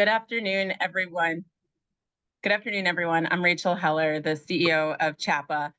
Good afternoon, everyone. Good afternoon, everyone. I'm Rachel Heller, the CEO of CHAPA.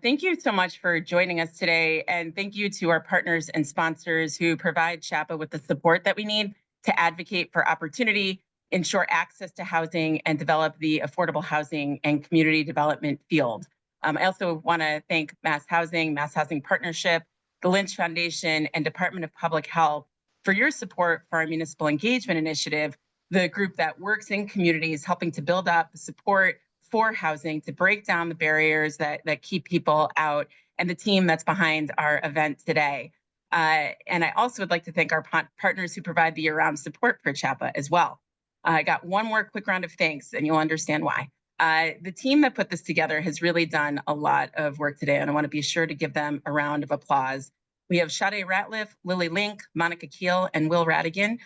Thank you so much for joining us today, and thank you to our partners and sponsors who provide CHAPA with the support that we need to advocate for opportunity, ensure access to housing, and develop the affordable housing and community development field. I also want to thank Mass Housing Partnership, the Lynch Foundation, and Department of Public Health for your support for our municipal engagement initiative, the group that works in communities helping to build up the support for housing, to break down the barriers that keep people out, and the team that's behind our event today. And I also would like to thank our partners who provide the year-round support for CHAPA as well. I got one more quick round of thanks, and you'll understand why. The team that put this together has really done a lot of work today, and I want to be sure to give them a round of applause. We have Sade Ratliff, Lily Link, Monica Keel, and Will Radigan.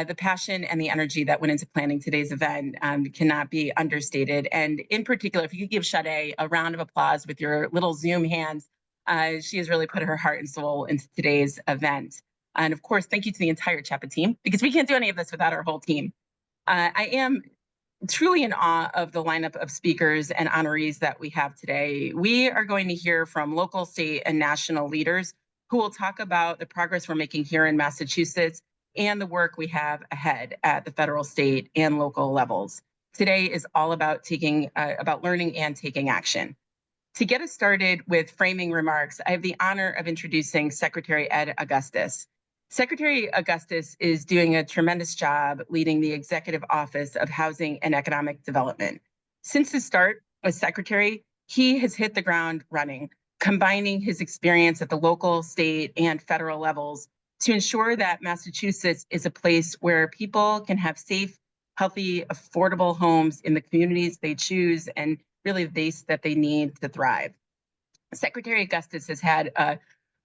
The passion and the energy that went into planning today's event cannot be understated. And in particular, if you could give Sade a round of applause with your little Zoom hands, she has really put her heart and soul into today's event. And of course, thank you to the entire CHAPA team, because we can't do any of this without our whole team. I am truly in awe of the lineup of speakers and honorees that we have today. We are going to hear from local, state, and national leaders who will talk about the progress we're making here in Massachusetts and the work we have ahead at the federal, state, and local levels. Today is all about learning and taking action. To get us started with framing remarks, I have the honor of introducing Secretary Ed Augustus. Secretary Augustus is doing a tremendous job leading the Executive Office of Housing and Economic Development. Since his start as Secretary, he has hit the ground running, combining his experience at the local, state, and federal levels to ensure that Massachusetts is a place where people can have safe, healthy, affordable homes in the communities they choose and really the base that they need to thrive. Secretary Augustus has had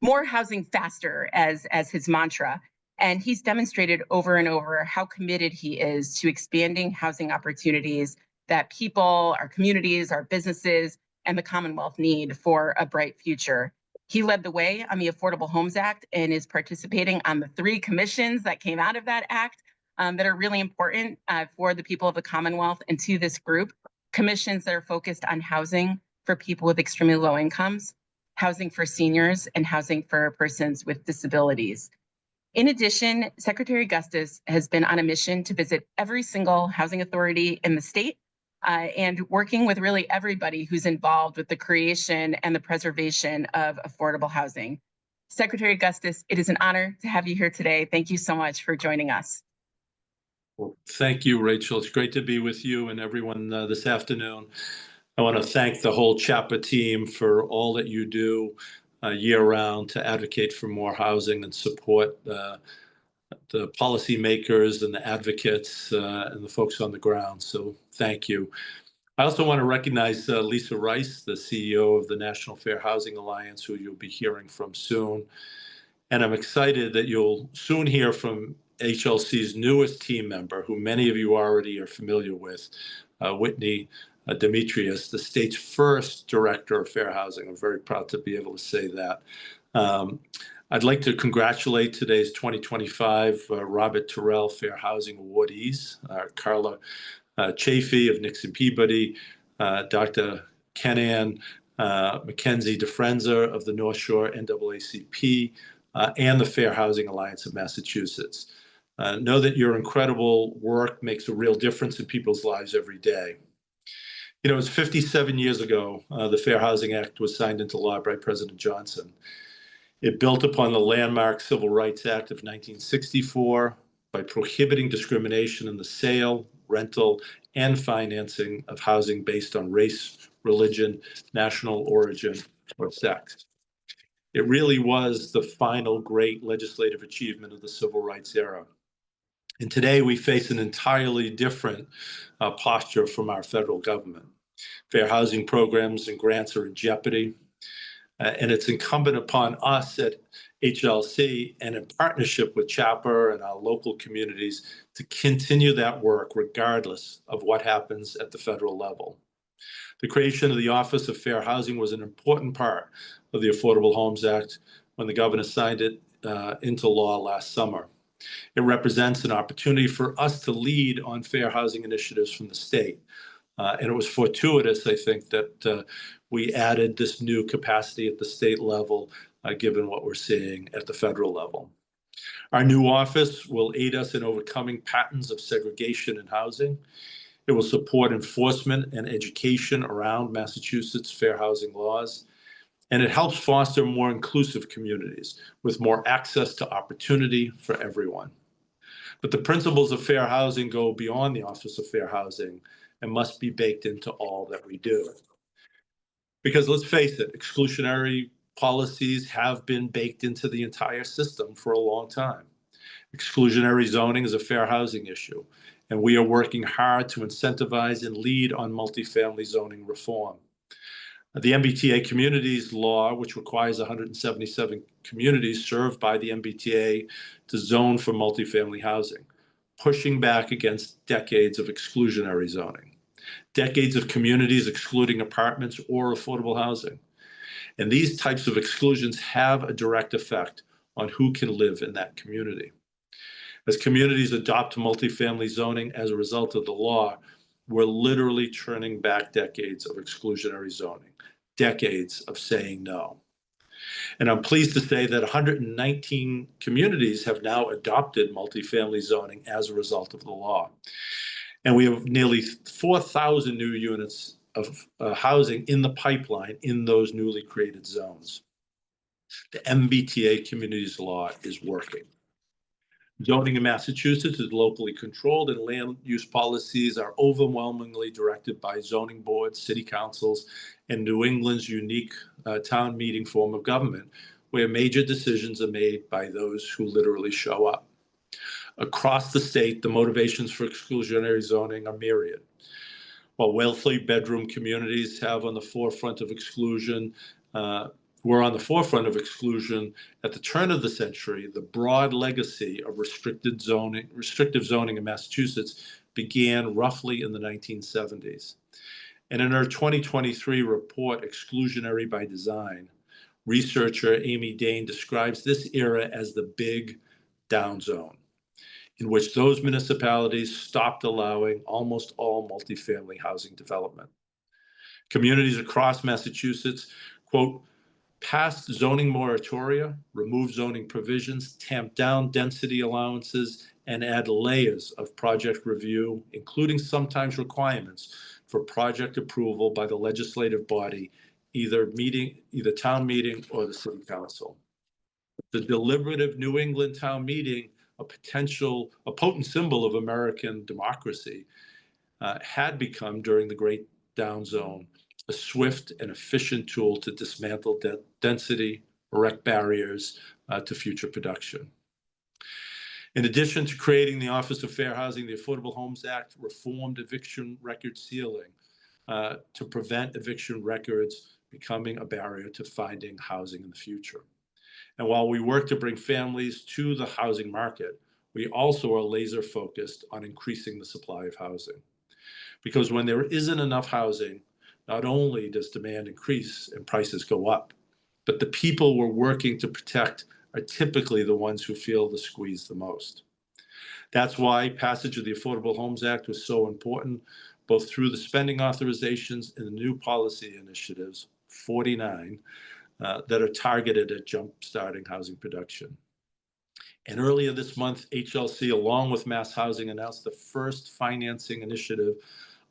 more housing faster as his mantra, and he's demonstrated over and over how committed he is to expanding housing opportunities that people, our communities, our businesses, and the Commonwealth need for a bright future. He led the way on the Affordable Homes Act and is participating on the 3 commissions that came out of that act that are really important for the people of the Commonwealth and to this group. Commissions that are focused on housing for people with extremely low incomes, housing for seniors, and housing for persons with disabilities. In addition, Secretary Augustus has been on a mission to visit every single housing authority in the state and working with really everybody who's involved with the creation and the preservation of affordable housing. Secretary Augustus, it is an honor to have you here today. Thank you so much for joining us. Well, thank you, Rachel. It's great to be with you and everyone this afternoon. I want to thank the whole CHAPA team for all that you do year-round to advocate for more housing and support the policymakers and the advocates and the folks on the ground. So thank you. I also want to recognize Lisa Rice, the CEO of the National Fair Housing Alliance, who you'll be hearing from soon. And I'm excited that you'll soon hear from HLC's newest team member, who many of you already are familiar with, Whitney Demetrius, the state's first director of fair housing. I'm very proud to be able to say that. I'd like to congratulate today's 2025 Robert Terrell Fair Housing Awardees, Karla Chaffee of Nixon Peabody, Dr. Kenann, McKenzie-DeFranza of the North Shore NAACP, and the Fair Housing Alliance of Massachusetts. Know that your incredible work makes a real difference in people's lives every day. You know, it was 57 years ago, the Fair Housing Act was signed into law by President Johnson. It built upon the landmark Civil Rights Act of 1964 by prohibiting discrimination in the sale, rental, and financing of housing based on race, religion, national origin, or sex. It really was the final great legislative achievement of the civil rights era. And today we face an entirely different posture from our federal government. Fair housing programs and grants are in jeopardy. And it's incumbent upon us at HLC and in partnership with CHAPA and our local communities to continue that work regardless of what happens at the federal level. The creation of the Office of Fair Housing was an important part of the Affordable Homes Act when the governor signed it into law last summer. It represents an opportunity for us to lead on fair housing initiatives from the state. And it was fortuitous, I think, that we added this new capacity at the state level, given what we're seeing at the federal level. Our new office will aid us in overcoming patterns of segregation in housing. It will support enforcement and education around Massachusetts fair housing laws. And it helps foster more inclusive communities with more access to opportunity for everyone. But the principles of fair housing go beyond the Office of Fair Housing and must be baked into all that we do. Because let's face it, exclusionary policies have been baked into the entire system for a long time. Exclusionary zoning is a fair housing issue, and we are working hard to incentivize and lead on multifamily zoning reform. The MBTA Communities Law, which requires 177 communities served by the MBTA to zone for multifamily housing, pushing back against decades of exclusionary zoning, decades of communities excluding apartments or affordable housing. And these types of exclusions have a direct effect on who can live in that community. As communities adopt multifamily zoning as a result of the law, we're literally turning back decades of exclusionary zoning, decades of saying no. And I'm pleased to say that 119 communities have now adopted multifamily zoning as a result of the law. And we have nearly 4,000 new units of housing in the pipeline in those newly created zones. The MBTA Communities Law is working. Zoning in Massachusetts is locally controlled, and land use policies are overwhelmingly directed by zoning boards, city councils, and New England's unique town meeting form of government, where major decisions are made by those who literally show up. Across the state, the motivations for exclusionary zoning are myriad. While wealthy bedroom communities have on the forefront of exclusion, were on the forefront of exclusion at the turn of the century, the broad legacy of restrictive zoning in Massachusetts began roughly in the 1970s. And in her 2023 report, Exclusionary by Design, researcher Amy Dane describes this era as the big down zone, in which those municipalities stopped allowing almost all multifamily housing development. Communities across Massachusetts, quote, passed zoning moratoria, removed zoning provisions, tamped down density allowances, and add layers of project review, including sometimes requirements for project approval by the legislative body, either town meeting or the city council. The deliberative New England town meeting, a potent symbol of American democracy, had become, during the Great Down Zone, a swift and efficient tool to dismantle density, erect barriers to future production. In addition to creating the Office of Fair Housing, the Affordable Homes Act reformed eviction record sealing to prevent eviction records becoming a barrier to finding housing in the future. And while we work to bring families to the housing market, we also are laser focused on increasing the supply of housing. Because when there isn't enough housing, not only does demand increase and prices go up, but the people we're working to protect are typically the ones who feel the squeeze the most. That's why passage of the Affordable Homes Act was so important, both through the spending authorizations and the new policy initiatives, 49, that are targeted at jump-starting housing production. And earlier this month, HLC, along with Mass Housing, announced the first financing initiative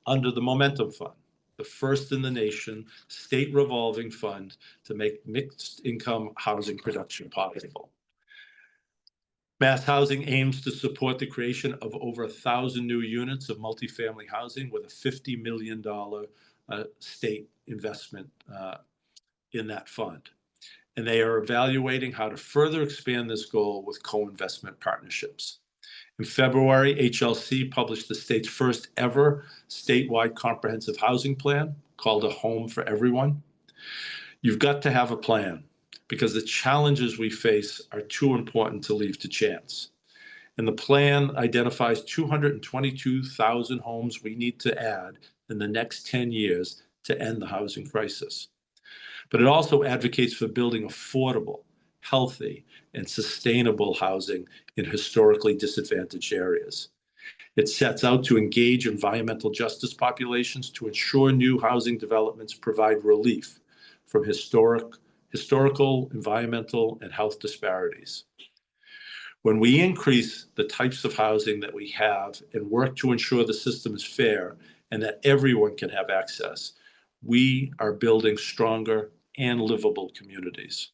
under the Momentum Fund, the first in the nation state revolving fund to make mixed income housing production possible. Mass Housing aims to support the creation of over 1,000 new units of multifamily housing with a $50 million state investment in that fund. And they are evaluating how to further expand this goal with co-investment partnerships. In February, HLC published the state's first ever statewide comprehensive housing plan called A Home for Everyone. You've got to have a plan because the challenges we face are too important to leave to chance. And the plan identifies 222,000 homes we need to add in the next 10 years to end the housing crisis. But it also advocates for building affordable, healthy, and sustainable housing in historically disadvantaged areas. It sets out to engage environmental justice populations to ensure new housing developments provide relief from historical, environmental, and health disparities. When we increase the types of housing that we have and work to ensure the system is fair and that everyone can have access, we are building stronger and livable communities.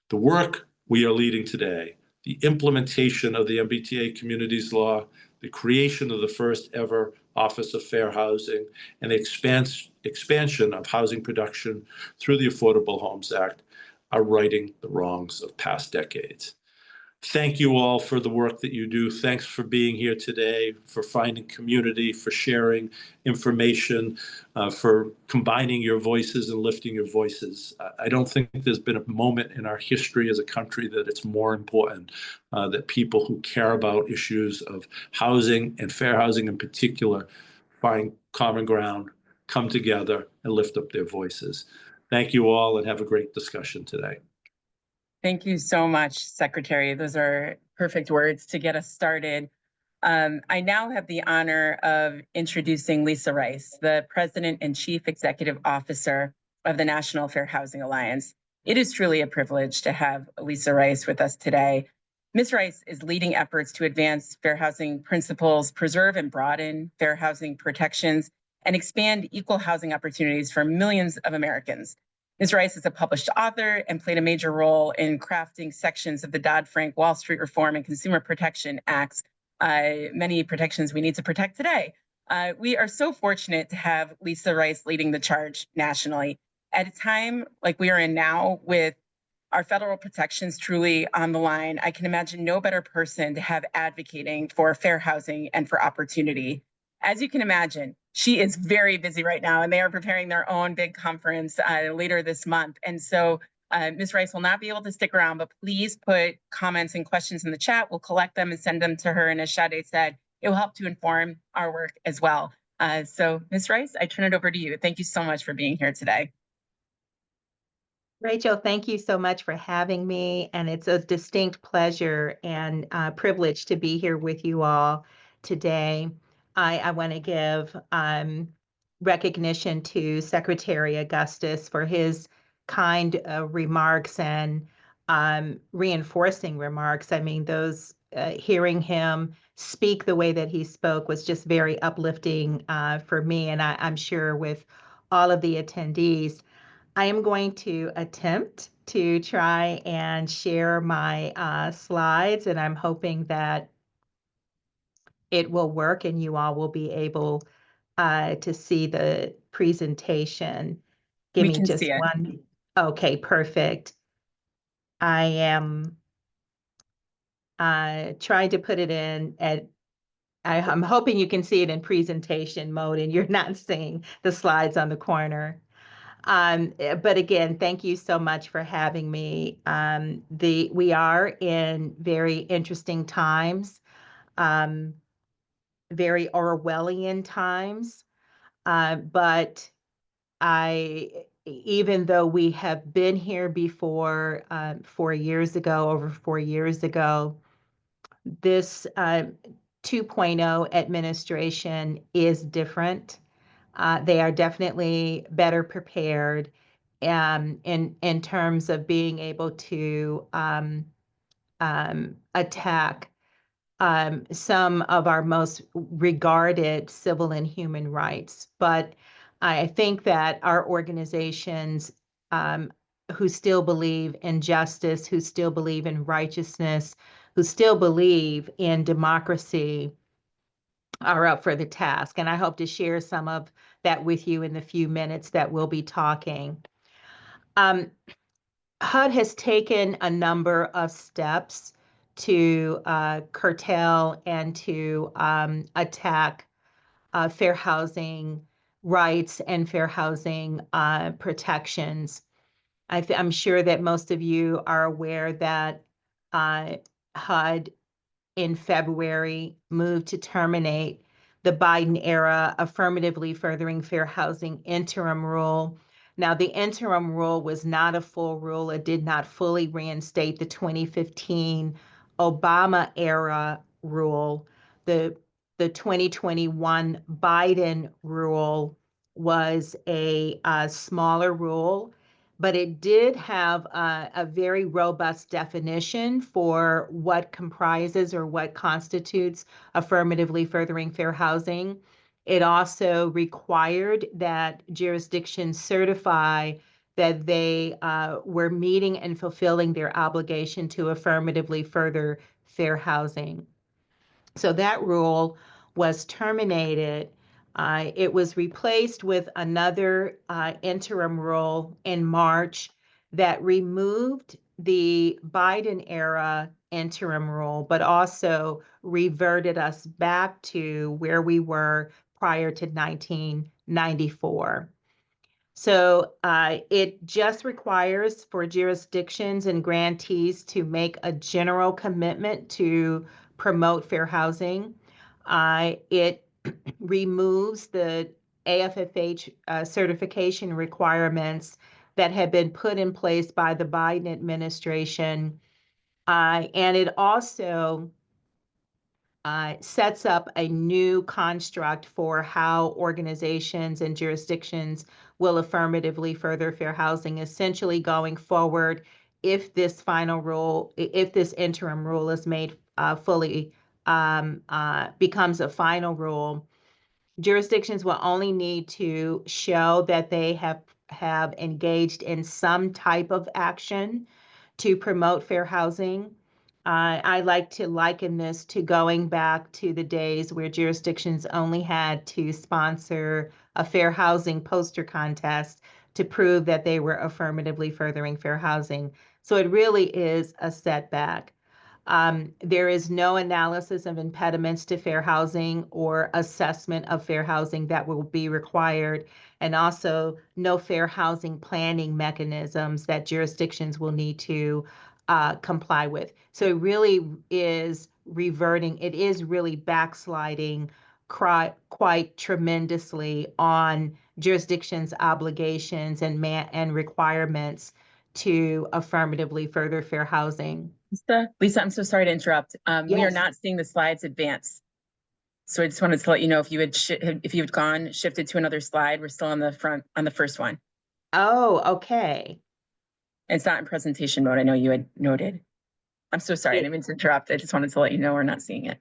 The work we are leading today, the implementation of the MBTA Communities Law, the creation of the first ever Office of Fair Housing, and the expansion of housing production through the Affordable Homes Act are righting the wrongs of past decades. Thank you all for the work that you do. Thanks for being here today, for finding community, for sharing information, for combining your voices and lifting your voices. I don't think there's been a moment in our history as a country that it's more important that people who care about issues of housing and fair housing in particular find common ground, come together, and lift up their voices. Thank you all, and have a great discussion today. Thank you so much, Secretary. Those are perfect words to get us started. I now have the honor of introducing Lisa Rice, the President and Chief Executive Officer of the National Fair Housing Alliance. It is truly a privilege to have Lisa Rice with us today. Ms. Rice is leading efforts to advance fair housing principles, preserve and broaden fair housing protections, and expand equal housing opportunities for millions of Americans. Ms. Rice is a published author and played a major role in crafting sections of the Dodd-Frank Wall Street Reform and Consumer Protection Acts, many protections we need to protect today. We are so fortunate to have Lisa Rice leading the charge nationally. At a time like we are in now, with our federal protections truly on the line, I can imagine no better person to have advocating for fair housing and for opportunity. As you can imagine, she is very busy right now, and they are preparing their own big conference later this month. And so Ms. Rice will not be able to stick around, but please put comments and questions in the chat. We'll collect them and send them to her. And as Sade said, it will help to inform our work as well. So Ms. Rice, I turn it over to you. Thank you so much for being here today. Rachel, thank you so much for having me. And it's a distinct pleasure and privilege to be here with you all today. I want to give recognition to Secretary Augustus for his kind remarks and reinforcing remarks. I mean, those hearing him speak the way that he spoke was just very uplifting for me, and I'm sure with all of the attendees. I am going to attempt to try and share my slides, and I'm hoping that it will work and you all will be able to see the presentation. Give me just one. Okay, perfect. I am trying to put it in at, I'm hoping you can see it in presentation mode and you're not seeing the slides on the corner. But again, thank you so much for having me. We are in very interesting times, very Orwellian times. But even though we have been here before 4 years ago, over 4 years ago, this 2.0 administration is different. They are definitely better prepared in terms of being able to attack some of our most regarded civil and human rights. But I think that our organizations who still believe in justice, who still believe in righteousness, who still believe in democracy are up for the task. And I hope to share some of that with you in the few minutes that we'll be talking. HUD has taken a number of steps to curtail and to attack fair housing rights and fair housing protections. I'm sure that most of you are aware that HUD in February moved to terminate the Biden era affirmatively furthering fair housing interim rule Now, the interim rule was not a full rule. It did not fully reinstate the 2015 Obama era rule. The 2021 Biden rule was a smaller rule, but it did have a very robust definition for what comprises or what constitutes affirmatively furthering fair housing. It also required that jurisdictions certify that they were meeting and fulfilling their obligation to affirmatively further fair housing. So that rule was terminated. It was replaced with another interim rule in March that removed the Biden era interim rule, but also reverted us back to where we were prior to 1994. So it just requires for jurisdictions and grantees to make a general commitment to promote fair housing. It removes the AFFH certification requirements that had been put in place by the Biden administration. And it also sets up a new construct for how organizations and jurisdictions will affirmatively further fair housing, essentially going forward. If this final rule, if this interim rule is made fully, becomes a final rule, jurisdictions will only need to show that they have engaged in some type of action to promote fair housing. I like to liken this to going back to the days where jurisdictions only had to sponsor a fair housing poster contest to prove that they were affirmatively furthering fair housing. So it really is a setback. There is no analysis of impediments to fair housing or assessment of fair housing that will be required, and also no fair housing planning mechanisms that jurisdictions will need to comply with. So it really is reverting, it is really backsliding quite tremendously on jurisdictions' obligations and requirements to affirmatively further fair housing. Lisa, I'm so sorry to interrupt. We are not seeing the slides advance. So I just wanted to let you know if you had shifted to another slide, we're still on the front, on the first one. Oh, okay. It's not in presentation mode. I know you had noted. I'm so sorry. I didn't mean to interrupt. I just wanted to let you know we're not seeing it.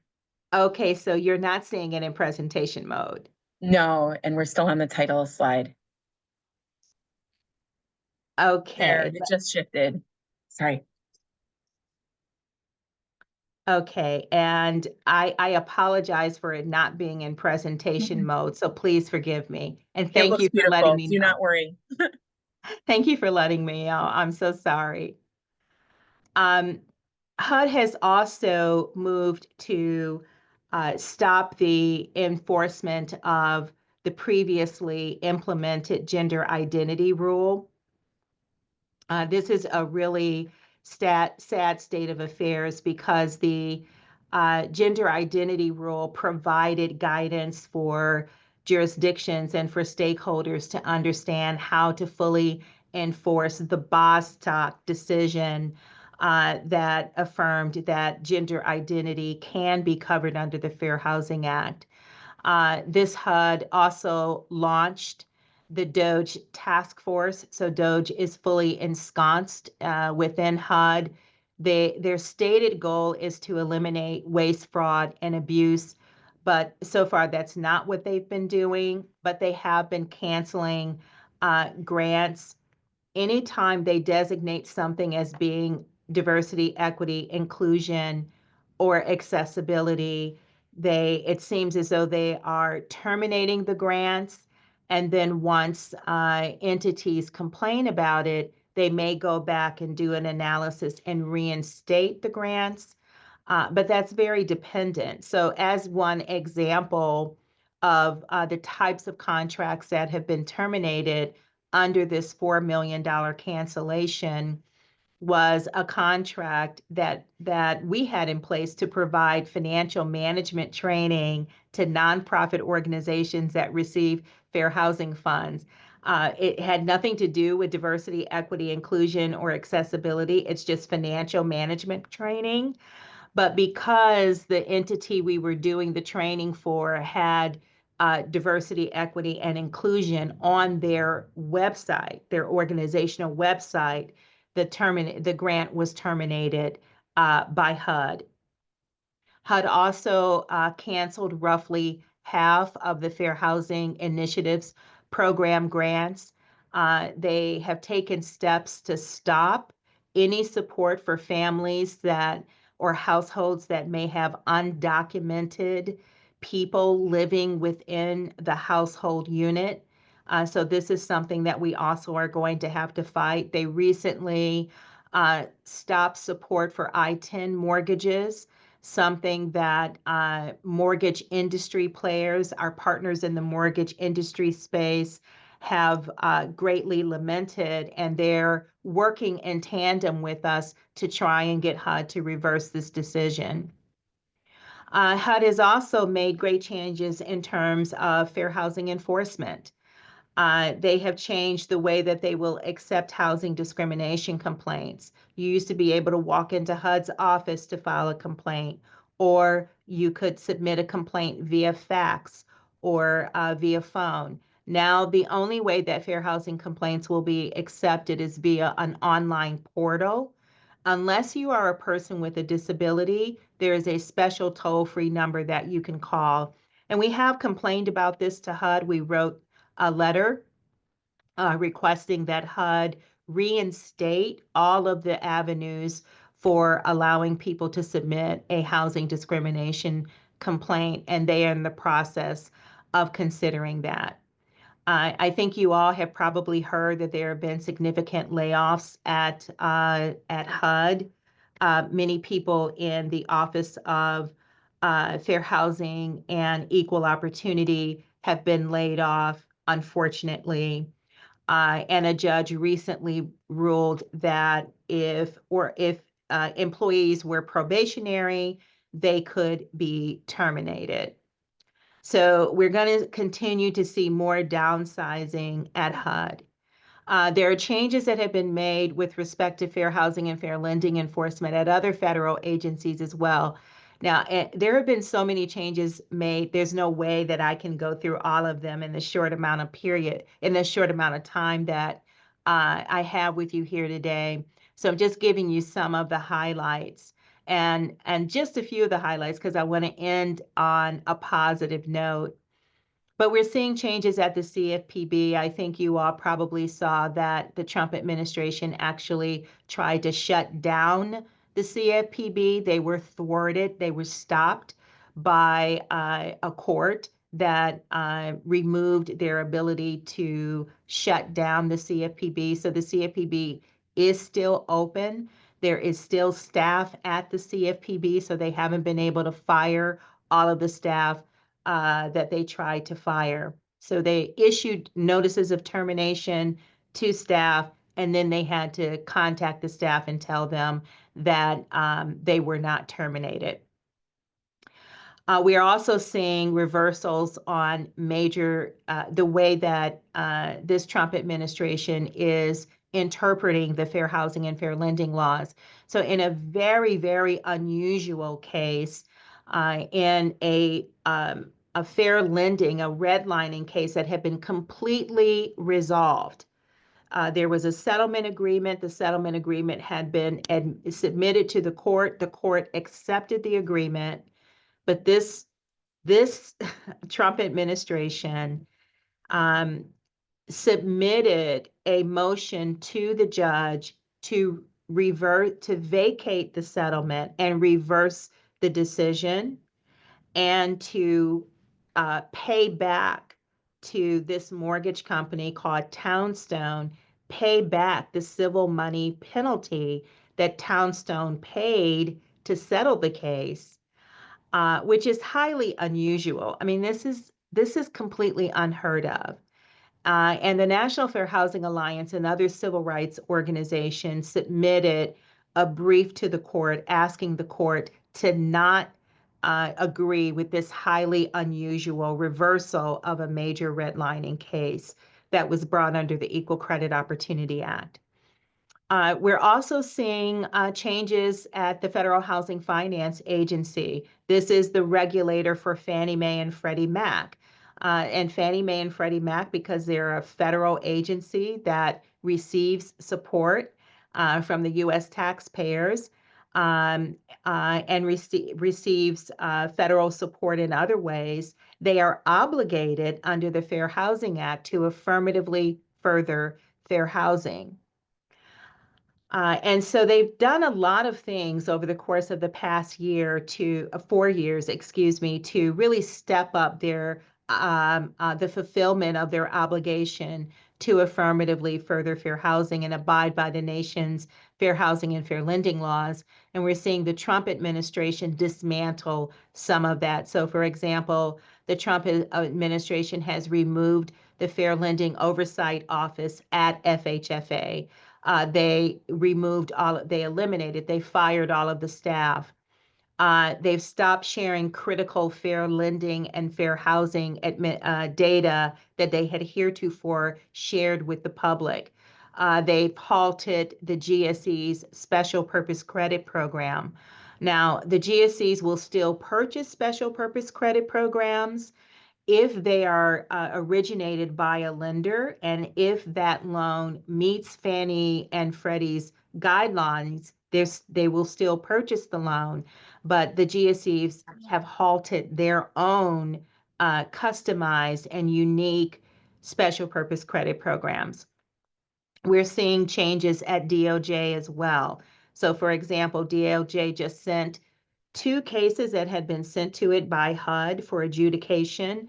Okay, so you're not seeing it in presentation mode. No, and we're still on the title slide. Okay. There, it just shifted. Sorry. Okay, and I apologize for it not being in presentation mode, so please forgive me. And thank you for letting me know. Do not worry. Thank you for letting me know. I'm so sorry. HUD has also moved to stop the enforcement of the previously implemented gender identity rule. This is a really sad state of affairs because the gender identity rule provided guidance for jurisdictions and for stakeholders to understand how to fully enforce the Bostock decision that affirmed that gender identity can be covered under the Fair Housing Act. This HUD also launched the DOGE task force. So DOGE is fully ensconced within HUD. Their stated goal is to eliminate waste, fraud, and abuse. But so far, that's not what they've been doing. But they have been canceling grants. Anytime they designate something as being diversity, equity, inclusion, or accessibility, it seems as though they are terminating the grants. And then once entities complain about it, they may go back and do an analysis and reinstate the grants. But that's very dependent. So as one example of the types of contracts that have been terminated under this $4 million cancellation, was a contract that we had in place to provide financial management training to nonprofit organizations that receive fair housing funds. It had nothing to do with diversity, equity, inclusion, or accessibility. It's just financial management training. But because the entity we were doing the training for had diversity, equity, and inclusion on their website, their organizational website, the grant was terminated by HUD. HUD also canceled roughly half of the Fair Housing Initiative's program grants. They have taken steps to stop any support for families or households that may have undocumented people living within the household unit. So this is something that we also are going to have to fight. They recently stopped support for I-10 mortgages, something that mortgage industry players, our partners in the mortgage industry space, have greatly lamented, and they're working in tandem with us to try and get HUD to reverse this decision. HUD has also made great changes in terms of fair housing enforcement. They have changed the way that they will accept housing discrimination complaints. You used to be able to walk into HUD's office to file a complaint, or you could submit a complaint via fax or via phone. Now, the only way that fair housing complaints will be accepted is via an online portal. Unless you are a person with a disability, there is a special toll-free number that you can call. And we have complained about this to HUD. We wrote a letter requesting that HUD reinstate all of the avenues for allowing people to submit a housing discrimination complaint, and they are in the process of considering that. I think you all have probably heard that there have been significant layoffs at HUD. Many people in the Office of Fair Housing and Equal Opportunity have been laid off, unfortunately. And a judge recently ruled that if employees were probationary, they could be terminated. So we're going to continue to see more downsizing at HUD. There are changes that have been made with respect to fair housing and fair lending enforcement at other federal agencies as well. Now, there have been so many changes made. There's no way that I can go through all of them in the short amount of time that I have with you here today. So I'm just giving you some of the highlights and just a few of the highlights because I want to end on a positive note. But we're seeing changes at the CFPB. I think you all probably saw that the Trump administration actually tried to shut down the CFPB. They were thwarted. They were stopped by a court that removed their ability to shut down the CFPB. So the CFPB is still open. There is still staff at the CFPB, so they haven't been able to fire all of the staff that they tried to fire. So they issued notices of termination to staff, and then they had to contact the staff and tell them that they were not terminated. We are also seeing reversals on the way that this Trump administration is interpreting the fair housing and fair lending laws. So in a very, very unusual case, in a fair lending, a redlining case that had been completely resolved. There was a settlement agreement. The settlement agreement had been submitted to the court. The court accepted the agreement, but this Trump administration submitted a motion to the judge to vacate the settlement and reverse the decision, and to pay back to this mortgage company called Townstone, pay back the civil money penalty that Townstone paid to settle the case, which is highly unusual. I mean, this is completely unheard of. And the National Fair Housing Alliance and other civil rights organizations submitted a brief to the court asking the court to not agree with this highly unusual reversal of a major redlining case that was brought under the Equal Credit Opportunity Act. We're also seeing changes at the Federal Housing Finance Agency. This is the regulator for Fannie Mae and Freddie Mac. And Fannie Mae and Freddie Mac, because they're a federal agency that receives support from the U.S. taxpayers and receives federal support in other ways, they are obligated under the Fair Housing Act to affirmatively further fair housing. And so they've done a lot of things over the course of the past year to 4 years, excuse me, to really step up their the fulfillment of their obligation to affirmatively further fair housing and abide by the nation's fair housing and fair lending laws. And we're seeing the Trump administration dismantle some of that. So, for example, the Trump administration has removed the Fair Lending Oversight Office at FHFA. They fired all of the staff. They've stopped sharing critical fair lending and fair housing data that they had heretofore shared with the public. They've halted the GSE's Special Purpose Credit Program. Now, the GSEs will still purchase Special Purpose Credit Programs if they are originated by a lender and if that loan meets Fannie and Freddie's guidelines, they will still purchase the loan, but the GSEs have halted their own customized and unique special purpose credit programs. We're seeing changes at DOJ as well. So, for example, DOJ just sent 2 cases that had been sent to it by HUD for adjudication.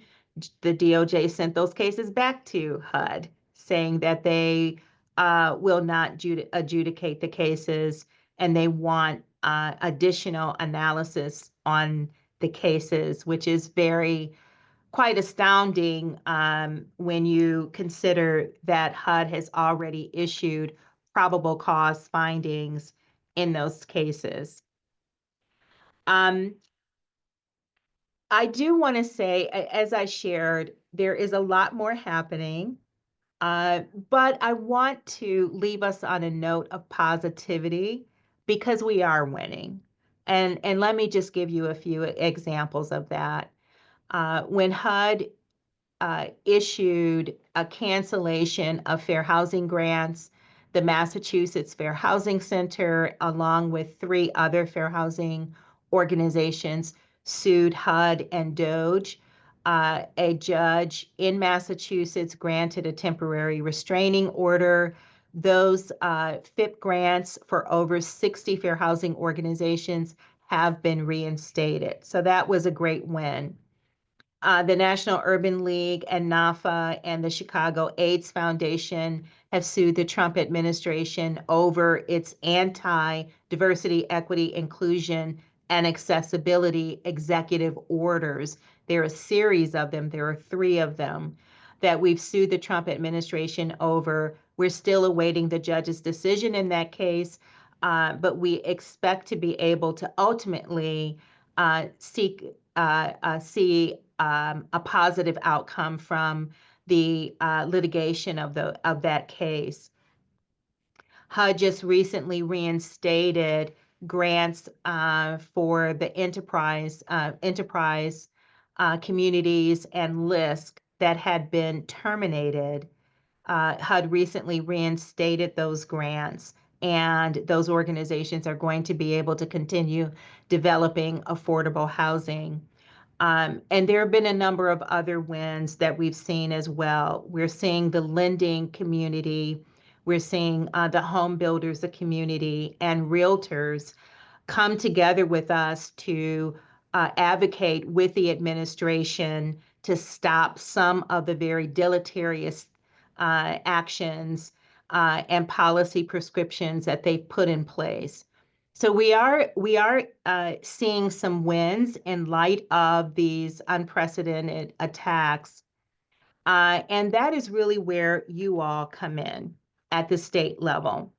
The DOJ sent those cases back to HUD, saying that they will not adjudicate the cases and they want additional analysis on the cases, which is quite astounding when you consider that HUD has already issued probable cause findings in those cases. I do want to say, as I shared, there is a lot more happening, but I want to leave us on a note of positivity because we are winning. And let me just give you a few examples of that. When HUD issued a cancellation of fair housing grants, the Massachusetts Fair Housing Center, along with 3 other fair housing organizations, sued HUD and DOJ. A judge in Massachusetts granted a temporary restraining order. Those FIP grants for over 60 fair housing organizations have been reinstated. So that was a great win. The National Urban League and NAAFA and the Chicago AIDS Foundation have sued the Trump administration over its anti-diversity, equity, inclusion, and accessibility executive orders. There are a series of them. There are 3 of them that we've sued the Trump administration over. We're still awaiting the judge's decision in that case, but we expect to be able to ultimately see a positive outcome from the litigation of that case. HUD just recently reinstated grants for the enterprise communities and LISC that had been terminated. HUD recently reinstated those grants, and those organizations are going to be able to continue developing affordable housing. And there have been a number of other wins that we've seen as well. We're seeing the lending community, we're seeing the home builders, the community, and realtors come together with us to advocate with the administration to stop some of the very deleterious actions and policy prescriptions that they've put in place. So we are seeing some wins in light of these unprecedented attacks. And that is really where you all come in at the state level.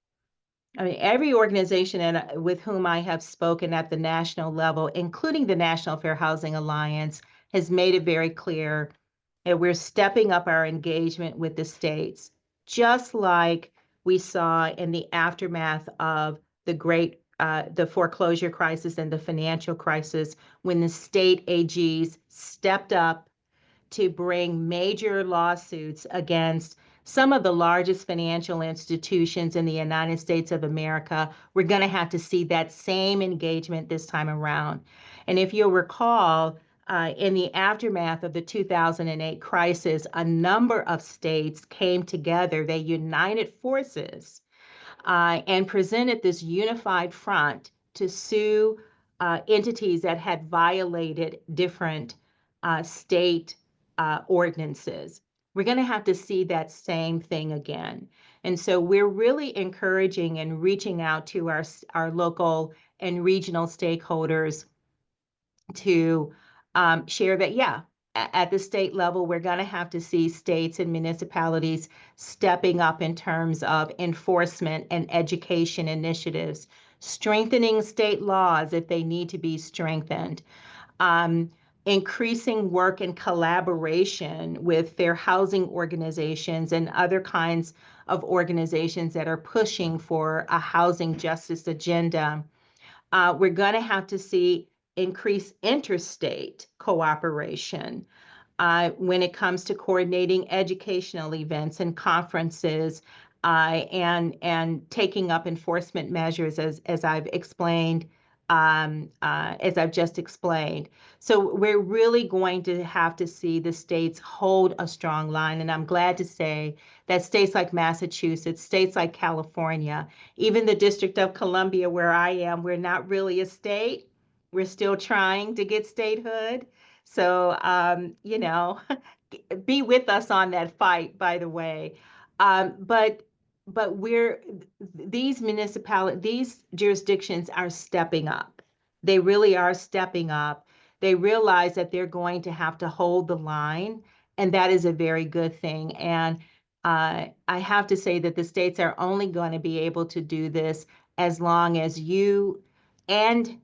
I mean, every organization with whom I have spoken at the national level, including the National Fair Housing Alliance, has made it very clear that we're stepping up our engagement with the states, just like we saw in the aftermath of the foreclosure crisis and the financial crisis, when the state AGs stepped up to bring major lawsuits against some of the largest financial institutions in the United States of America. We're going to have to see that same engagement this time around. And if you'll recall, in the aftermath of the 2008 crisis, a number of states came together. They united forces and presented this unified front to sue entities that had violated different state ordinances. We're going to have to see that same thing again. And so we're really encouraging and reaching out to our local and regional stakeholders to share that, yeah, at the state level, we're going to have to see states and municipalities stepping up in terms of enforcement and education initiatives, strengthening state laws if they need to be strengthened, increasing work and collaboration with fair housing organizations and other kinds of organizations that are pushing for a housing justice agenda. We're going to have to see increased interstate cooperation when it comes to coordinating educational events and conferences and taking up enforcement measures as I've explained, as I've just explained. So we're really going to have to see the states hold a strong line. And I'm glad to say that states like Massachusetts, states like California, even the District of Columbia, where I am, we're not really a state. We're still trying to get statehood. So, be with us on that fight, by the way. But these jurisdictions are stepping up. They really are stepping up. They realize that they're going to have to hold the line, and that is a very good thing. And I have to say that the states are only going to be able to do this as long as you and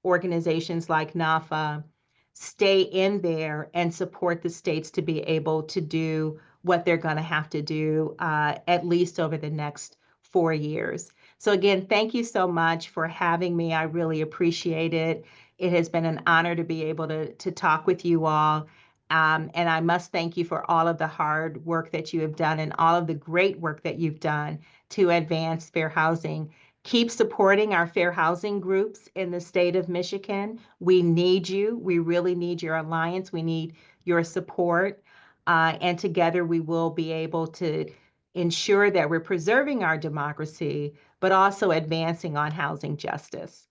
organizations like NAAFA stay in there and support the states to be able to do what they're going to have to do at least over the next 4 years. So again, thank you so much for having me. I really appreciate it. It has been an honor to be able to talk with you all. And I must thank you for all of the hard work that you have done and all of the great work that you've done to advance fair housing. Keep supporting our fair housing groups in the state of Michigan. We need you. We really need your alliance. We need your support. And together we will be able to ensure that we're preserving our democracy, but also advancing on housing justice.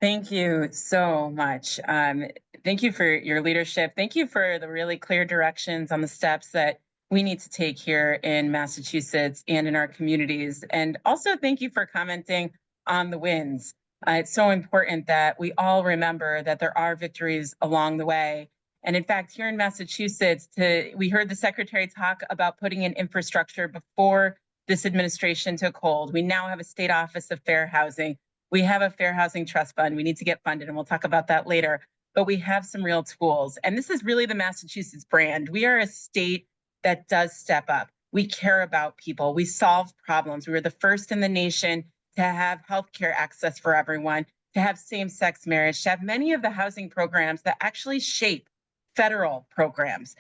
Thank you so much. Thank you for your leadership. Thank you for the really clear directions on the steps that we need to take here in Massachusetts and in our communities. And also thank you for commenting on the wins. It's so important that we all remember that there are victories along the way. And in fact, here in Massachusetts, we heard the secretary talk about putting in infrastructure before this administration took hold. We now have a state office of fair housing. We have a fair housing trust fund. We need to get funded, and we'll talk about that later. But we have some real tools. And this is really the Massachusetts brand. We are a state that does step up. We care about people. We solve problems. We were the first in the nation to have healthcare access for everyone, to have same-sex marriage, to have many of the housing programs that actually shape federal programs.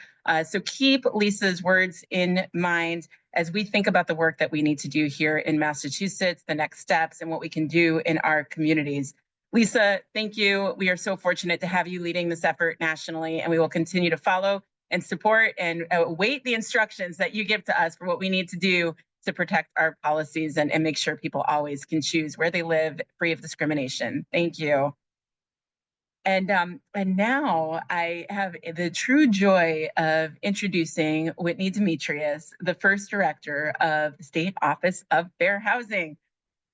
So keep Lisa's words in mind as we think about the work that we need to do here in Massachusetts, the next steps, and what we can do in our communities. Lisa, thank you. We are so fortunate to have you leading this effort nationally, and we will continue to follow and support and await the instructions that you give to us for what we need to do to protect our policies and make sure people always can choose where they live free of discrimination. Thank you. And now I have the true joy of introducing Whitney Demetrius, the first director of the State Office of Fair Housing.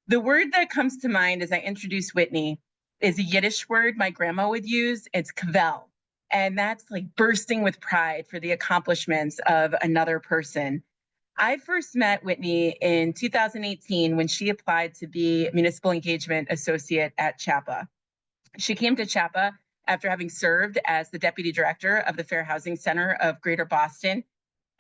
The word that comes to mind as I introduce Whitney is a Yiddish word my grandma would use. It's kvel. And that's like bursting with pride for the accomplishments of another person. I first met Whitney in 2018 when she applied to be Municipal Engagement Associate at CHAPA. She came to CHAPA after having served as the Deputy Director of the Fair Housing Center of Greater Boston.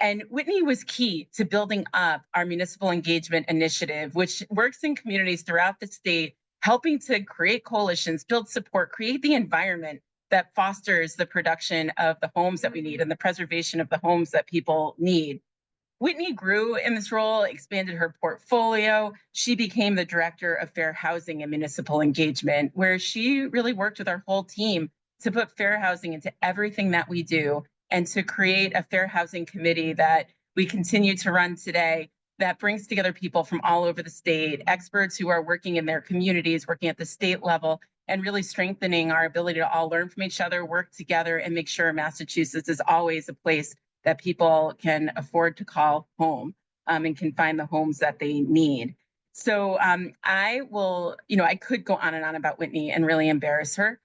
And Whitney was key to building up our Municipal Engagement Initiative, which works in communities throughout the state, helping to create coalitions, build support, create the environment that fosters the production of the homes that we need and the preservation of the homes that people need. Whitney grew in this role, expanded her portfolio. She became the Director of Fair Housing and Municipal Engagement, where she really worked with our whole team to put fair housing into everything that we do and to create a fair housing committee that we continue to run today that brings together people from all over the state, experts who are working in their communities, working at the state level, and really strengthening our ability to all learn from each other, work together, and make sure Massachusetts is always a place that people can afford to call home and can find the homes that they need. So I will, I could go on and on about Whitney and really embarrass her.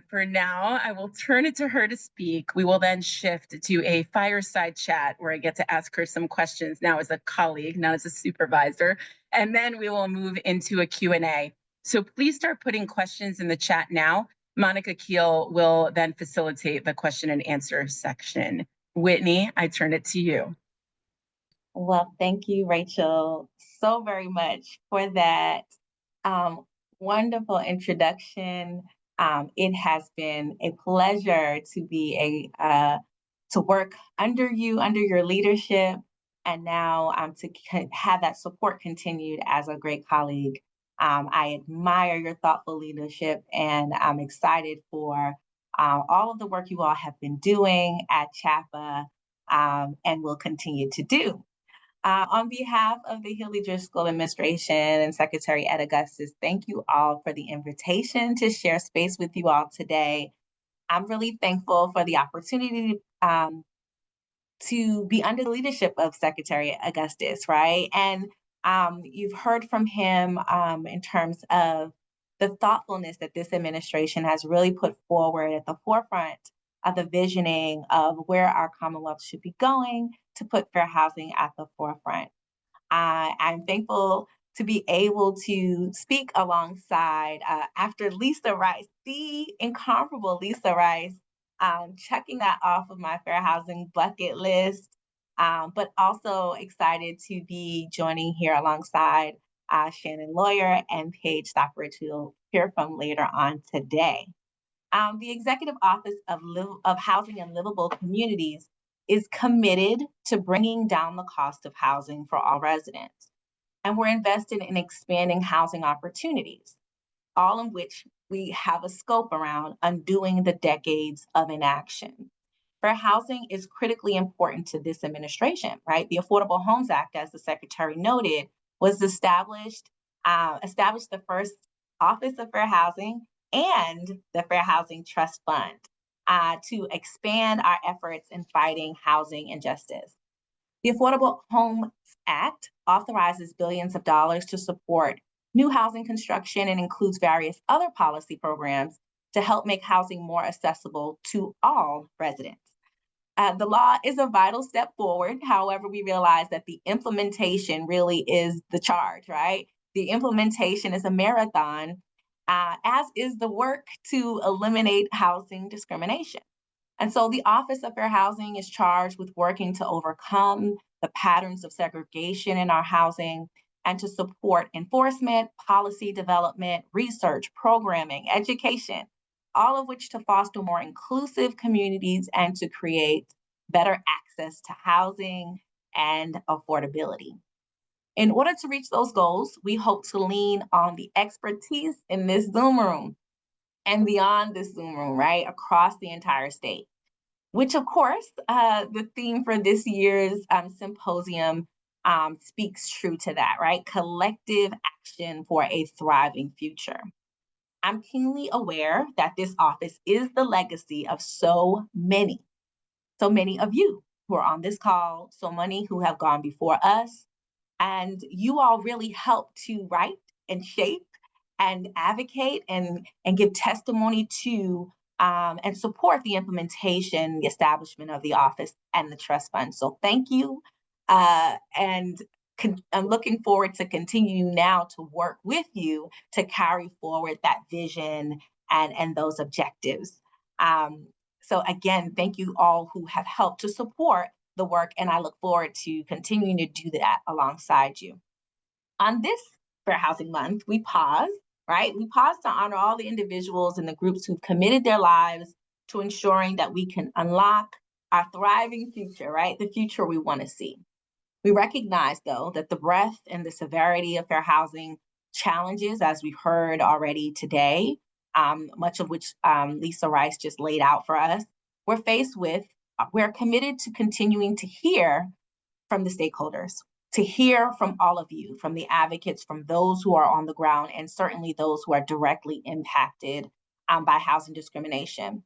For now, I will turn it to her to speak. We will then shift to a fireside chat where I get to ask her some questions now as a colleague, not as a supervisor. And then we will move into a Q&A. So please start putting questions in the chat now. Monica Keel will then facilitate the question and answer section. Whitney, I turn it to you. Well, thank you, Rachel, so very much for that wonderful introduction. It has been a pleasure to work under your leadership, and now to have that support continued as a great colleague. I admire your thoughtful leadership, and I'm excited for all of the work you all have been doing at CHAPA and will continue to do. On behalf of the Healy Driscoll administration and Secretary Ed Augustus, thank you all for the invitation to share space with you all today. I'm really thankful for the opportunity to be under the leadership of Secretary Augustus, right? And you've heard from him in terms of the thoughtfulness that this administration has really put forward at the forefront of the visioning of where our Commonwealth should be going to put fair housing at the forefront. I'm thankful to be able to speak alongside after Lisa Rice, the incomparable Lisa Rice, checking that off of my fair housing bucket list, but also excited to be joining here alongside Shannon, Lawler, and Paige, Stopperich, who you'll hear from later on today. The Executive Office of Housing and Livable Communities is committed to bringing down the cost of housing for all residents. And we're invested in expanding housing opportunities, all in which we have a scope around undoing the decades of inaction. Fair housing is critically important to this administration, right? The Affordable Homes Act, as the Secretary noted, was established the first Office of Fair Housing and the Fair Housing Trust Fund to expand our efforts in fighting housing injustice. The Affordable Homes Act authorizes billions of dollars to support new housing construction and includes various other policy programs to help make housing more accessible to all residents. The law is a vital step forward. However, we realize that the implementation really is the charge, right? The implementation is a marathon, as is the work to eliminate housing discrimination. And so the Office of Fair Housing is charged with working to overcome the patterns of segregation in our housing and to support enforcement, policy development, research, programming, education, all of which to foster more inclusive communities and to create better access to housing and affordability. In order to reach those goals, we hope to lean on the expertise in this Zoom room and beyond this Zoom room, right, across the entire state, which of course, the theme for this year's symposium speaks true to that, right? Collective action for a thriving future. I'm keenly aware that this office is the legacy of so many of you who are on this call, so many who have gone before us, and you all really help to write and shape and advocate and give testimony to and support the implementation, the establishment of the office and the trust fund. So thank you. And I'm looking forward to continuing now to work with you to carry forward that vision and those objectives. So again, thank you all who have helped to support the work, and I look forward to continuing to do that alongside you. On this Fair Housing Month, we pause, right? We pause to honor all the individuals and the groups who've committed their lives to ensuring that we can unlock our thriving future, right? The future we want to see. We recognize, though, that the breadth and the severity of fair housing challenges, as we've heard already today, much of which Lisa Rice just laid out for us, we're faced with, we're committed to continuing to hear from the stakeholders, to hear from all of you, from the advocates, from those who are on the ground, and certainly those who are directly impacted by housing discrimination.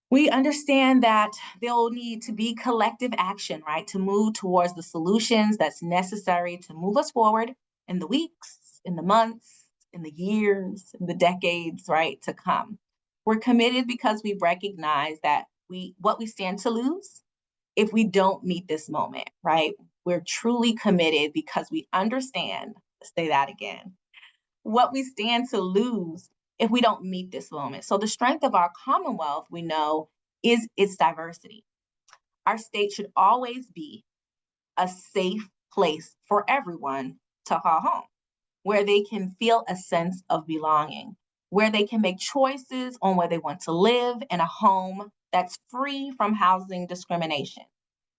We understand that there will need to be collective action, right, to move towards the solutions that's necessary to move us forward in the weeks, in the months, in the years, in the decades, right, to come. We're committed because we recognize that what we stand to lose if we don't meet this moment, right? We're truly committed because we understand, let's say that again, what we stand to lose if we don't meet this moment. So the strength of our Commonwealth, we know, is its diversity. Our state should always be a safe place for everyone to call home, where they can feel a sense of belonging, where they can make choices on where they want to live in a home that's free from housing discrimination,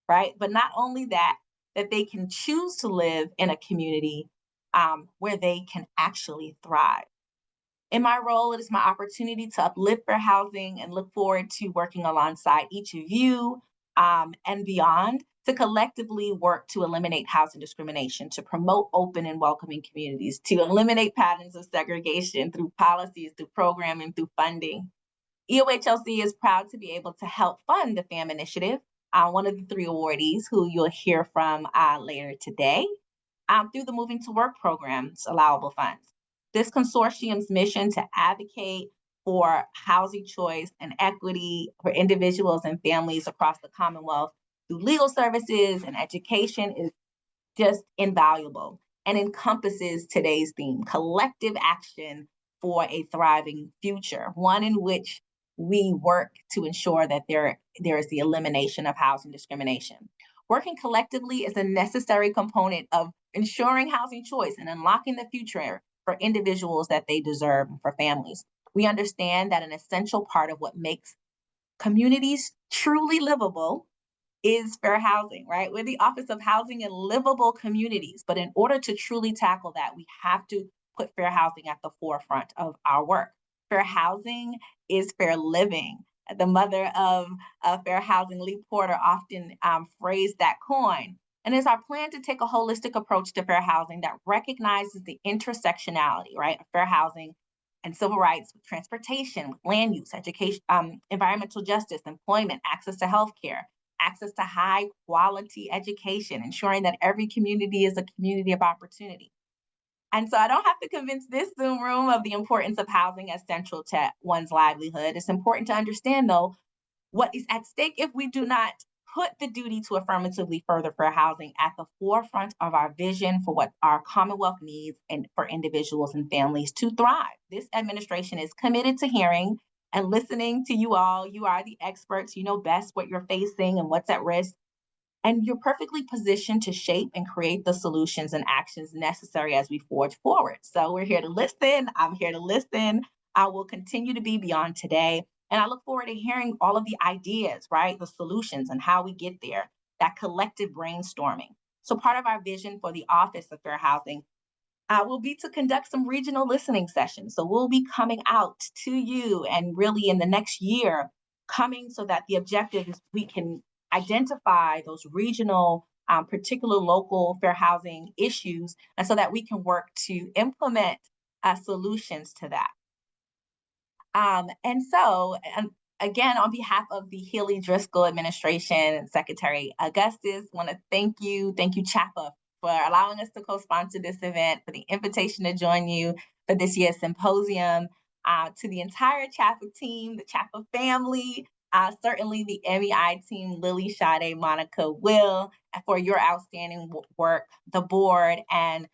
right? But not only that, that they can choose to live in a community where they can actually thrive. In my role, it is my opportunity to uplift fair housing and look forward to working alongside each of you and beyond to collectively work to eliminate housing discrimination, to promote open and welcoming communities, to eliminate patterns of segregation through policies, through programming, through funding. EOHLC is proud to be able to help fund the FAM initiative, one of the 3 awardees who you'll hear from later today, through the Moving to Work program's allowable funds. This consortium's mission to advocate for housing choice and equity for individuals and families across the Commonwealth through legal services and education is just invaluable and encompasses today's theme, collective action for a thriving future, one in which we work to ensure that there is the elimination of housing discrimination. Working collectively is a necessary component of ensuring housing choice and unlocking the future for individuals that they deserve and for families. We understand that an essential part of what makes communities truly livable is fair housing, right? We're the Office of Housing and Livable Communities, but in order to truly tackle that, we have to put fair housing at the forefront of our work. Fair housing is fair living. The mother of fair housing, Lee Porter, often phrased that coin. And it's our plan to take a holistic approach to fair housing that recognizes the intersectionality, right, of fair housing and civil rights with transportation, with land use, education, environmental justice, employment, access to healthcare, access to high quality education, ensuring that every community is a community of opportunity. And so I don't have to convince this Zoom room of the importance of housing as central to one's livelihood. It's important to understand, though, what is at stake if we do not put the duty to affirmatively further fair housing at the forefront of our vision for what our Commonwealth needs and for individuals and families to thrive. This administration is committed to hearing and listening to you all. You are the experts. You know best what you're facing and what's at risk. And you're perfectly positioned to shape and create the solutions and actions necessary as we forge forward. So we're here to listen. I'm here to listen. I will continue to be beyond today. And I look forward to hearing all of the ideas, right? The solutions and how we get there, that collective brainstorming. So part of our vision for the Office of Fair Housing will be to conduct some regional listening sessions. So we'll be coming out to you and really in the next year coming so that the objective is we can identify those regional, particular local fair housing issues, and so that we can work to implement solutions to that. And so, again, on behalf of the Healy Driscoll administration, Secretary Augustus, want to thank you CHAPA for allowing us to co-sponsor this event, for the invitation to join you for this year's symposium. To the entire CHAPA team, the CHAPA family, certainly the MEI team, Lily, Sade, Monica, Will, for your outstanding work, the board, and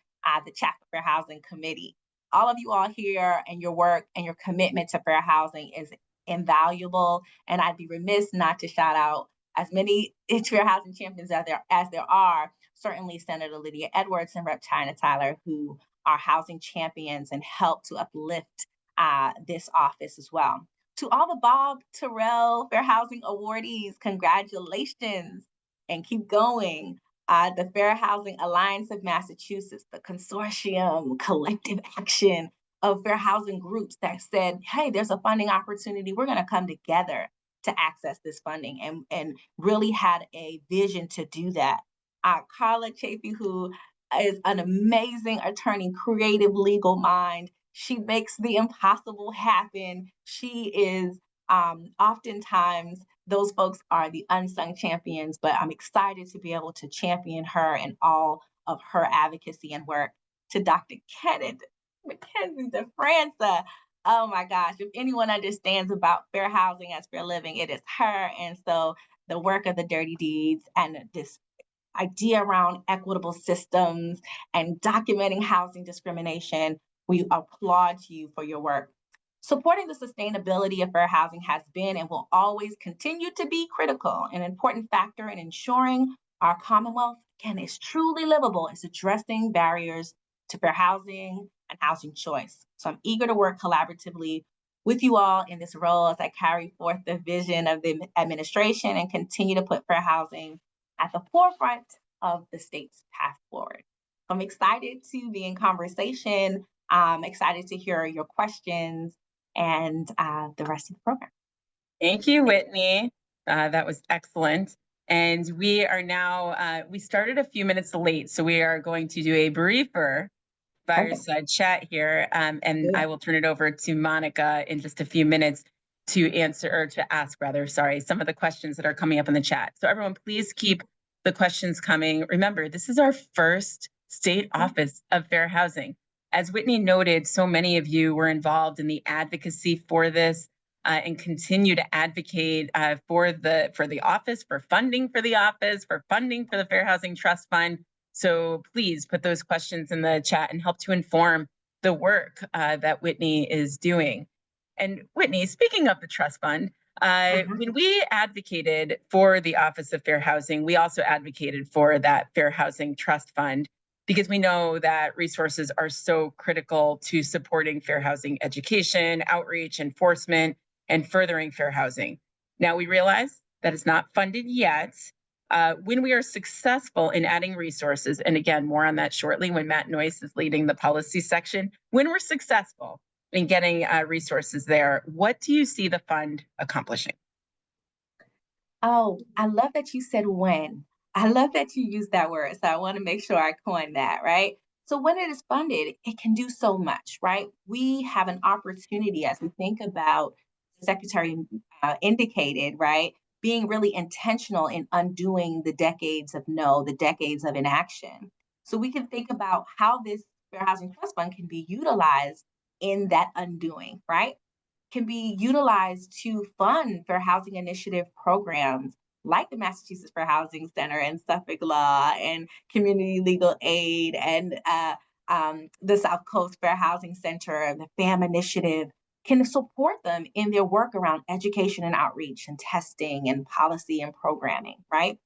the CHAPA Fair Housing Committee. All of you all here, and your work and your commitment to fair housing is invaluable. And I'd be remiss not to shout out as many fair housing champions as there are, certainly Senator Lydia Edwards and Rep. China Tyler, who are housing champions and help to uplift this office as well. To all the Bob Terrell Fair Housing Awardees, congratulations and keep going. The Fair Housing Alliance of Massachusetts, the consortium, collective action of fair housing groups that said, hey, there's a funding opportunity. We're going to come together to access this funding, and really had a vision to do that. Karla, Chaffee, who is an amazing attorney, creative legal mind. She makes the impossible happen. She is oftentimes, those folks are the unsung champions, but I'm excited to be able to champion her and all of her advocacy and work. To Dr. Kenann, McKenzie-DeFranza, oh my gosh, if anyone understands about fair housing as fair living, it is her. And so the work of the Dirty Deeds and this idea around equitable systems and documenting housing discrimination, we applaud you for your work. Supporting the sustainability of fair housing has been and will always continue to be critical, an important factor in ensuring our Commonwealth, again, is truly livable, is addressing barriers to fair housing and housing choice. So I'm eager to work collaboratively with you all in this role as I carry forth the vision of the administration and continue to put fair housing at the forefront of the state's path forward. I'm excited to be in conversation. I'm excited to hear your questions and the rest of the program. Thank you, Whitney. That was excellent. And we are now, we started a few minutes late, so we are going to do a briefer fireside chat here. And I will turn it over to Monica in just a few minutes to answer, or to ask rather, sorry, some of the questions that are coming up in the chat. So everyone, please keep the questions coming. Remember, this is our first state office of fair housing. As Whitney noted, so many of you were involved in the advocacy for this and continue to advocate for the office, for funding for the office, for funding for the Fair Housing Trust Fund. So please put those questions in the chat and help to inform the work that Whitney is doing. And Whitney, speaking of the trust fund, when we advocated for the Office of Fair Housing, we also advocated for that Fair Housing Trust Fund, because we know that resources are so critical to supporting fair housing education, outreach, enforcement, and furthering fair housing. Now we realize that it's not funded yet. When we are successful in adding resources, and again, more on that shortly when Matt Noyce is leading the policy section, when we're successful in getting resources there, what do you see the fund accomplishing? Oh, I love that you said when. I love that you used that word. So I want to make sure I coin that, right? So when it is funded, it can do so much, right? We have an opportunity as we think about the Secretary indicated, right? Being really intentional in undoing the decades of no, the decades of inaction. So we can think about how this Fair Housing Trust Fund can be utilized in that undoing, right? Can be utilized to fund fair housing initiative programs like the Massachusetts Fair Housing Center and Suffolk Law and Community Legal Aid and the South Coast Fair Housing Center, the FAM Initiative, can support them in their work around education and outreach and testing and policy and programming, right?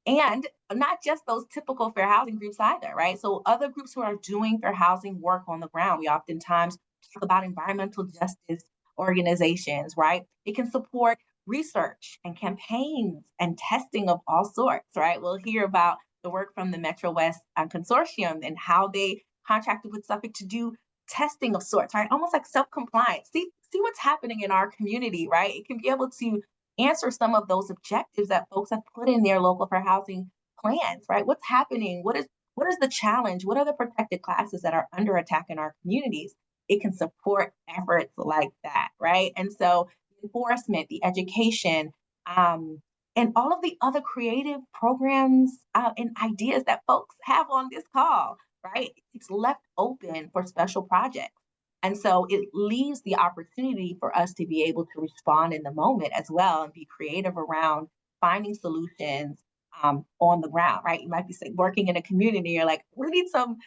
And not just those typical fair housing groups either, right? So other groups who are doing fair housing work on the ground, we oftentimes talk about environmental justice organizations, right? It can support research and campaigns and testing of all sorts, right? We'll hear about the work from the Metro West Consortium and how they contracted with Suffolk to do testing of sorts, right? Almost like self-compliance. See what's happening in our community, right? It can be able to answer some of those objectives that folks have put in their local fair housing plans, right? What's happening? What is the challenge? What are the protected classes that are under attack in our communities? It can support efforts like that, right? And so enforcement, the education, and all of the other creative programs and ideas that folks have on this call, right? It's left open for special projects. And so it leaves the opportunity for us to be able to respond in the moment as well and be creative around finding solutions on the ground, right? You might be working in a community, you're like, we need some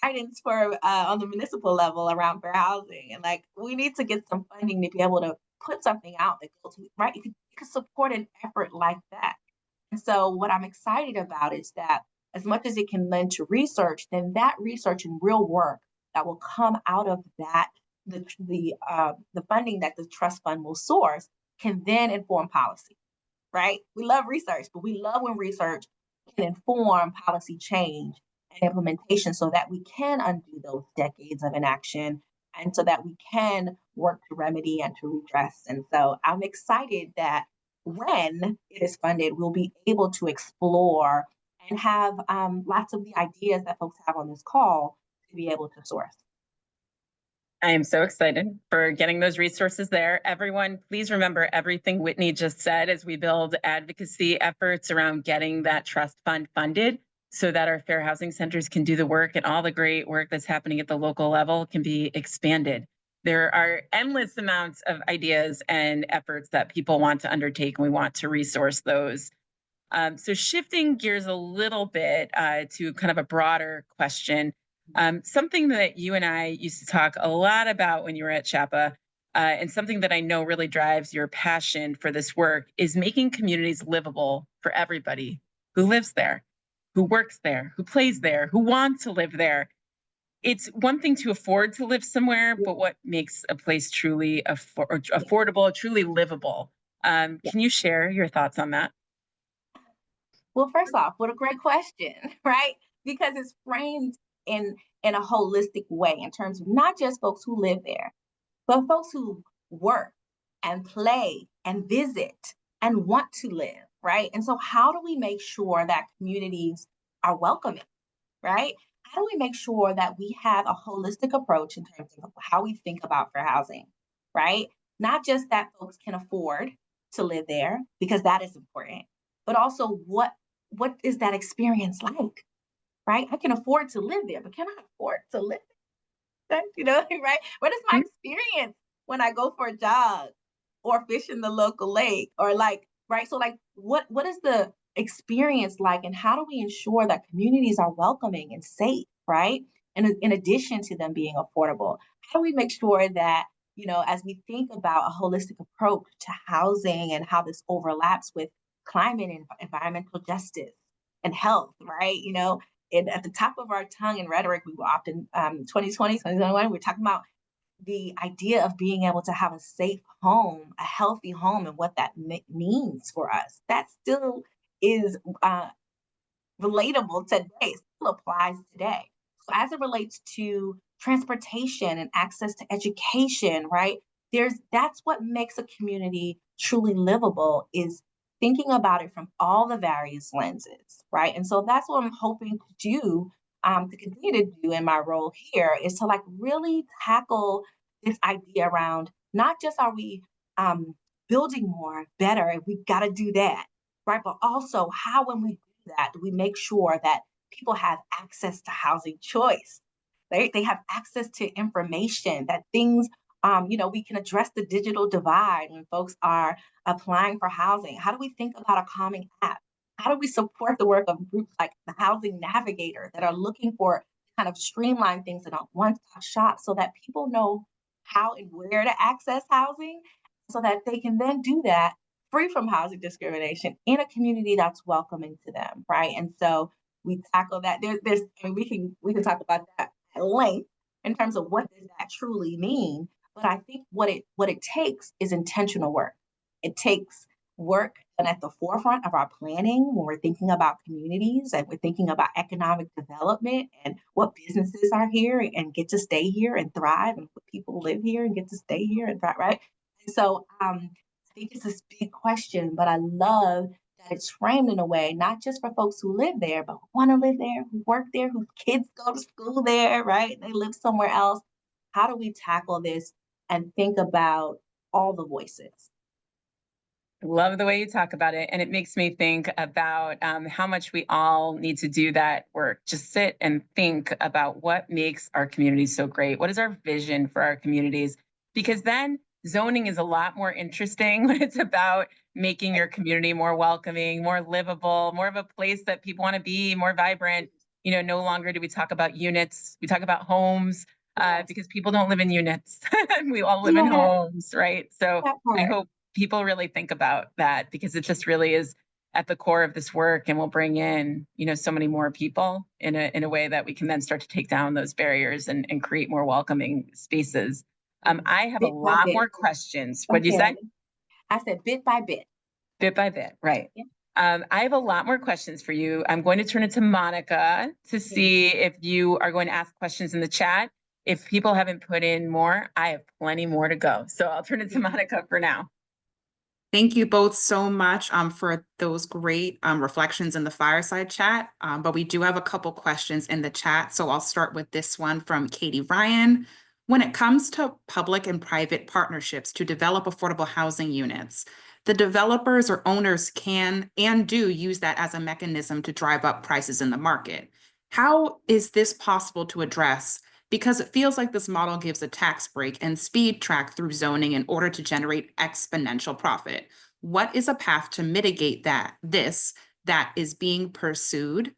guidance for on the municipal level around fair housing. And like, we need to get some funding to be able to put something out that goes, right? You could support an effort like that. And so what I'm excited about is that as much as it can lend to research, then that research and real work that will come out of that, the funding that the trust fund will source can then inform policy, right? We love research, but we love when research can inform policy change and implementation so that we can undo those decades of inaction and so that we can work to remedy and to redress. And so I'm excited that when it is funded, we'll be able to explore and have lots of the ideas that folks have on this call to be able to source. I am so excited for getting those resources there. Everyone, please remember everything Whitney just said as we build advocacy efforts around getting that trust fund funded so that our fair housing centers can do the work and all the great work that's happening at the local level can be expanded. There are endless amounts of ideas and efforts that people want to undertake, and we want to resource those. So shifting gears a little bit to kind of a broader question, something that you and I used to talk a lot about when you were at CHAPA, and something that I know really drives your passion for this work is making communities livable for everybody who lives there, who works there, who plays there, who wants to live there. It's one thing to afford to live somewhere, but what makes a place truly affordable, truly livable? Can you share your thoughts on that? Well, first off, what a great question, right? Because it's framed in a holistic way in terms of not just folks who live there, but folks who work and play and visit and want to live, right? And so how do we make sure that communities are welcoming, right? How do we make sure that we have a holistic approach in terms of how we think about fair housing, right? Not just that folks can afford to live there, because that is important, but also what is that experience like, right? I can afford to live there, but can I afford to live there? You know, right? What is my experience when I go for a jog or fish in the local lake or like, right? So like, what is the experience like, and how do we ensure that communities are welcoming and safe, right? And in addition to them being affordable, how do we make sure that, you know, as we think about a holistic approach to housing and how this overlaps with climate and environmental justice and health, right? You know, and at the top of our tongue in rhetoric, we were often 2020, 2021, we're talking about the idea of being able to have a safe home, a healthy home, and what that means for us. That still is relatable today, still applies today. So as it relates to transportation and access to education, right? That's what makes a community truly livable, is thinking about it from all the various lenses, right? And so that's what I'm hoping to do, to continue to do in my role here, is to like really tackle this idea around not just are we building more, better, and we got to do that, right? But also how, when we do that, do we make sure that people have access to housing choice? They have access to information, that things, you know, we can address the digital divide when folks are applying for housing. How do we think about a calming app? How do we support the work of groups like the Housing Navigator that are looking for kind of streamline things in a one-stop shop so that people know how and where to access housing so that they can then do that free from housing discrimination in a community that's welcoming to them, right? And so we tackle that. There's I mean, we can talk about that at length in terms of what does that truly mean. But I think what it takes is intentional work. It takes work done at the forefront of our planning when we're thinking about communities and we're thinking about economic development and what businesses are here and get to stay here and thrive, and what people live here and get to stay here and thrive, right? And so I think it's this big question, but I love that it's framed in a way, not just for folks who live there, but who want to live there, who work there, whose kids go to school there, right? They live somewhere else. How do we tackle this and think about all the voices? Love the way you talk about it. And it makes me think about how much we all need to do that work. Just sit and think about what makes our communities so great. What is our vision for our communities? Because then zoning is a lot more interesting when it's about making your community more welcoming, more livable, more of a place that people want to be, more vibrant. You know, no longer do we talk about units, we talk about homes. Because people don't live in units. We all live in homes, right? So I hope people really think about that, because it just really is at the core of this work, and will bring in, you know, so many more people in a way that we can then start to take down those barriers and create more welcoming spaces. I have a lot more questions. What did you say? I said bit by bit. Bit by bit, right. Yeah. I have a lot more questions for you. I'm going to turn it to Monica to see if you are going to ask questions in the chat. If people haven't put in more, I have plenty more to go. So I'll turn it to Monica for now. Thank you both so much for those great reflections in the fireside chat. But we do have a couple questions in the chat. So I'll start with this one from Katie Ryan. When it comes to public and private partnerships to develop affordable housing units, the developers or owners can and do use that as a mechanism to drive up prices in the market. How is this possible to address? Because it feels like this model gives a tax break and speed track through zoning in order to generate exponential profit. What is a path to mitigate that is being pursued?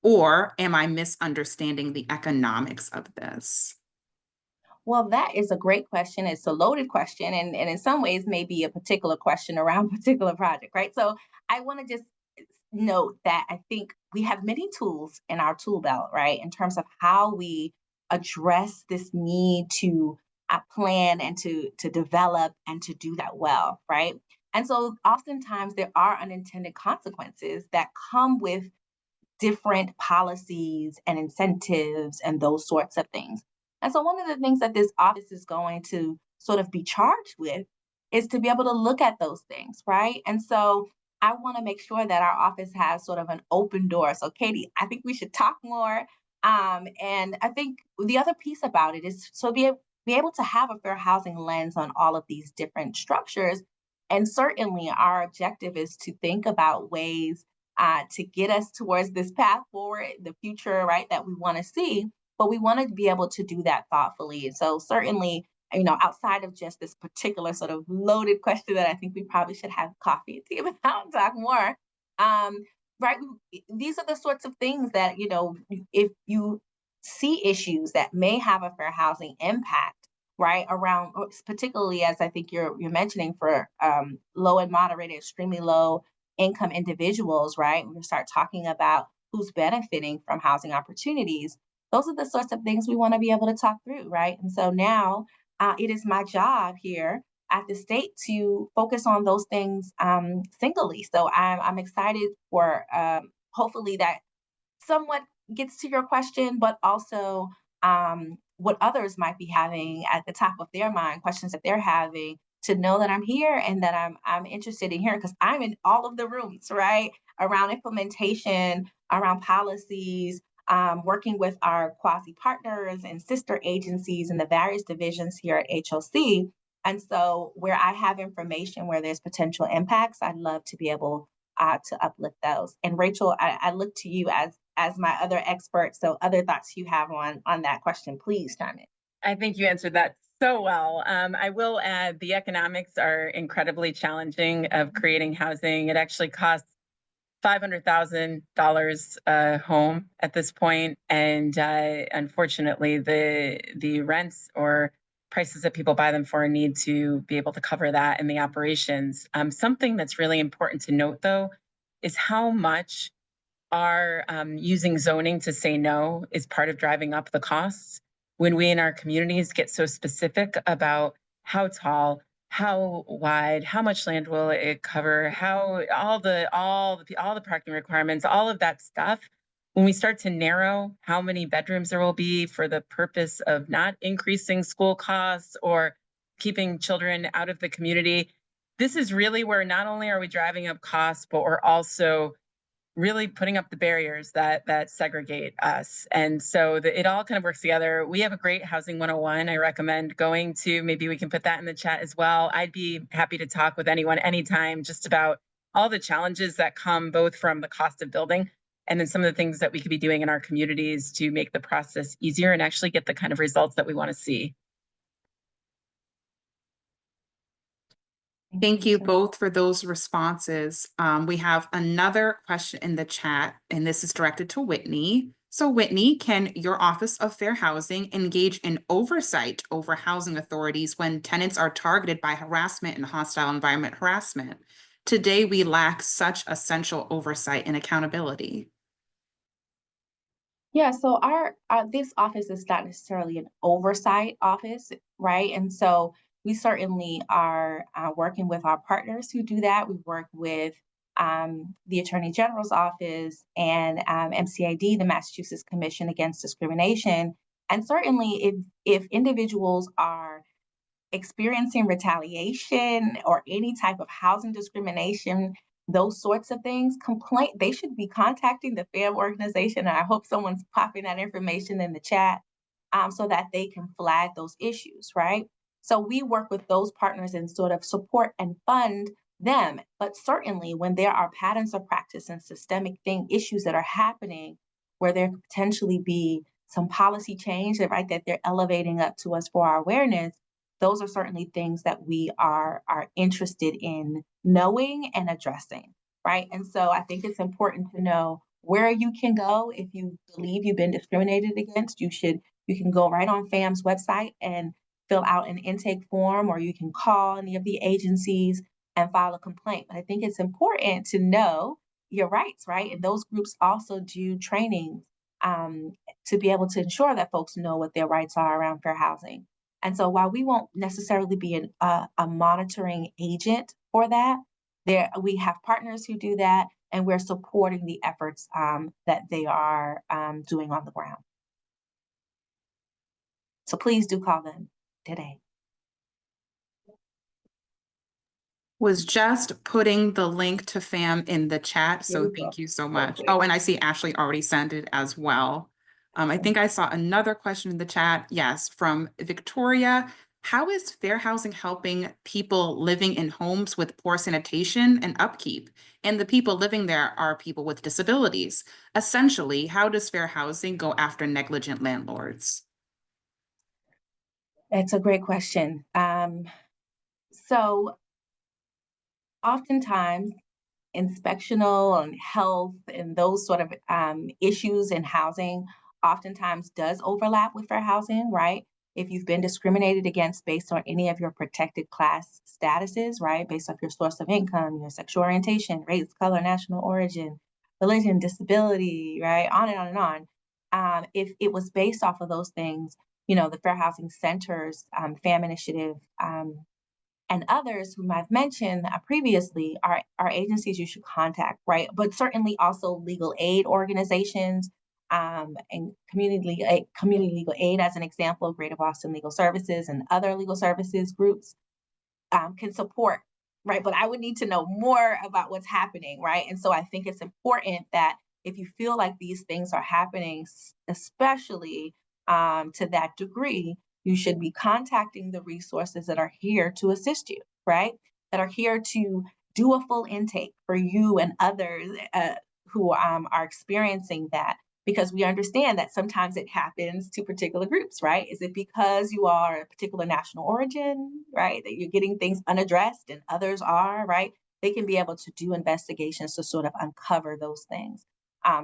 Or am I misunderstanding the economics of this? Well, that is a great question. It's a loaded question, and in some ways maybe a particular question around a particular project, right? So I want to just note that I think we have many tools in our tool belt, right, in terms of how we address this need to plan and to develop and to do that well, right? And so oftentimes there are unintended consequences that come with different policies and incentives and those sorts of things. And so one of the things that this office is going to sort of be charged with is to be able to look at those things, right? And so I want to make sure that our office has sort of an open door. So Katie, I think we should talk more. And I think the other piece about it is so be able to have a fair housing lens on all of these different structures. And certainly our objective is to think about ways to get us towards this path forward, the future, right, that we want to see. But we want to be able to do that thoughtfully. And so certainly, you know, outside of just this particular sort of loaded question that I think we probably should have coffee and tea about and talk more, right? These are the sorts of things that, you know, if you see issues that may have a fair housing impact, right, around, particularly as I think you're mentioning for low and moderate, extremely low income individuals, right? When we start talking about who's benefiting from housing opportunities, those are the sorts of things we want to be able to talk through, right? And so now it is my job here at the state to focus on those things singly. So I'm excited for hopefully that somewhat gets to your question, but also what others might be having at the top of their mind, questions that they're having, to know that I'm here and that I'm interested in hearing, because I'm in all of the rooms, right? Around implementation, around policies, working with our quasi partners and sister agencies and the various divisions here at HLC. And so where I have information, where there's potential impacts, I'd love to be able to uplift those. And Rachel, I look to you as my other expert. So other thoughts you have on that question, please chime in. I think you answered that so well. I will add the economics are incredibly challenging of creating housing. It actually costs $500,000 a home at this point, and unfortunately, the rents or prices that people buy them for need to be able to cover that in the operations. Something that's really important to note, though, is how much our using zoning to say no is part of driving up the costs. When we in our communities get so specific about how tall, how wide, how much land will it cover, how all the parking requirements, all of that stuff, when we start to narrow how many bedrooms there will be for the purpose of not increasing school costs or keeping children out of the community, this is really where not only are we driving up costs, but we're also really putting up the barriers that segregate us. And so it all kind of works together. We have a great Housing 101. I recommend going to. Maybe we can put that in the chat as well. I'd be happy to talk with anyone anytime just about all the challenges that come both from the cost of building and then some of the things that we could be doing in our communities to make the process easier and actually get the kind of results that we want to see. Thank you both for those responses. We have another question in the chat, and this is directed to Whitney. So Whitney, can your Office of Fair Housing engage in oversight over housing authorities when tenants are targeted by harassment and hostile environment harassment? Today, we lack such essential oversight and accountability. Yeah, so our this office is not necessarily an oversight office, right? And so we certainly are working with our partners who do that. We work with the Attorney General's office and MCAD, the Massachusetts Commission Against Discrimination. And certainly if individuals are experiencing retaliation or any type of housing discrimination, those sorts of things, they should be contacting the FAM organization. And I hope someone's popping that information in the chat so that they can flag those issues, right? So we work with those partners and sort of support and fund them. But certainly when there are patterns of practice and systemic issues that are happening where there could potentially be some policy change, right, that they're elevating up to us for our awareness, those are certainly things that we are interested in knowing and addressing, right? And so I think it's important to know where you can go if you believe you've been discriminated against. You can go right on FAM's website and fill out an intake form, or you can call any of the agencies and file a complaint. But I think it's important to know your rights, right? And those groups also do trainings to be able to ensure that folks know what their rights are around fair housing. And so while we won't necessarily be a monitoring agent for that, we have partners who do that, and we're supporting the efforts that they are doing on the ground. So please do call them today. Was just putting the link to FAM in the chat, so thank you so much. Oh, and I see Ashley already sent it as well. I think I saw another question in the chat. Yes, from Victoria. How is fair housing helping people living in homes with poor sanitation and upkeep? And the people living there are people with disabilities. Essentially, how does fair housing go after negligent landlords? It's a great question. So oftentimes, inspectional and health and those sort of issues in housing oftentimes does overlap with fair housing, right? If you've been discriminated against based on any of your protected class statuses, right? Based off your source of income, your sexual orientation, race, color, national origin, religion, disability, right? On and on and on. If it was based off of those things, the Fair Housing Center's FAM initiative and others whom I've mentioned previously are agencies you should contact, right? But certainly also legal aid organizations and community legal aid, as an example, Greater Boston Legal Services and other legal services groups can support, right? But I would need to know more about what's happening, right? And so I think it's important that if you feel like these things are happening, especially to that degree, you should be contacting the resources that are here to assist you, right? That are here to do a full intake for you and others who are experiencing that, because we understand that sometimes it happens to particular groups, right? Is it because you are a particular national origin, right? That you're getting things unaddressed and others are, right? They can be able to do investigations to sort of uncover those things.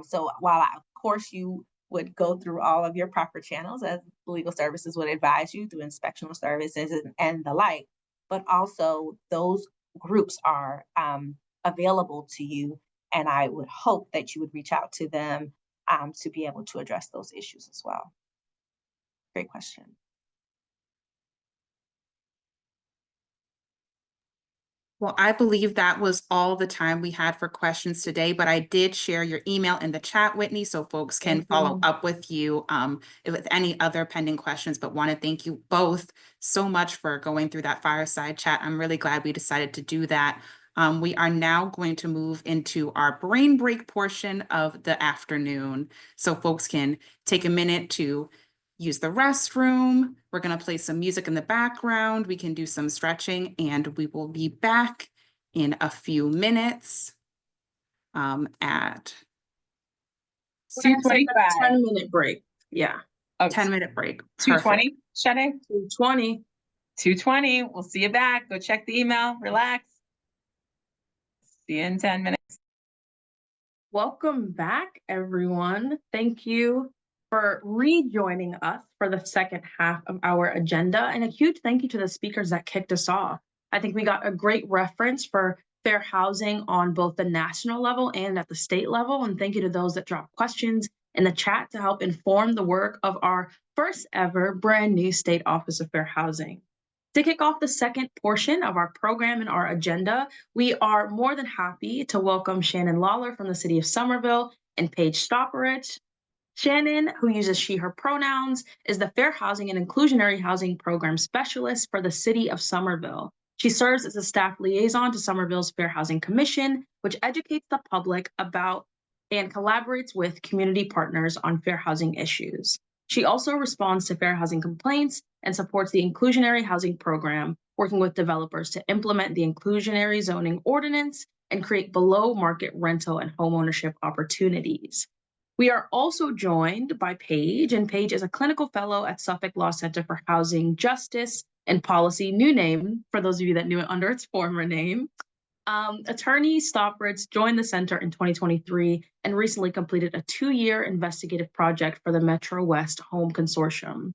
So while of course you would go through all of your proper channels as legal services would advise you through inspectional services and the like, but also those groups are available to you. And I would hope that you would reach out to them to be able to address those issues as well. Great question. Well, I believe that was all the time we had for questions today, but I did share your email in the chat, Whitney, so folks can follow up with you with any other pending questions, but want to thank you both so much for going through that fireside chat. I'm really glad we decided to do that. We are now going to move into our brain break portion of the afternoon, so folks can take a minute to use the restroom. We're going to play some music in the background. We can do some stretching, and we will be back in a few minutes at 2:25. 10-minute break. Yeah. Oh, 10-minute break. 2:20, Shannon? 2:20. 2:20. We'll see you back. Go check the email. Relax. See you in 10 minutes. Welcome back, everyone. Thank you for rejoining us for the second half of our agenda. And a huge thank you to the speakers that kicked us off. I think we got a great reference for fair housing on both the national level and at the state level. And thank you to those that dropped questions in the chat to help inform the work of our first ever brand new State Office of Fair Housing. To kick off the second portion of our program and our agenda, we are more than happy to welcome Shannon Lawler from the city of Somerville and Paige Stopperich. Shannon, who uses she, her pronouns, is the Fair Housing and Inclusionary Housing Program Specialist for the city of Somerville. She serves as a staff liaison to Somerville's Fair Housing Commission, which educates the public about and collaborates with community partners on fair housing issues. She also responds to fair housing complaints and supports the Inclusionary Housing Program, working with developers to implement the inclusionary zoning ordinance and create below-market rental and homeownership opportunities. We are also joined by Paige, and Paige is a clinical fellow at Suffolk Law Center for Housing Justice and Policy, new name for those of you that knew it under its former name. Attorney Stopperich joined the center in 2023 and recently completed a 2-year investigative project for the Metro West Home Consortium.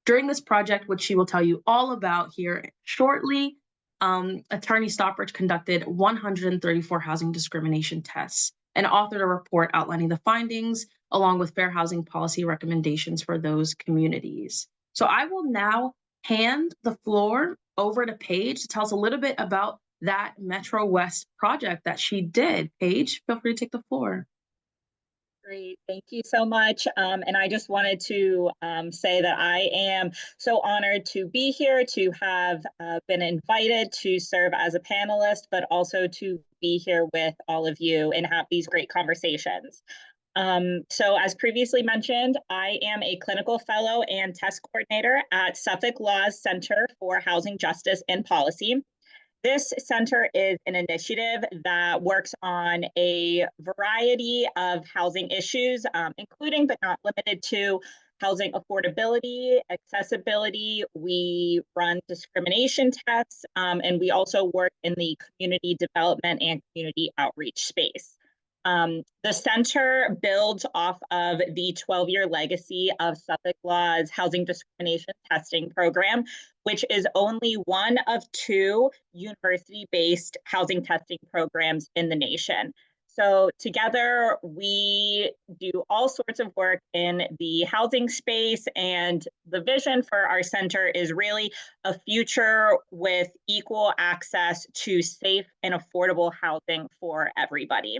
During this project, which she will tell you all about here shortly, Attorney Stopperich conducted 134 housing discrimination tests and authored a report outlining the findings along with fair housing policy recommendations for those communities. So I will now hand the floor over to Paige to tell us a little bit about that Metro West project that she did. Paige, feel free to take the floor. Great, thank you so much. And I just wanted to say that I am so honored to be here, to have been invited to serve as a panelist, but also to be here with all of you and have these great conversations. So as previously mentioned, I am a clinical fellow and test coordinator at Suffolk Law's Center for Housing Justice and Policy. This center is an initiative that works on a variety of housing issues, including but not limited to housing affordability, accessibility. We run discrimination tests, and we also work in the community development and community outreach space. The center builds off of the 12-year legacy of Suffolk Law's housing discrimination testing program, which is only one of 2 university-based housing testing programs in the nation. So together, we do all sorts of work in the housing space, and the vision for our center is really a future with equal access to safe and affordable housing for everybody.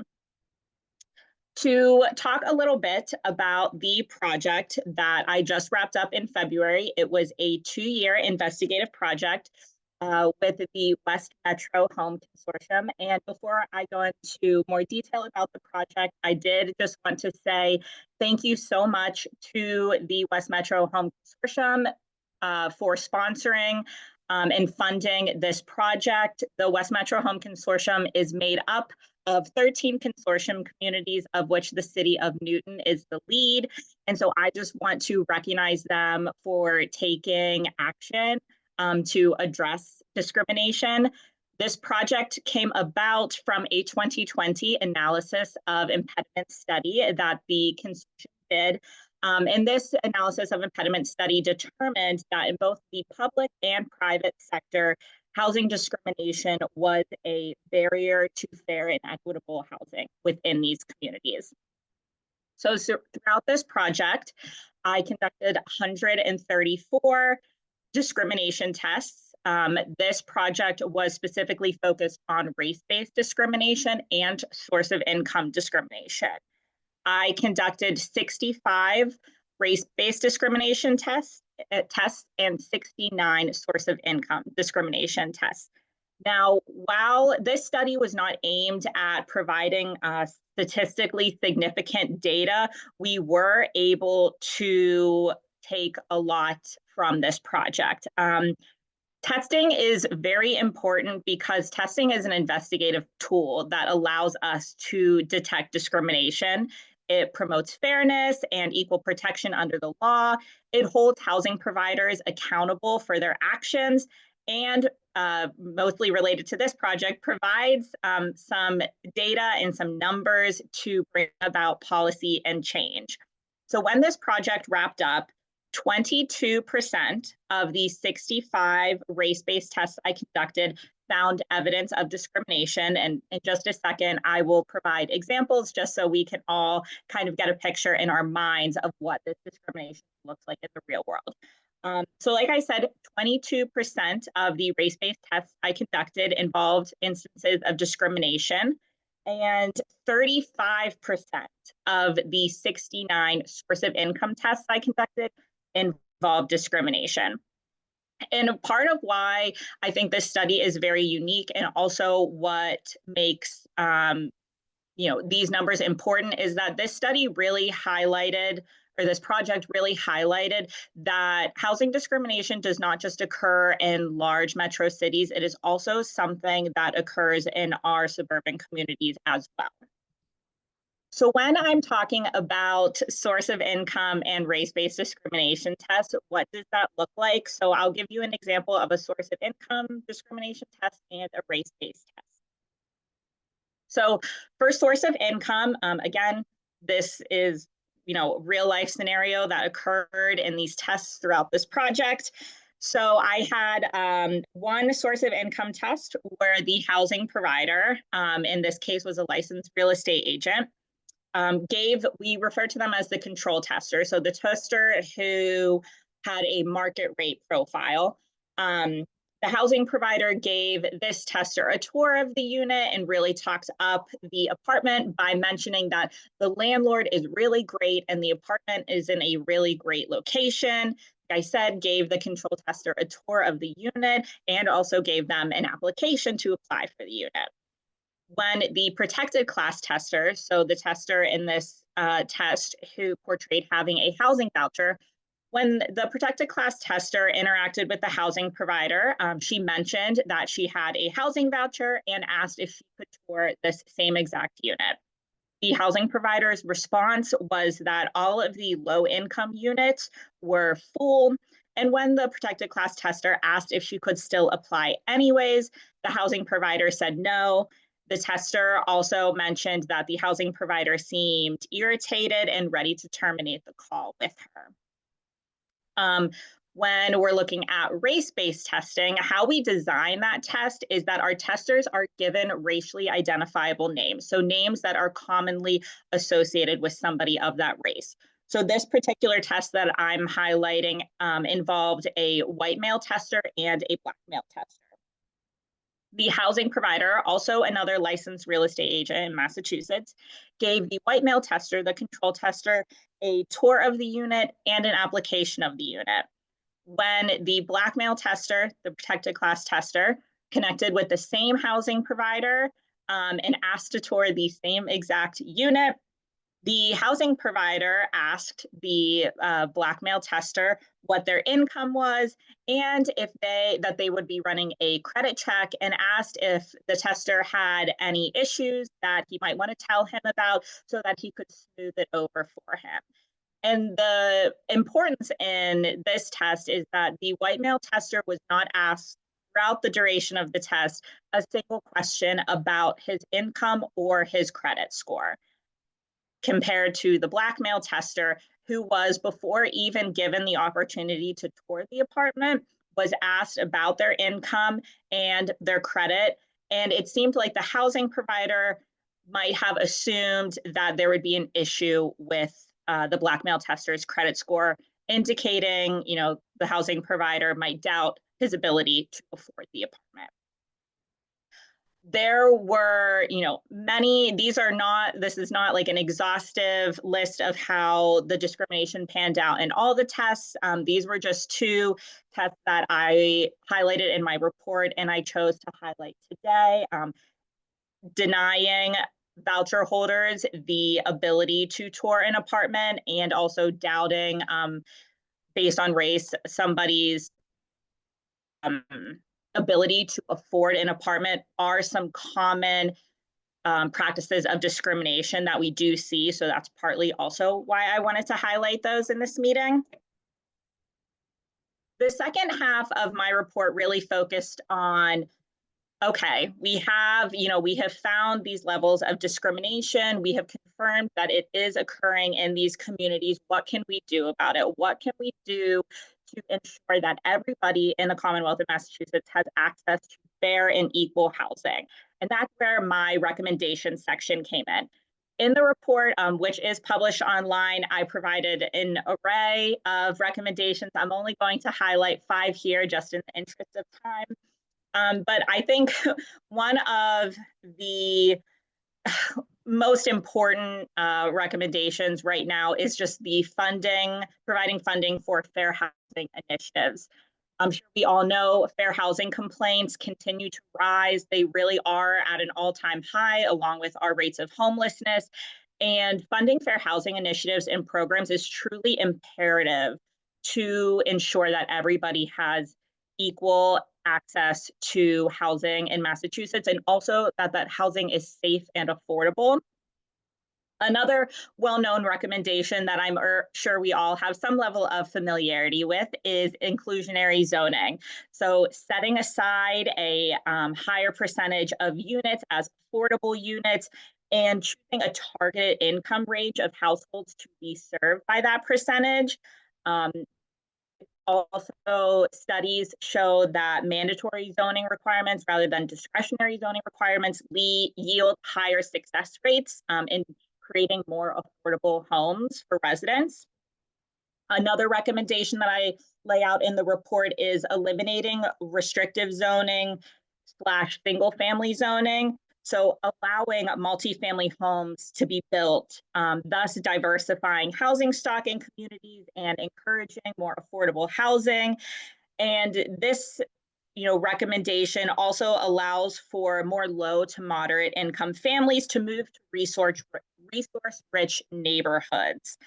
To talk a little bit about the project that I just wrapped up in February, it was a 2-year investigative project with the West Metro Home Consortium. And before I go into more detail about the project, I did just want to say thank you so much to the West Metro Home Consortium for sponsoring and funding this project. The West Metro Home Consortium is made up of 13 consortium communities, of which the city of Newton is the lead. And so I just want to recognize them for taking action to address discrimination. This project came about from a 2020 analysis of impediment study that the consortium did. And this analysis of impediment study determined that in both the public and private sector, housing discrimination was a barrier to fair and equitable housing within these communities. So throughout this project, I conducted 134 discrimination tests. This project was specifically focused on race-based discrimination and source of income discrimination. I conducted 65 race-based discrimination tests and 69 source of income discrimination tests. Now, while this study was not aimed at providing statistically significant data, we were able to take a lot from this project. Testing is very important because testing is an investigative tool that allows us to detect discrimination. It promotes fairness and equal protection under the law. It holds housing providers accountable for their actions, and mostly related to this project, provides some data and some numbers to bring about policy and change. So when this project wrapped up, 22% of the 65 race-based tests I conducted found evidence of discrimination. And in just a second, I will provide examples just so we can all kind of get a picture in our minds of what this discrimination looks like in the real world. So like I said, 22% of the race-based tests I conducted involved instances of discrimination, and 35% of the 69 source of income tests I conducted involved discrimination. And part of why I think this study is very unique, and also what makes these numbers important, is that this study really highlighted, or this project really highlighted, that housing discrimination does not just occur in large metro cities. It is also something that occurs in our suburban communities as well. So when I'm talking about source of income and race-based discrimination tests, what does that look like? So I'll give you an example of a source of income discrimination test and a race-based test. So for source of income, again, this is real life scenario that occurred in these tests throughout this project. So I had one source of income test where the housing provider, in this case was a licensed real estate agent, we refer to them as the control tester. So the tester who had a market rate profile. The housing provider gave this tester a tour of the unit and really talked up the apartment by mentioning that the landlord is really great and the apartment is in a really great location. Like I said, gave the control tester a tour of the unit and also gave them an application to apply for the unit. When the protected class tester, so the tester in this test who portrayed having a housing voucher, when the protected class tester interacted with the housing provider, she mentioned that she had a housing voucher and asked if she could tour this same exact unit. The housing provider's response was that all of the low-income units were full. And when the protected class tester asked if she could still apply anyways, the housing provider said no. The tester also mentioned that the housing provider seemed irritated and ready to terminate the call with her. When we're looking at race-based testing, how we design that test is that our testers are given racially identifiable names, so names that are commonly associated with somebody of that race. So this particular test that I'm highlighting involved a white male tester and a black male tester. The housing provider, also another licensed real estate agent in Massachusetts, gave the white male tester, the control tester, a tour of the unit and an application of the unit. When the black male tester, the protected class tester, connected with the same housing provider and asked to tour the same exact unit, the housing provider asked the black male tester what their income was and if they would be running a credit check, and asked if the tester had any issues that he might want to tell him about so that he could smooth it over for him. And the importance in this test is that the white male tester was not asked throughout the duration of the test a single question about his income or his credit score, compared to the black male tester, who was, before even given the opportunity to tour the apartment, was asked about their income and their credit. And it seemed like the housing provider might have assumed that there would be an issue with the black male tester's credit score, indicating, the housing provider might doubt his ability to afford the apartment. there were, this is not like an exhaustive list of how the discrimination panned out in all the tests. These were just 2 tests that I highlighted in my report and I chose to highlight today. Denying voucher holders the ability to tour an apartment, and also doubting, based on race, somebody's ability to afford an apartment are some common practices of discrimination that we do see. So that's partly also why I wanted to highlight those in this meeting. The second half of my report really focused on, okay, we have found these levels of discrimination. We have confirmed that it is occurring in these communities. What can we do about it? What can we do to ensure that everybody in the Commonwealth of Massachusetts has access to fair and equal housing? And that's where my recommendation section came in. In the report, which is published online, I provided an array of recommendations. I'm only going to highlight 5 here just in the interest of time. But I think one of the most important recommendations right now is just the providing funding for fair housing initiatives. I'm sure we all know fair housing complaints continue to rise. They really are at an all-time high, along with our rates of homelessness. And funding fair housing initiatives and programs is truly imperative to ensure that everybody has equal access to housing in Massachusetts, and also that housing is safe and affordable. Another well-known recommendation that I'm sure we all have some level of familiarity with is inclusionary zoning. So setting aside a higher percentage of units as affordable units and choosing a targeted income range of households to be served by that percentage. Also, studies show that mandatory zoning requirements rather than discretionary zoning requirements yield higher success rates in creating more affordable homes for residents. Another recommendation that I lay out in the report is eliminating restrictive zoning / single family zoning. So allowing multifamily homes to be built, thus diversifying housing stock in communities and encouraging more affordable housing. And this recommendation also allows for more low to moderate income families to move to resource-rich neighborhoods.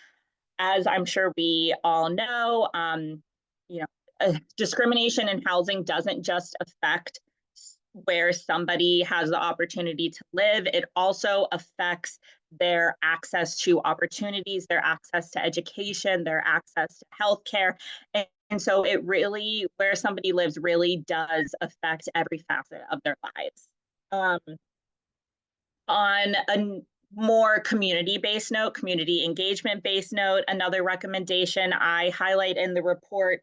As I'm sure we all know, discrimination in housing doesn't just affect where somebody has the opportunity to live. It also affects their access to opportunities, their access to education, their access to healthcare. And so it really, where somebody lives really does affect every facet of their lives. On a more community-based note, community engagement-based note, another recommendation I highlight in the report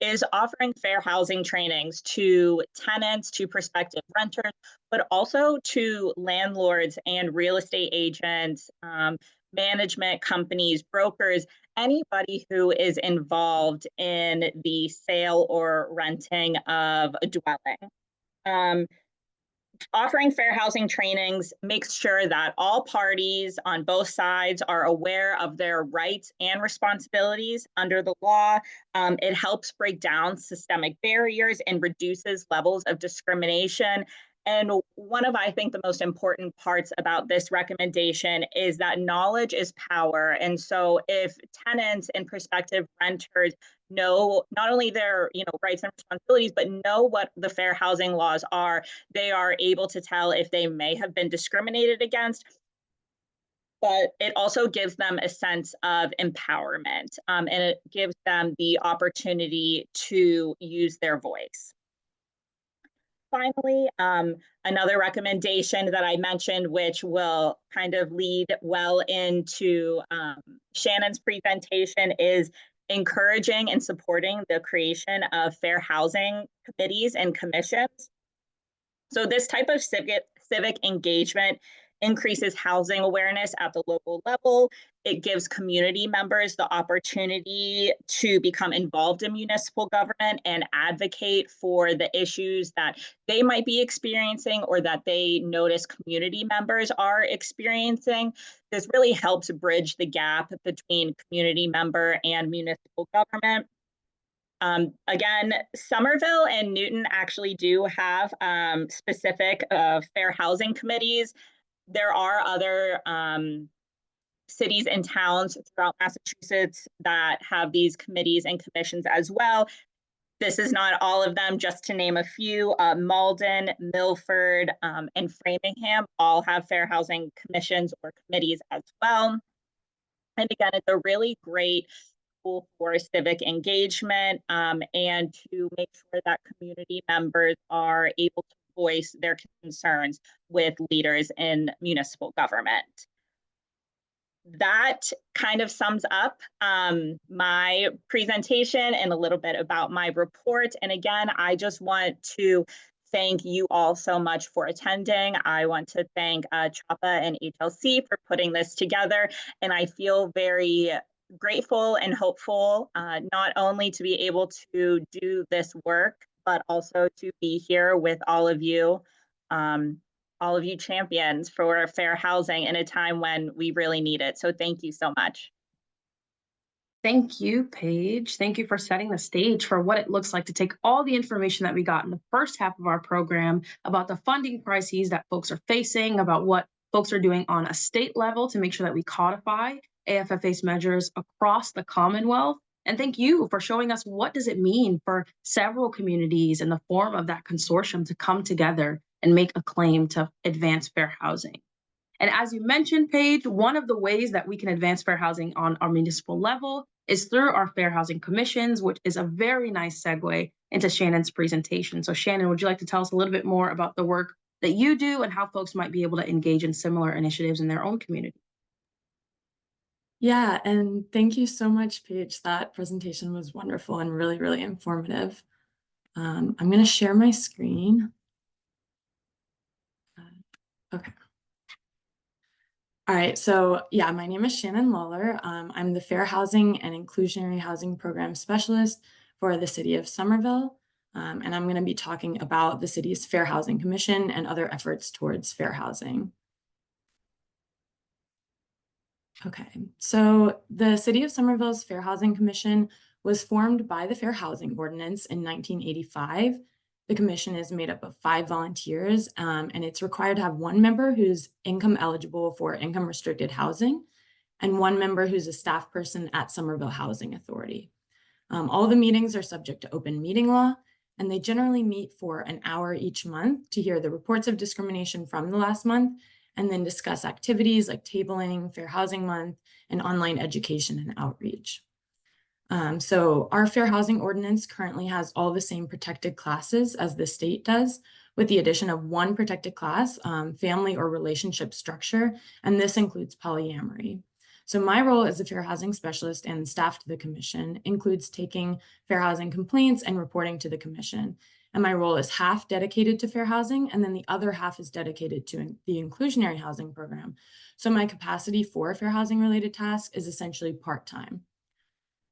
is offering fair housing trainings to tenants, to prospective renters, but also to landlords and real estate agents, management companies, brokers, anybody who is involved in the sale or renting of a dwelling. Offering fair housing trainings makes sure that all parties on both sides are aware of their rights and responsibilities under the law. It helps break down systemic barriers and reduces levels of discrimination. And one of, I think, the most important parts about this recommendation is that knowledge is power. And so if tenants and prospective renters know not only their rights and responsibilities, but know what the fair housing laws are, they are able to tell if they may have been discriminated against. But it also gives them a sense of empowerment, and it gives them the opportunity to use their voice. Finally, another recommendation that I mentioned, which will kind of lead well into Shannon's presentation, is encouraging and supporting the creation of fair housing committees and commissions. So this type of civic engagement increases housing awareness at the local level. It gives community members the opportunity to become involved in municipal government and advocate for the issues that they might be experiencing or that they notice community members are experiencing. This really helps bridge the gap between community member and municipal government. Again, Somerville and Newton actually do have specific fair housing committees. There are other cities and towns throughout Massachusetts that have these committees and commissions as well. This is not all of them, just to name a few. Malden, Milford, and Framingham all have fair housing commissions or committees as well. And again, it's a really great tool for civic engagement and to make sure that community members are able to voice their concerns with leaders in municipal government. That kind of sums up my presentation and a little bit about my report. And again, I just want to thank you all so much for attending. I want to thank CHAPA and EOHLC for putting this together. And I feel very grateful and hopeful, not only to be able to do this work, but also to be here with all of you champions for fair housing in a time when we really need it. So thank you so much. Thank you, Paige. Thank you for setting the stage for what it looks like to take all the information that we got in the first half of our program about the funding crises that folks are facing, about what folks are doing on a state level to make sure that we codify AFFA's measures across the Commonwealth. And thank you for showing us what does it mean for several communities in the form of that consortium to come together and make a claim to advance fair housing. And as you mentioned, Paige, one of the ways that we can advance fair housing on our municipal level is through our fair housing commissions, which is a very nice segue into Shannon's presentation. So Shannon, would you like to tell us a little bit more about the work that you do and how folks might be able to engage in similar initiatives in their own community? Yeah, and thank you so much, Paige. That presentation was wonderful and really, really informative. I'm going to share my screen. Okay. All right, so yeah, my name is Shannon Lawler. I'm the Fair Housing and Inclusionary Housing Program Specialist for the City of Somerville, and I'm going to be talking about the city's Fair Housing Commission and other efforts towards fair housing. Okay, so the City of Somerville's Fair Housing Commission was formed by the Fair Housing Ordinance in 1985. The commission is made up of 5 volunteers, and it's required to have 1 member who's income eligible for income restricted housing and 1 member who's a staff person at Somerville Housing Authority. All the meetings are subject to open meeting law, and they generally meet for an hour each month to hear the reports of discrimination from the last month and then discuss activities like tabling, Fair Housing Month, and online education and outreach. So our Fair Housing Ordinance currently has all the same protected classes as the state does, with the addition of 1 protected class, family or relationship structure, and this includes polyamory. So my role as a fair housing specialist and staff to the commission includes taking fair housing complaints and reporting to the commission. And my role is half dedicated to fair housing, and then the other half is dedicated to the inclusionary housing program. So my capacity for fair housing related tasks is essentially part-time.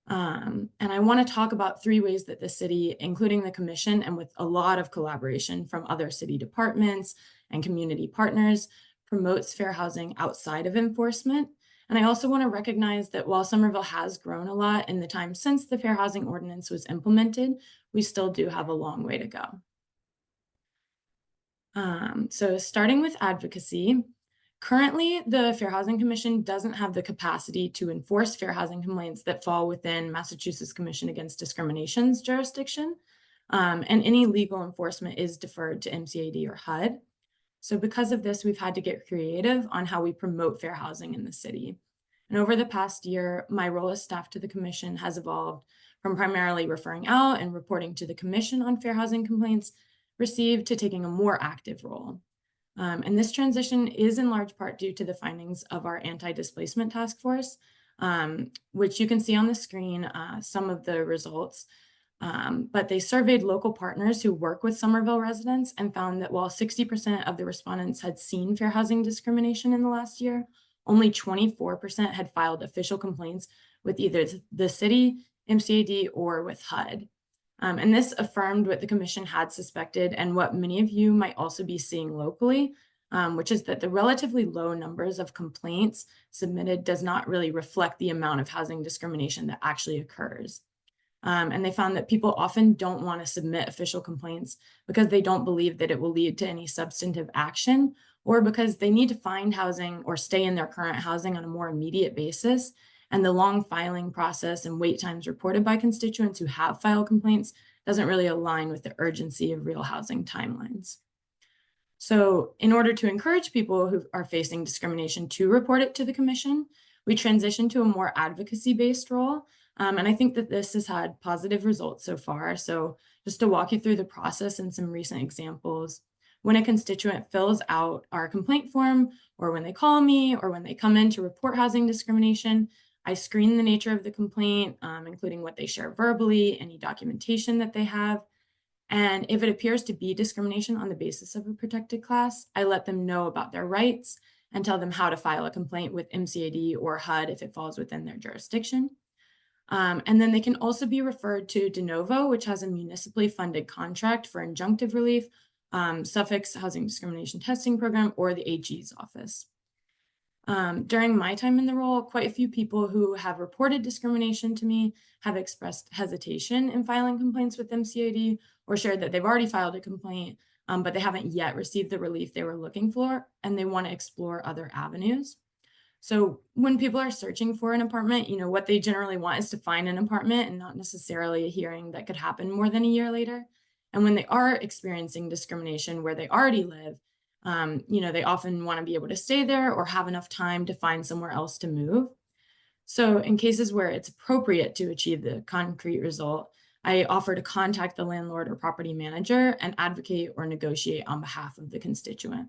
And I want to talk about 3 ways that the city, including the commission, and with a lot of collaboration from other city departments and community partners, promotes fair housing outside of enforcement. And I also want to recognize that while Somerville has grown a lot in the time since the Fair Housing Ordinance was implemented, we still do have a long way to go. So starting with advocacy, currently the Fair Housing Commission doesn't have the capacity to enforce fair housing complaints that fall within Massachusetts Commission Against Discrimination's jurisdiction, and any legal enforcement is deferred to MCAD or HUD. So because of this, we've had to get creative on how we promote fair housing in the city. And over the past year, my role as staff to the commission has evolved from primarily referring out and reporting to the commission on fair housing complaints received to taking a more active role. And this transition is in large part due to the findings of our anti-displacement task force, which you can see on the screen, some of the results. But they surveyed local partners who work with Somerville residents and found that while 60% of the respondents had seen fair housing discrimination in the last year, only 24% had filed official complaints with either the city, MCAD, or with HUD. And this affirmed what the commission had suspected and what many of you might also be seeing locally, which is that the relatively low numbers of complaints submitted does not really reflect the amount of housing discrimination that actually occurs. And they found that people often don't want to submit official complaints because they don't believe that it will lead to any substantive action, or because they need to find housing or stay in their current housing on a more immediate basis. And the long filing process and wait times reported by constituents who have filed complaints doesn't really align with the urgency of real housing timelines. So in order to encourage people who are facing discrimination to report it to the commission, we transitioned to a more advocacy-based role. And I think that this has had positive results so far. So just to walk you through the process and some recent examples, when a constituent fills out our complaint form, or when they call me, or when they come in to report housing discrimination, I screen the nature of the complaint, including what they share verbally, any documentation that they have. And if it appears to be discrimination on the basis of a protected class, I let them know about their rights and tell them how to file a complaint with MCAD or HUD if it falls within their jurisdiction. And then they can also be referred to De Novo, which has a municipally funded contract for injunctive relief, Suffolk's Housing Discrimination Testing Program, or the AG's office. During my time in the role, quite a few people who have reported discrimination to me have expressed hesitation in filing complaints with MCAD, or shared that they've already filed a complaint, but they haven't yet received the relief they were looking for, and they want to explore other avenues. So when people are searching for an apartment, what they generally want is to find an apartment and not necessarily a hearing that could happen more than a year later. And when they are experiencing discrimination where they already live, they often want to be able to stay there or have enough time to find somewhere else to move. So in cases where it's appropriate to achieve the concrete result, I offer to contact the landlord or property manager and advocate or negotiate on behalf of the constituent.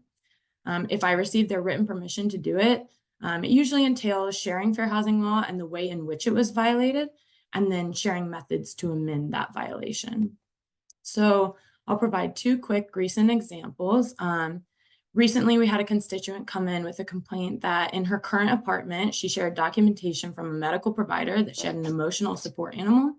If I receive their written permission to do it, it usually entails sharing fair housing law and the way in which it was violated, and then sharing methods to amend that violation. So I'll provide two quick recent examples. Recently, we had a constituent come in with a complaint that in her current apartment, she shared documentation from a medical provider that she had an emotional support animal,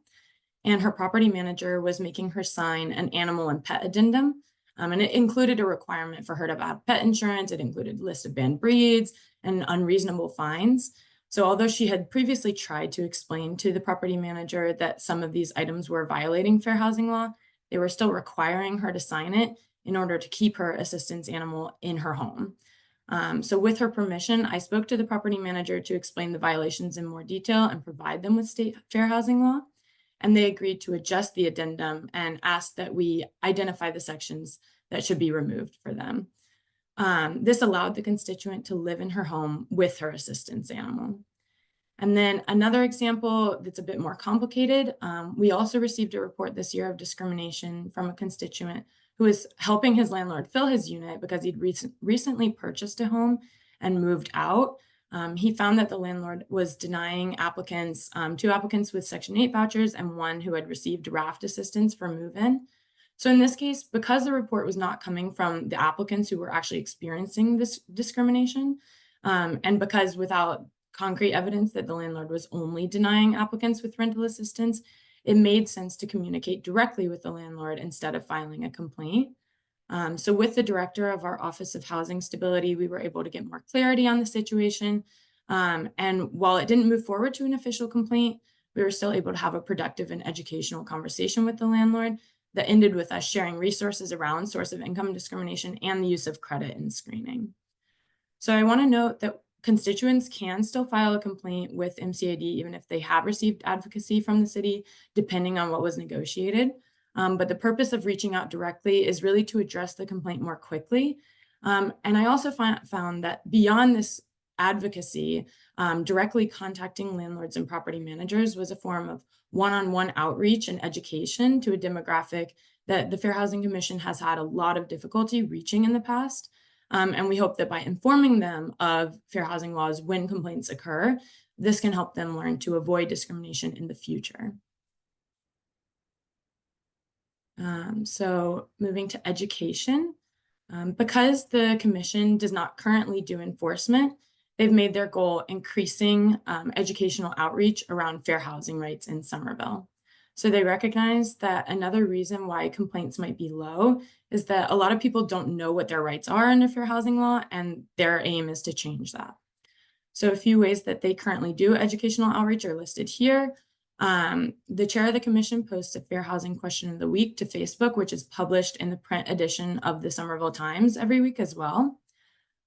and her property manager was making her sign an animal and pet addendum. And it included a requirement for her to have pet insurance. It included a list of banned breeds and unreasonable fines. So although she had previously tried to explain to the property manager that some of these items were violating fair housing law, they were still requiring her to sign it in order to keep her assistance animal in her home. So with her permission, I spoke to the property manager to explain the violations in more detail and provide them with state fair housing law. And they agreed to adjust the addendum and asked that we identify the sections that should be removed for them. This allowed the constituent to live in her home with her assistance animal. And then another example that's a bit more complicated, we also received a report this year of discrimination from a constituent who is helping his landlord fill his unit because he'd recently purchased a home and moved out. He found that the landlord was denying applicants, 2 applicants with Section 8 vouchers and 1 who had received draft assistance for move-in. So in this case, because the report was not coming from the applicants who were actually experiencing this discrimination, and because without concrete evidence that the landlord was only denying applicants with rental assistance, it made sense to communicate directly with the landlord instead of filing a complaint. So with the director of our Office of Housing Stability, we were able to get more clarity on the situation. And while it didn't move forward to an official complaint, we were still able to have a productive and educational conversation with the landlord that ended with us sharing resources around source of income discrimination and the use of credit in screening. So I want to note that constituents can still file a complaint with MCAD even if they have received advocacy from the city, depending on what was negotiated. But the purpose of reaching out directly is really to address the complaint more quickly. And I also found that beyond this advocacy, directly contacting landlords and property managers was a form of one-on-one outreach and education to a demographic that the Fair Housing Commission has had a lot of difficulty reaching in the past. And we hope that by informing them of fair housing laws when complaints occur, this can help them learn to avoid discrimination in the future. So moving to education, because the commission does not currently do enforcement, they've made their goal increasing educational outreach around fair housing rights in Somerville. So they recognize that another reason why complaints might be low is that a lot of people don't know what their rights are under fair housing law, and their aim is to change that. So a few ways that they currently do educational outreach are listed here. The chair of the commission posts a fair housing question of the week to Facebook, which is published in the print edition of the Somerville Times every week as well.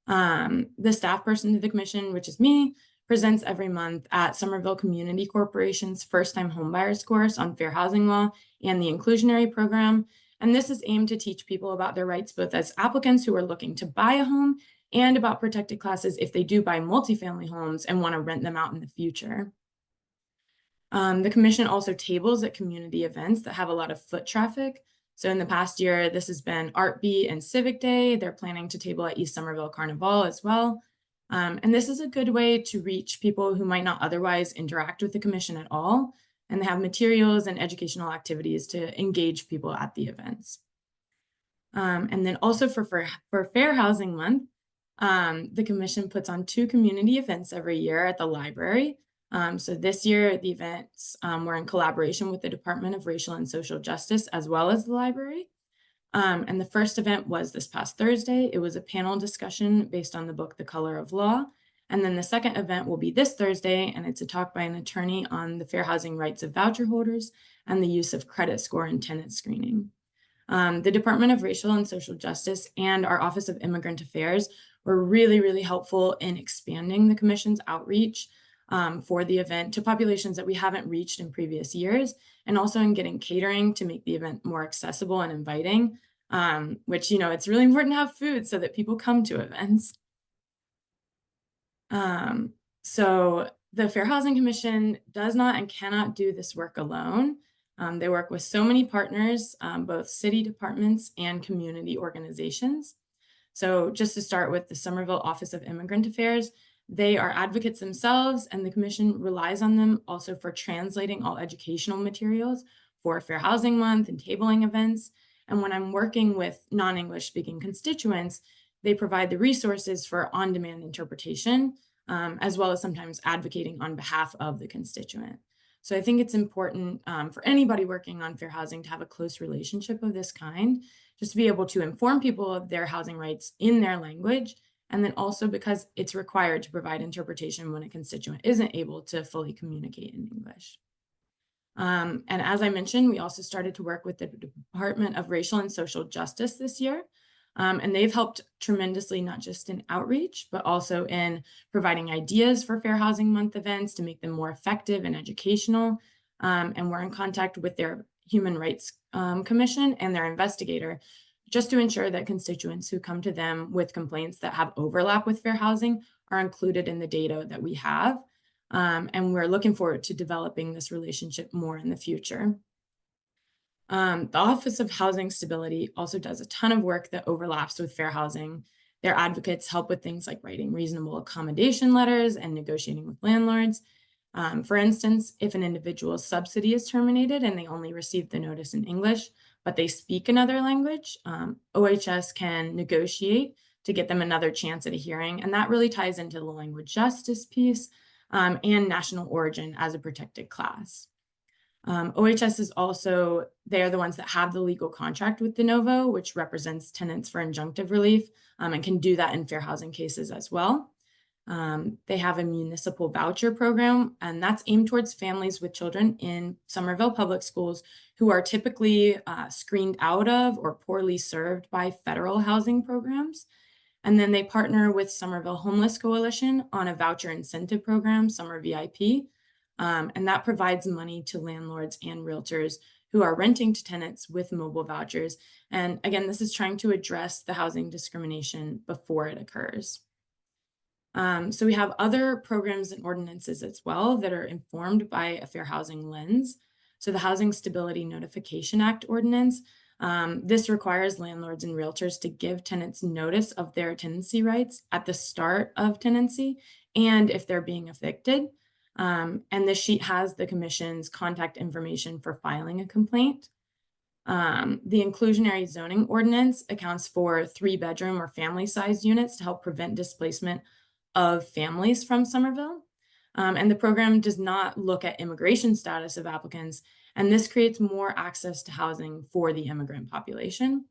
The staff person to the commission, which is me, presents every month at Somerville Community Corporation's first-time homebuyers course on fair housing law and the Inclusionary program. And this is aimed to teach people about their rights, both as applicants who are looking to buy a home and about protected classes if they do buy multifamily homes and want to rent them out in the future. The commission also tables at community events that have a lot of foot traffic. So in the past year, this has been Art Beat and Civic Day. They're planning to table at East Somerville Carnival as well. And this is a good way to reach people who might not otherwise interact with the commission at all. And they have materials and educational activities to engage people at the events. And then also for Fair Housing Month, the commission puts on 2 community events every year at the library. So this year, the events were in collaboration with the Department of Racial and Social Justice, as well as the library. And the first event was this past Thursday. It was a panel discussion based on the book, The Color of Law. And then the second event will be this Thursday, and it's a talk by an attorney on the fair housing rights of voucher holders and the use of credit score and tenant screening. The Department of Racial and Social Justice and our Office of Immigrant Affairs were really, really helpful in expanding the commission's outreach for the event to populations that we haven't reached in previous years, and also in getting catering to make the event more accessible and inviting, which, you know, it's really important to have food so that people come to events. So the Fair Housing Commission does not and cannot do this work alone. They work with so many partners, both city departments and community organizations. So just to start with the Somerville Office of Immigrant Affairs, they are advocates themselves, and the commission relies on them also for translating all educational materials for Fair Housing Month and tabling events. And when I'm working with non-English speaking constituents, they provide the resources for on-demand interpretation, as well as sometimes advocating on behalf of the constituent. So I think it's important for anybody working on fair housing to have a close relationship of this kind, just to be able to inform people of their housing rights in their language. And then also because it's required to provide interpretation when a constituent isn't able to fully communicate in English. And as I mentioned, we also started to work with the Department of Racial and Social Justice this year. And they've helped tremendously, not just in outreach, but also in providing ideas for Fair Housing Month events to make them more effective and educational. And we're in contact with their Human Rights Commission and their investigator, just to ensure that constituents who come to them with complaints that have overlap with fair housing are included in the data that we have. And we're looking forward to developing this relationship more in the future. The Office of Housing Stability also does a ton of work that overlaps with fair housing. Their advocates help with things like writing reasonable accommodation letters and negotiating with landlords. For instance, if an individual's subsidy is terminated and they only receive the notice in English, but they speak another language, OHS can negotiate to get them another chance at a hearing. And that really ties into the language justice piece and national origin as a protected class. OHS is also, they're the ones that have the legal contract with De Novo, which represents tenants for injunctive relief, and can do that in fair housing cases as well. They have a municipal voucher program, and that's aimed towards families with children in Somerville public schools who are typically screened out of or poorly served by federal housing programs. And then they partner with Somerville Homeless Coalition on a voucher incentive program, Summer VIP, and that provides money to landlords and realtors who are renting to tenants with mobile vouchers. And again, this is trying to address the housing discrimination before it occurs. So we have other programs and ordinances as well that are informed by a fair housing lens. So the Housing Stability Notification Act ordinance, this requires landlords and realtors to give tenants notice of their tenancy rights at the start of tenancy and if they're being evicted. And this sheet has the commission's contact information for filing a complaint. The inclusionary zoning ordinance accounts for 3-bedroom or family-sized units to help prevent displacement of families from Somerville. And the program does not look at immigration status of applicants, and this creates more access to housing for the immigrant population.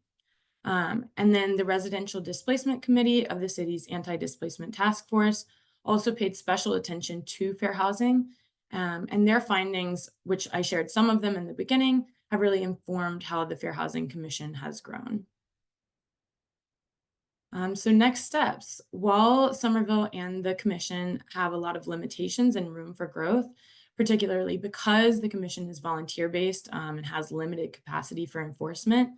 And then the Residential Displacement Committee of the city's Anti-Displacement Task Force also paid special attention to fair housing, and their findings, which I shared some of them in the beginning, have really informed how the Fair Housing Commission has grown. So next steps. While Somerville and the commission have a lot of limitations and room for growth, particularly because the commission is volunteer-based and has limited capacity for enforcement,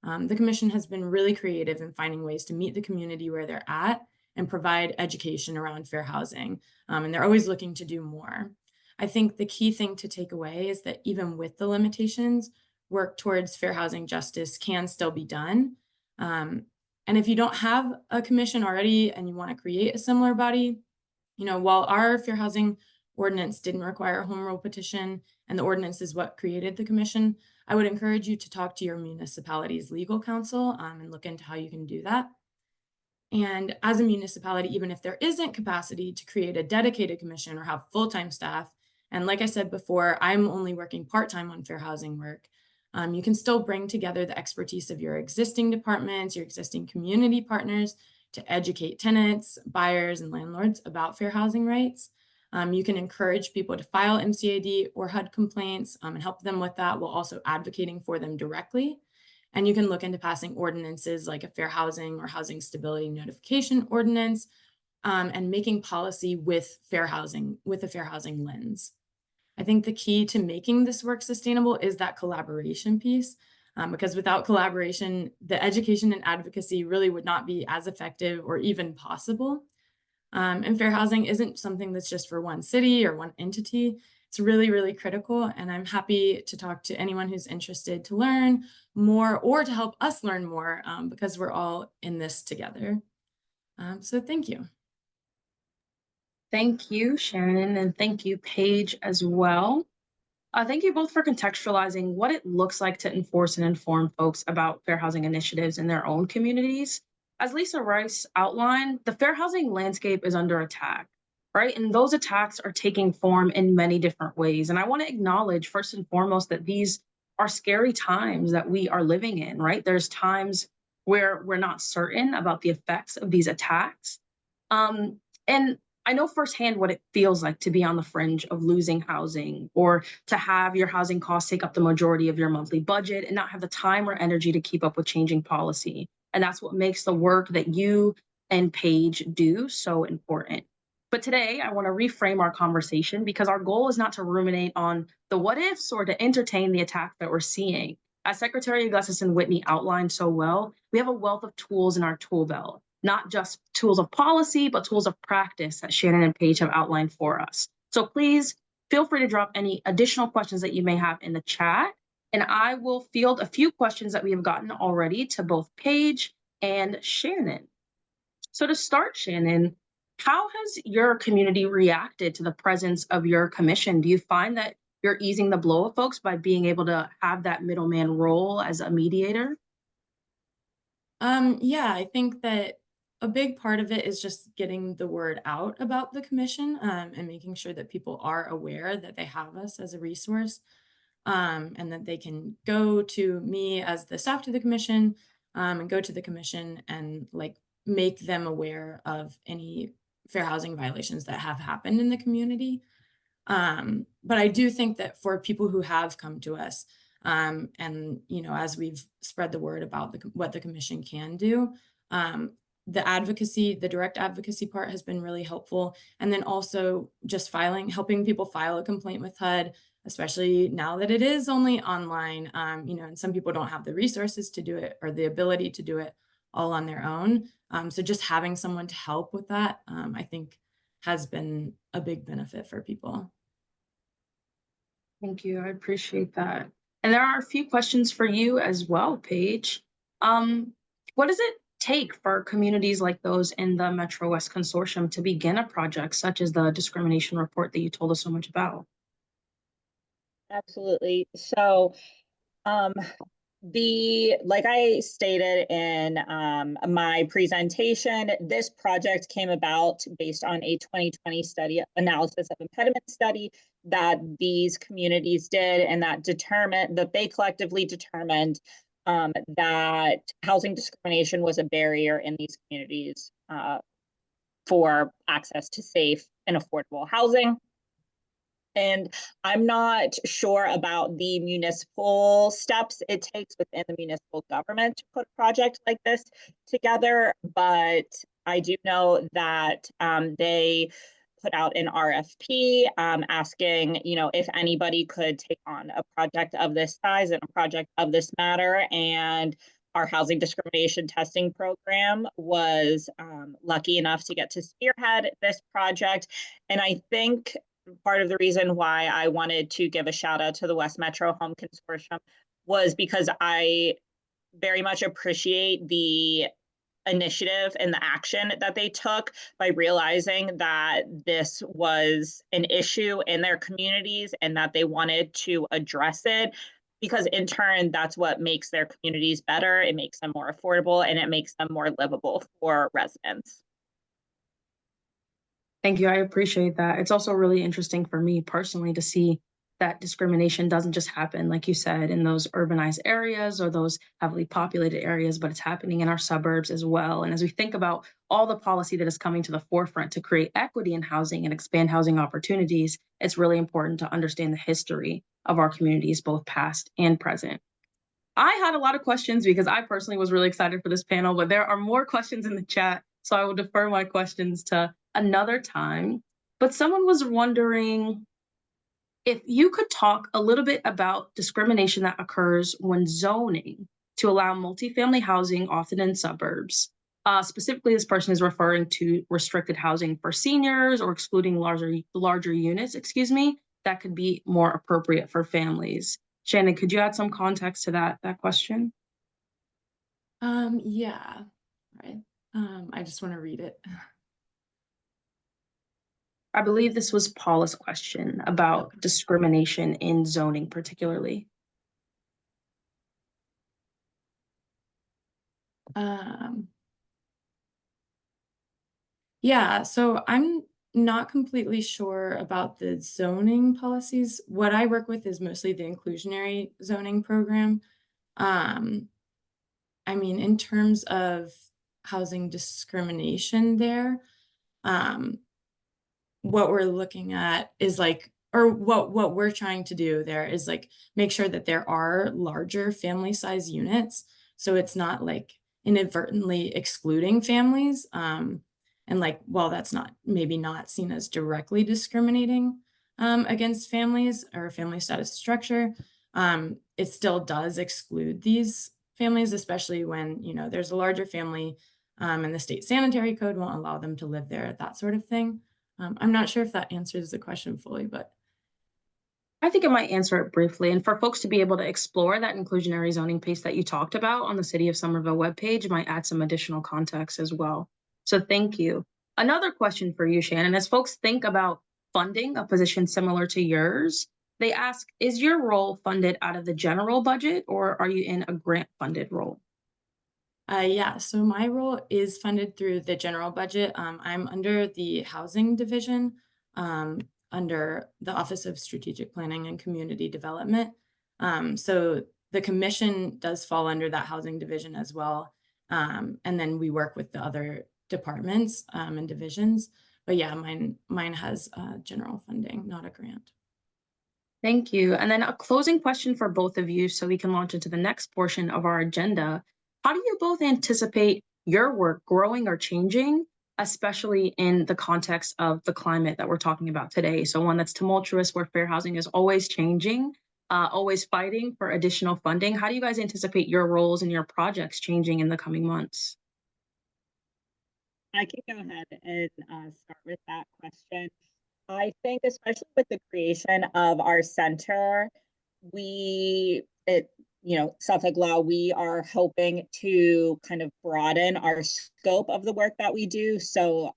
the commission has been really creative in finding ways to meet the community where they're at and provide education around fair housing. And they're always looking to do more. I think the key thing to take away is that even with the limitations, work towards fair housing justice can still be done. And if you don't have a commission already and you want to create a similar body, while our fair housing ordinance didn't require a home rule petition and the ordinance is what created the commission, I would encourage you to talk to your municipality's legal counsel and look into how you can do that. And as a municipality, even if there isn't capacity to create a dedicated commission or have full-time staff, and like I said before, I'm only working part-time on fair housing work, you can still bring together the expertise of your existing departments, your existing community partners to educate tenants, buyers, and landlords about fair housing rights. You can encourage people to file MCAD or HUD complaints and help them with that while also advocating for them directly. And you can look into passing ordinances like a fair housing or housing stability notification ordinance and making policy with fair housing, with a fair housing lens. I think the key to making this work sustainable is that collaboration piece, because without collaboration, the education and advocacy really would not be as effective or even possible. And fair housing isn't something that's just for one city or one entity. It's really, really critical. And I'm happy to talk to anyone who's interested to learn more or to help us learn more because we're all in this together. So thank you. Thank you, Shannon, and thank you, Paige, as well. Thank you both for contextualizing what it looks like to enforce and inform folks about fair housing initiatives in their own communities. As Lisa Rice outlined, the fair housing landscape is under attack, right? And those attacks are taking form in many different ways. And I want to acknowledge first and foremost that these are scary times that we are living in, right? There's times where we're not certain about the effects of these attacks. And I know firsthand what it feels like to be on the fringe of losing housing or to have your housing costs take up the majority of your monthly budget and not have the time or energy to keep up with changing policy. And that's what makes the work that you and Paige do so important. But today, I want to reframe our conversation because our goal is not to ruminate on the what ifs or to entertain the attacks that we're seeing. As Secretary Augustus and Whitney outlined so well, we have a wealth of tools in our tool belt, not just tools of policy, but tools of practice that Shannon and Paige have outlined for us. So please feel free to drop any additional questions that you may have in the chat, and I will field a few questions that we have gotten already to both Paige and Shannon. So to start, Shannon, how has your community reacted to the presence of your commission? Do you find that you're easing the blow of folks by being able to have that middleman role as a mediator? Yeah, I think that a big part of it is just getting the word out about the commission and making sure that people are aware that they have us as a resource and that they can go to me as the staff to the commission and go to the commission and make them aware of any fair housing violations that have happened in the community. But I do think that for people who have come to us and, as we've spread the word about what the commission can do, the direct advocacy part has been really helpful. And then also just helping people file a complaint with HUD, especially now that it is only online, and some people don't have the resources to do it or the ability to do it all on their own. So just having someone to help with that, I think has been a big benefit for people. Thank you. I appreciate that. And there are a few questions for you as well, Paige. What does it take for communities like those in the Metro West Consortium to begin a project such as the discrimination report that you told us so much about? Absolutely. So Like I stated in my presentation, this project came about based on a 2020 study, analysis of impediment study that these communities did, and that they collectively determined that housing discrimination was a barrier in these communities for access to safe and affordable housing. And I'm not sure about the municipal steps it takes within the municipal government to put a project like this together, but I do know that they put out an RFP asking, if anybody could take on a project of this size and a project of this matter. And our housing discrimination testing program was lucky enough to get to spearhead this project. And I think part of the reason why I wanted to give a shout out to the West Metro Home Consortium was because I very much appreciate the initiative and the action that they took by realizing that this was an issue in their communities and that they wanted to address it, because in turn, that's what makes their communities better. It makes them more affordable and it makes them more livable for residents. Thank you. I appreciate that. It's also really interesting for me personally to see that discrimination doesn't just happen, like you said, in those urbanized areas or those heavily populated areas, but it's happening in our suburbs as well. And as we think about all the policy that is coming to the forefront to create equity in housing and expand housing opportunities, it's really important to understand the history of our communities, both past and present. I had a lot of questions because I personally was really excited for this panel, but there are more questions in the chat, so I will defer my questions to another time. But someone was wondering if you could talk a little bit about discrimination that occurs when zoning to allow multifamily housing, often in suburbs. Specifically, this person is referring to restricted housing for seniors or excluding larger units, that could be more appropriate for families. Shannon, could you add some context to that question? Yeah, right. I just want to read it. I believe this was Paula's question about Okay. discrimination in zoning particularly. Yeah, so I'm not completely sure about the zoning policies. What I work with is mostly the inclusionary zoning program. I mean, in terms of housing discrimination there, what we're looking at is like, or what we're trying to do there is like make sure that there are larger family size units. So it's not like inadvertently excluding families. And like, while that's maybe not seen as directly discriminating against families or family status structure, it still does exclude these families, especially when, there's a larger family and the state sanitary code won't allow them to live there, that sort of thing. I'm not sure if that answers the question fully, but I think it might answer it briefly. And for folks to be able to explore that inclusionary zoning piece that you talked about on the City of Somerville webpage might add some additional context as well. So thank you. Another question for you, Shannon, as folks think about funding a position similar to yours, they ask, is your role funded out of the general budget or are you in a grant funded role? yeah, so my role is funded through the general budget. I'm under the housing division, under the Office of Strategic Planning and Community Development. So the commission does fall under that housing division as well. And then we work with the other departments and divisions. But yeah, mine has general funding, not a grant. Thank you. And then a closing question for both of you so we can launch into the next portion of our agenda. How do you both anticipate your work growing or changing, especially in the context of the climate that we're talking about today? So one that's tumultuous, where fair housing is always changing, always fighting for additional funding. How do you guys anticipate your roles and your projects changing in the coming months? I can go ahead and start with that question. I think, especially with the creation of our center, Suffolk Law, we are hoping to kind of broaden our scope of the work that we do. So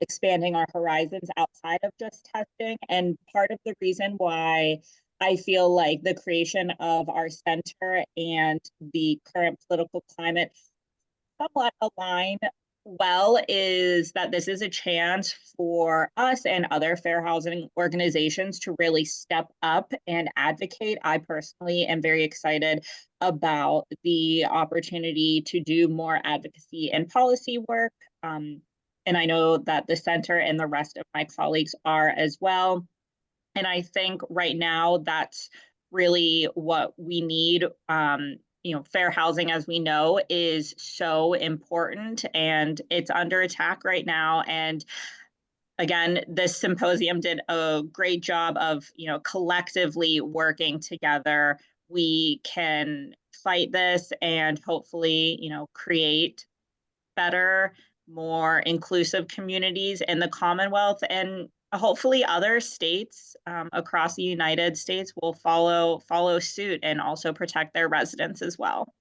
expanding our horizons outside of just testing. And part of the reason why I feel like the creation of our center and the current political climate somewhat align well is that this is a chance for us and other fair housing organizations to really step up and advocate. I personally am very excited about the opportunity to do more advocacy and policy work. And I know that the center and the rest of my colleagues are as well. And I think right now that's really what we need. Fair housing, as we know, is so important and it's under attack right now. And again, this symposium did a great job of, collectively working together. We can fight this and hopefully, create better, more inclusive communities in the Commonwealth, and hopefully other states across the United States will follow suit and also protect their residents as well.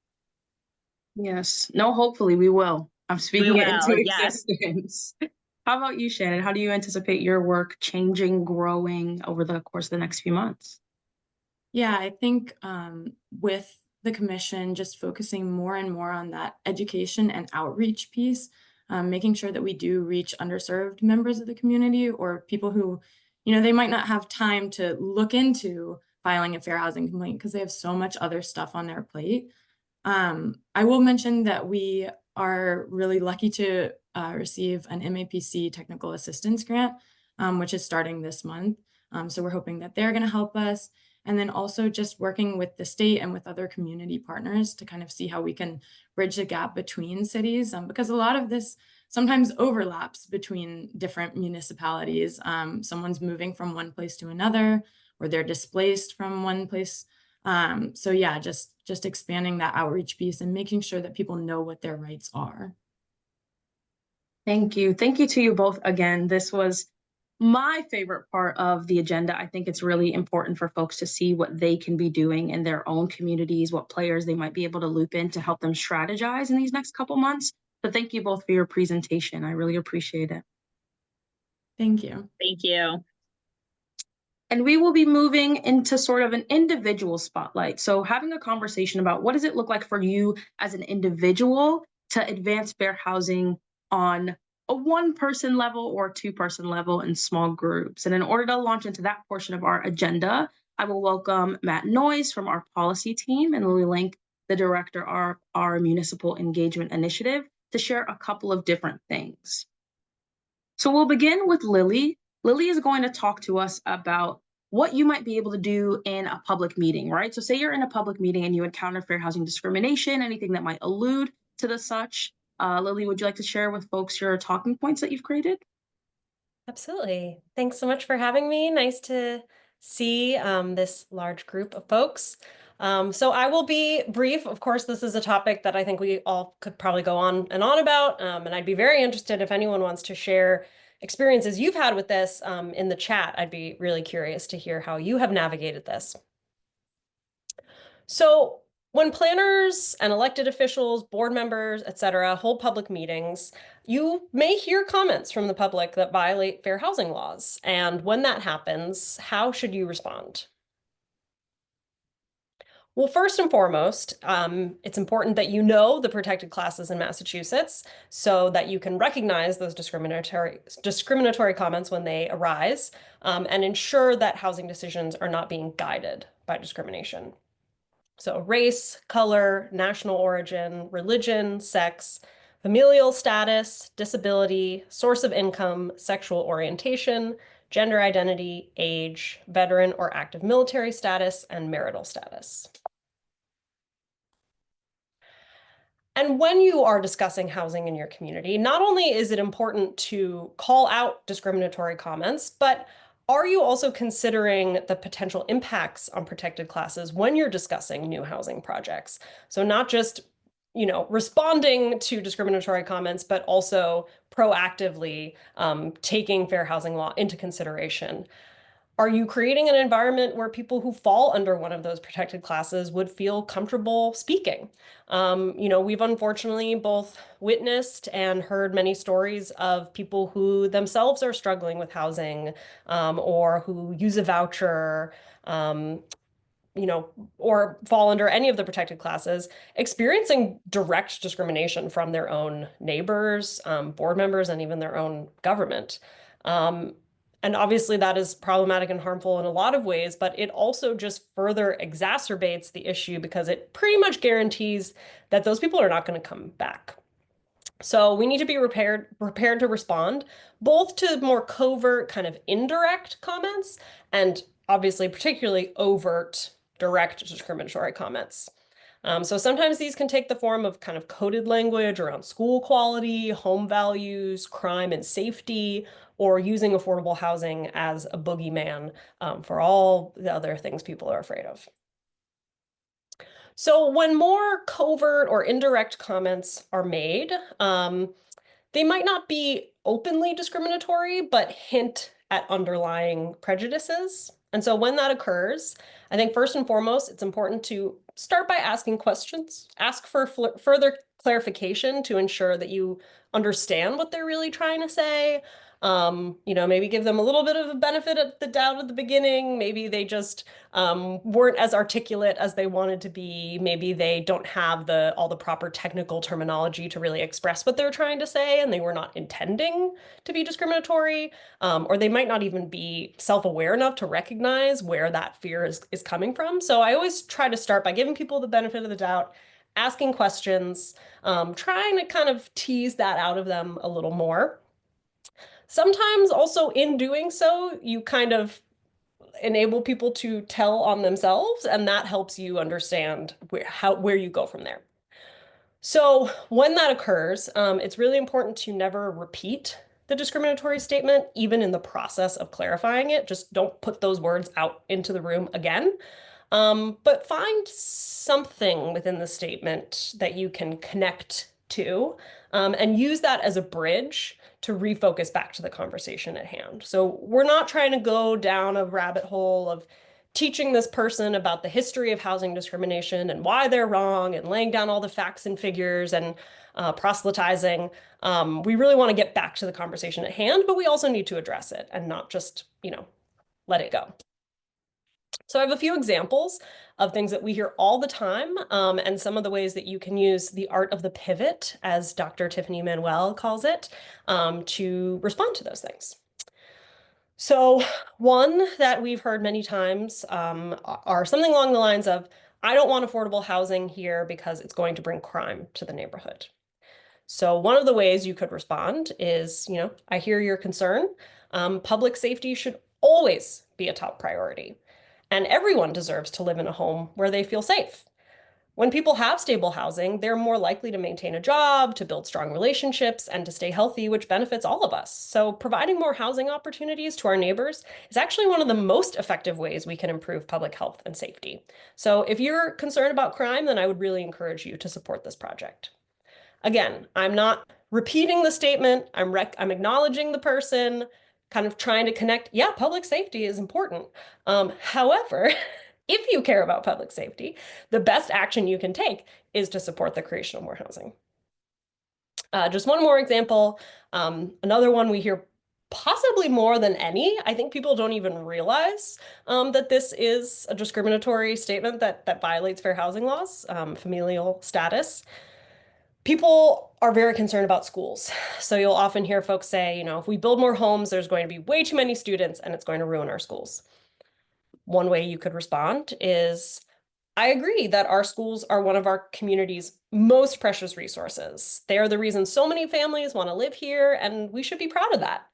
Yes. No, hopefully we will. I'm speaking it into yes. existence. How about you, Shannon? How do you anticipate your work changing, growing over the course of the next few months? Yeah, I think with the commission just focusing more and more on that education and outreach piece, making sure that we do reach underserved members of the community or people who, they might not have time to look into filing a fair housing complaint because they have so much other stuff on their plate. I will mention that we are really lucky to receive an MAPC technical assistance grant, which is starting this month. So we're hoping that they're going to help us. And then also just working with the state and with other community partners to kind of see how we can bridge the gap between cities, because a lot of this sometimes overlaps between different municipalities. Someone's moving from one place to another, or they're displaced from one place. So yeah, just expanding that outreach piece and making sure that people know what their rights are. Thank you. Thank you to you both again. This was my favorite part of the agenda. I think it's really important for folks to see what they can be doing in their own communities, what players they might be able to loop in to help them strategize in these next couple months. So thank you both for your presentation. I really appreciate it. Thank you. Thank you. And we will be moving into sort of an individual spotlight. So having a conversation about what does it look like for you as an individual to advance fair housing on a one-person level or two-person level in small groups. And in order to launch into that portion of our agenda, I will welcome Matt Noyes from our policy team and Lily Link, the director of our Municipal Engagement Initiative, to share a couple of different things. So we'll begin with Lily. Lily is going to talk to us about what you might be able to do in a public meeting, right? So say you're in a public meeting and you encounter fair housing discrimination, anything that might allude to the such. Lily, would you like to share with folks your talking points that you've created? Absolutely. Thanks so much for having me. Nice to see this large group of folks. So I will be brief. Of course, this is a topic that I think we all could probably go on and on about. And I'd be very interested if anyone wants to share experiences you've had with this in the chat. I'd be really curious to hear how you have navigated this. So when planners and elected officials, board members, etc., hold public meetings, you may hear comments from the public that violate fair housing laws. And when that happens, how should you respond? Well, first and foremost, it's important that you know the protected classes in Massachusetts so that you can recognize those discriminatory comments when they arise and ensure that housing decisions are not being guided by discrimination. So race, color, national origin, religion, sex, familial status, disability, source of income, sexual orientation, gender identity, age, veteran or active military status, and marital status. And when you are discussing housing in your community, not only is it important to call out discriminatory comments, but are you also considering the potential impacts on protected classes when you're discussing new housing projects? So not just, responding to discriminatory comments, but also proactively taking fair housing law into consideration. Are you creating an environment where people who fall under one of those protected classes would feel comfortable speaking? We've unfortunately both witnessed and heard many stories of people who themselves are struggling with housing, or who use a voucher, or fall under any of the protected classes, experiencing direct discrimination from their own neighbors, board members, and even their own government. And obviously that is problematic and harmful in a lot of ways, but it also just further exacerbates the issue because it pretty much guarantees that those people are not going to come back. So we need to be prepared to respond both to more covert kind of indirect comments and obviously particularly overt direct discriminatory comments. So sometimes these can take the form of kind of coded language around school quality, home values, crime and safety, or using affordable housing as a boogeyman for all the other things people are afraid of. So when more covert or indirect comments are made, they might not be openly discriminatory, but hint at underlying prejudices. And so when that occurs, I think first and foremost, it's important to start by asking questions, ask for further clarification to ensure that you understand what they're really trying to say. Maybe give them a little bit of a benefit of the doubt at the beginning. Maybe they just weren't as articulate as they wanted to be. Maybe they don't have all the proper technical terminology to really express what they're trying to say, and they were not intending to be discriminatory, or they might not even be self-aware enough to recognize where that fear is coming from. So I always try to start by giving people the benefit of the doubt, asking questions, trying to kind of tease that out of them a little more. Sometimes also in doing so, you kind of enable people to tell on themselves, and that helps you understand where you go from there. So when that occurs, it's really important to never repeat the discriminatory statement, even in the process of clarifying it. Just don't put those words out into the room again. But find something within the statement that you can connect to, and use that as a bridge to refocus back to the conversation at hand. So we're not trying to go down a rabbit hole of teaching this person about the history of housing discrimination and why they're wrong and laying down all the facts and figures and proselytizing. We really want to get back to the conversation at hand, but we also need to address it and not just, let it go. So I have a few examples of things that we hear all the time, and some of the ways that you can use the art of the pivot, as Dr. Tiffany Manuel calls it, to respond to those things. So one that we've heard many times are something along the lines of, I don't want affordable housing here because it's going to bring crime to the neighborhood. So one of the ways you could respond is, I hear your concern. Public safety should always be a top priority. And everyone deserves to live in a home where they feel safe. When people have stable housing, they're more likely to maintain a job, to build strong relationships, and to stay healthy, which benefits all of us. So providing more housing opportunities to our neighbors is actually one of the most effective ways we can improve public health and safety. So if you're concerned about crime, then I would really encourage you to support this project. Again, I'm not repeating the statement. I'm acknowledging the person, kind of trying to connect. Yeah, public safety is important. However, if you care about public safety, the best action you can take is to support the creation of more housing. Just one more example. Another one we hear possibly more than any. I think people don't even realize that this is a discriminatory statement that violates fair housing laws, familial status. People are very concerned about schools. So you'll often hear folks say, if we build more homes, there's going to be way too many students and it's going to ruin our schools. One way you could respond is, I agree that our schools are one of our community's most precious resources. They are the reason so many families want to live here, and we should be proud of that.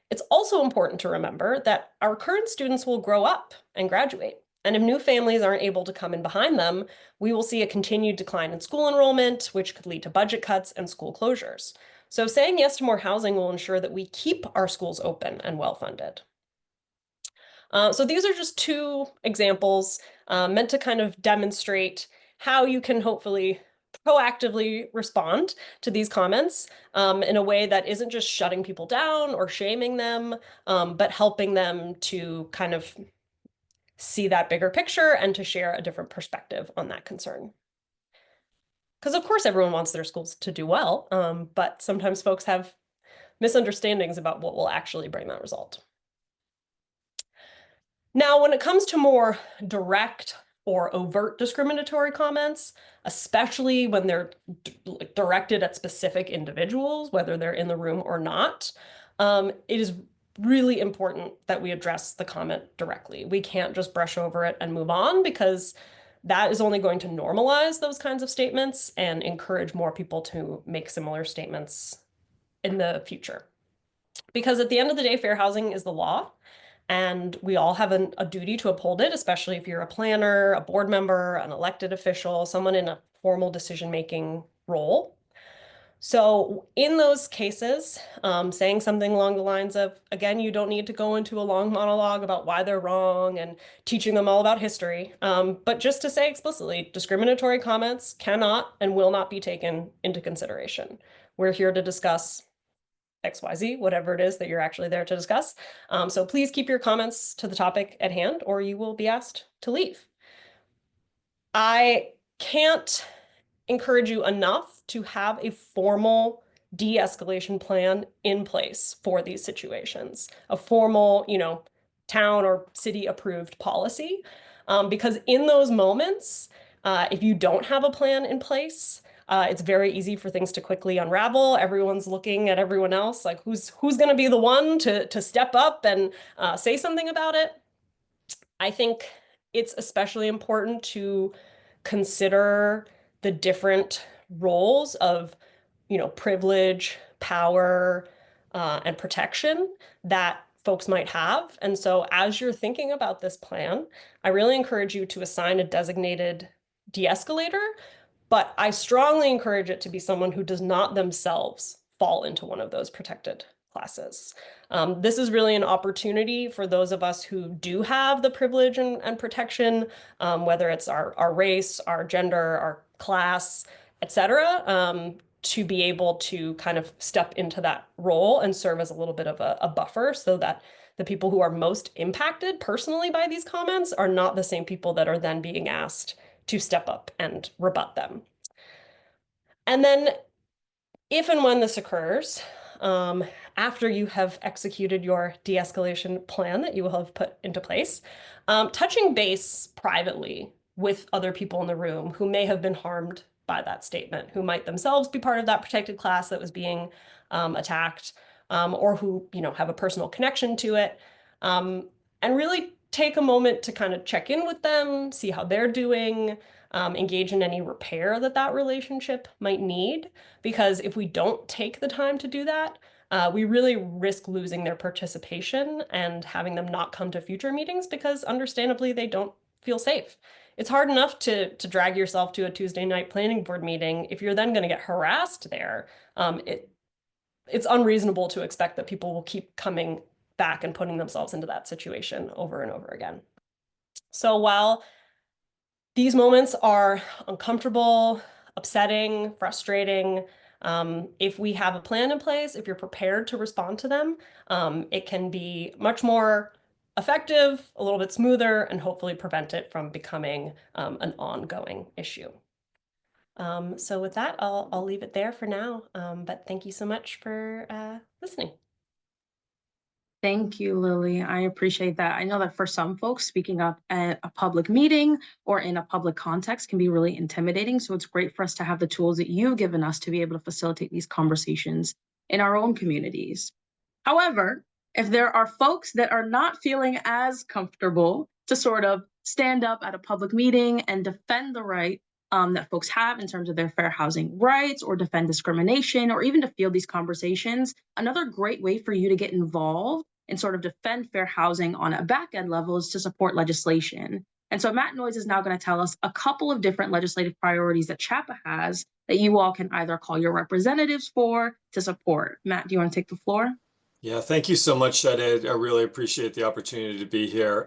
It's also important to remember that our current students will grow up and graduate. And if new families aren't able to come in behind them, we will see a continued decline in school enrollment, which could lead to budget cuts and school closures. So saying yes to more housing will ensure that we keep our schools open and well-funded. So these are just two examples meant to kind of demonstrate how you can hopefully proactively respond to these comments in a way that isn't just shutting people down or shaming them, but helping them to kind of see that bigger picture and to share a different perspective on that concern. Because of course everyone wants their schools to do well, but sometimes folks have misunderstandings about what will actually bring that result. Now, when it comes to more direct or overt discriminatory comments, especially when they're directed at specific individuals, whether they're in the room or not, it is really important that we address the comment directly. We can't just brush over it and move on, because that is only going to normalize those kinds of statements and encourage more people to make similar statements in the future. Because at the end of the day, fair housing is the law, and we all have a duty to uphold it, especially if you're a planner, a board member, an elected official, someone in a formal decision-making role. So in those cases, saying something along the lines of, again, you don't need to go into a long monologue about why they're wrong and teaching them all about history, but just to say explicitly, discriminatory comments cannot and will not be taken into consideration. We're here to discuss XYZ, whatever it is that you're actually there to discuss. So please keep your comments to the topic at hand, or you will be asked to leave. I can't encourage you enough to have a formal de-escalation plan in place for these situations, a formal, town or city approved policy, because in those moments, if you don't have a plan in place, it's very easy for things to quickly unravel. Everyone's looking at everyone else like, who's going to be the one to step up and say something about it. I think it's especially important to consider the different roles of, privilege, power, and protection that folks might have. And so as you're thinking about this plan, I really encourage you to assign a designated de-escalator, but I strongly encourage it to be someone who does not themselves fall into one of those protected classes. This is really an opportunity for those of us who do have the privilege and protection, whether it's our race, our gender, our class, etc., to be able to kind of step into that role and serve as a little bit of a buffer, so that the people who are most impacted personally by these comments are not the same people that are then being asked to step up and rebut them. And then if and when this occurs, after you have executed your de-escalation plan that you will have put into place, touching base privately with other people in the room who may have been harmed by that statement, who might themselves be part of that protected class that was being attacked, or who have a personal connection to it, and really take a moment to kind of check in with them, see how they're doing, engage in any repair that relationship might need. Because if we don't take the time to do that, we really risk losing their participation and having them not come to future meetings because understandably they don't feel safe. It's hard enough to drag yourself to a Tuesday night planning board meeting. If you're then going to get harassed there, it's unreasonable to expect that people will keep coming back and putting themselves into that situation over and over again. So while these moments are uncomfortable, upsetting, frustrating, if we have a plan in place, if you're prepared to respond to them, it can be much more effective, a little bit smoother, and hopefully prevent it from becoming an ongoing issue. So with that, I'll leave it there for now, but thank you so much for listening. Thank you, Lily. I appreciate that. I know that for some folks, speaking up at a public meeting or in a public context can be really intimidating. So it's great for us to have the tools that you've given us to be able to facilitate these conversations in our own communities. However, if there are folks that are not feeling as comfortable to sort of stand up at a public meeting and defend the right that folks have in terms of their fair housing rights, or defend discrimination, or even to field these conversations, another great way for you to get involved and sort of defend fair housing on a back end level is to support legislation. And so Matt Noyes is now going to tell us a couple of different legislative priorities that CHAPA has that you all can either call your representatives for to support. Matt, do you want to take the floor? Yeah, thank you so much, Shannon. I really appreciate the opportunity to be here.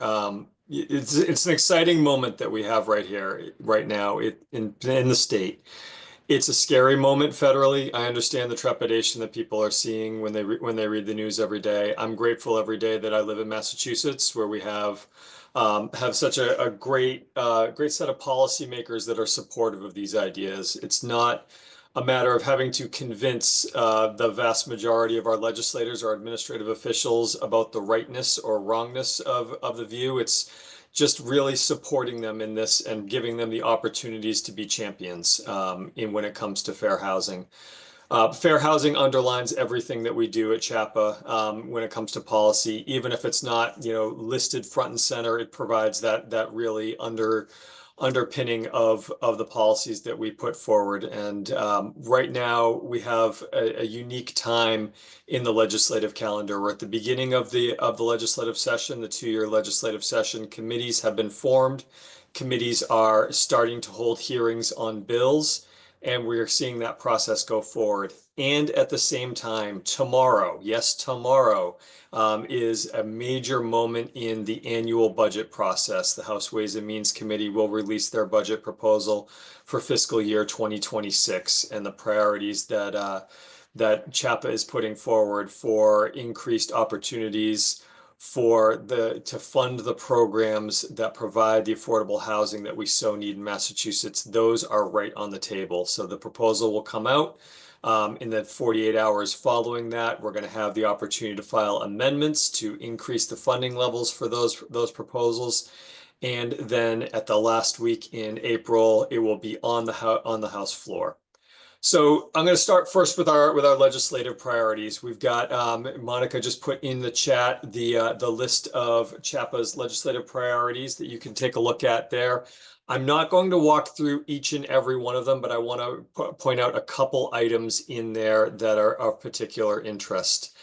It's an exciting moment that we have right here, right now in the state. It's a scary moment federally. I understand the trepidation that people are seeing when they read the news every day. I'm grateful every day that I live in Massachusetts, where we have such a great set of policymakers that are supportive of these ideas. It's not a matter of having to convince the vast majority of our legislators or administrative officials about the rightness or wrongness of the view. It's just really supporting them in this and giving them the opportunities to be champions when it comes to fair housing. Fair housing underlines everything that we do at CHAPA when it comes to policy. Even if it's not, listed front and center, it provides that really underpinning of the policies that we put forward. And right now we have a unique time in the legislative calendar. We're at the beginning of the legislative session, the 2-year legislative session. Committees have been formed. Committees are starting to hold hearings on bills, and we are seeing that process go forward. And at the same time, tomorrow, yes, tomorrow, is a major moment in the annual budget process. The House Ways and Means Committee will release their budget proposal for fiscal year 2026, and the priorities that CHAPA is putting forward for increased opportunities to fund the programs that provide the affordable housing that we so need in Massachusetts. Those are right on the table. So the proposal will come out. In the 48 hours following that, we're going to have the opportunity to file amendments to increase the funding levels for those proposals. And then at the last week in April, it will be on the House floor. So I'm going to start first with our legislative priorities. We've got Monica just put in the chat the list of CHAPA's legislative priorities that you can take a look at there. I'm not going to walk through each and every one of them, but I want to point out a couple items in there that are of particular interest.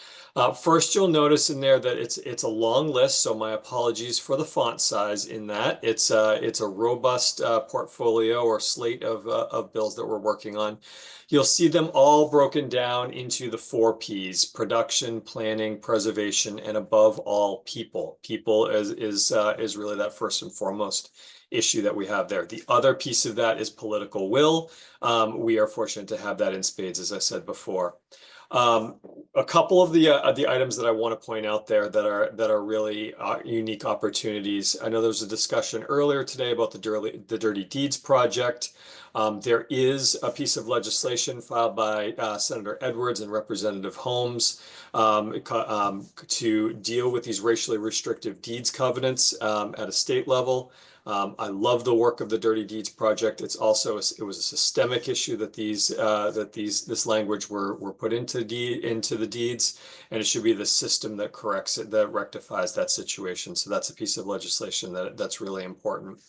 First, you'll notice in there that it's a long list, so my apologies for the font size in that. It's a robust portfolio or slate of bills that we're working on. You'll see them all broken down into the 4 Ps: production, planning, preservation, and above all, people. People is really that first and foremost issue that we have there. The other piece of that is political will. We are fortunate to have that in spades, as I said before. A couple of the items that I want to point out there that are really unique opportunities. I know there was a discussion earlier today about the Dirty Deeds Project. There is a piece of legislation filed by Senator Edwards and Representative Holmes to deal with these racially restrictive deeds covenants at a state level. I love the work of the Dirty Deeds Project. It was a systemic issue that this language were put into the deeds, and it should be the system that corrects it, that rectifies that situation. So that's a piece of legislation that's really important.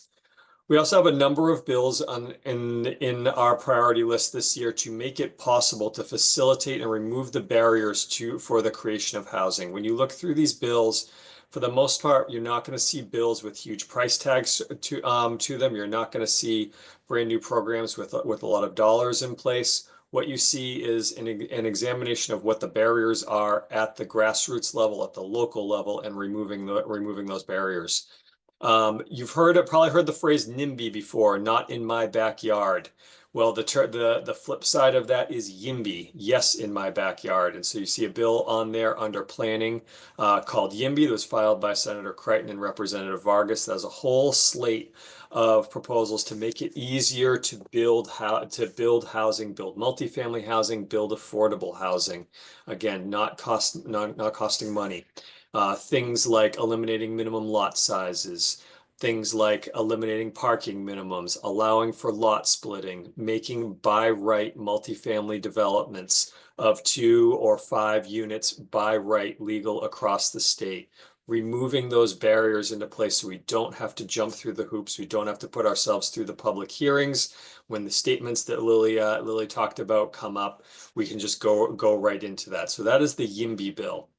We also have a number of bills in our priority list this year to make it possible to facilitate and remove the barriers for the creation of housing. When you look through these bills, for the most part, you're not going to see bills with huge price tags to them. You're not going to see brand new programs with a lot of dollars in place. What you see is an examination of what the barriers are at the grassroots level, at the local level, and removing those barriers. You've probably heard the phrase NIMBY before, not in my backyard. Well, the flip side of that is YIMBY, yes, in my backyard. And so you see a bill on there under planning called YIMBY that was filed by Senator Crichton and Representative Vargas. That has a whole slate of proposals to make it easier to build housing, build multifamily housing, build affordable housing. Again, not costing money. Things like eliminating minimum lot sizes, things like eliminating parking minimums, allowing for lot splitting, making by right multifamily developments of 2 or 5 units by right legal across the state, removing those barriers into place so we don't have to jump through the hoops, we don't have to put ourselves through the public hearings. When the statements that Lily talked about come up, we can just go right into that. So that is the YIMBY bill.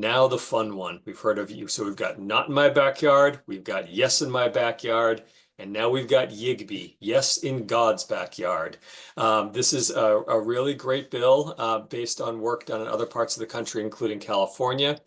Now the fun one. We've heard of you. So we've got not in my backyard, we've got yes in my backyard, and now we've got YIGBY, yes in God's backyard. This is a really great bill based on work done in other parts of the country, including California,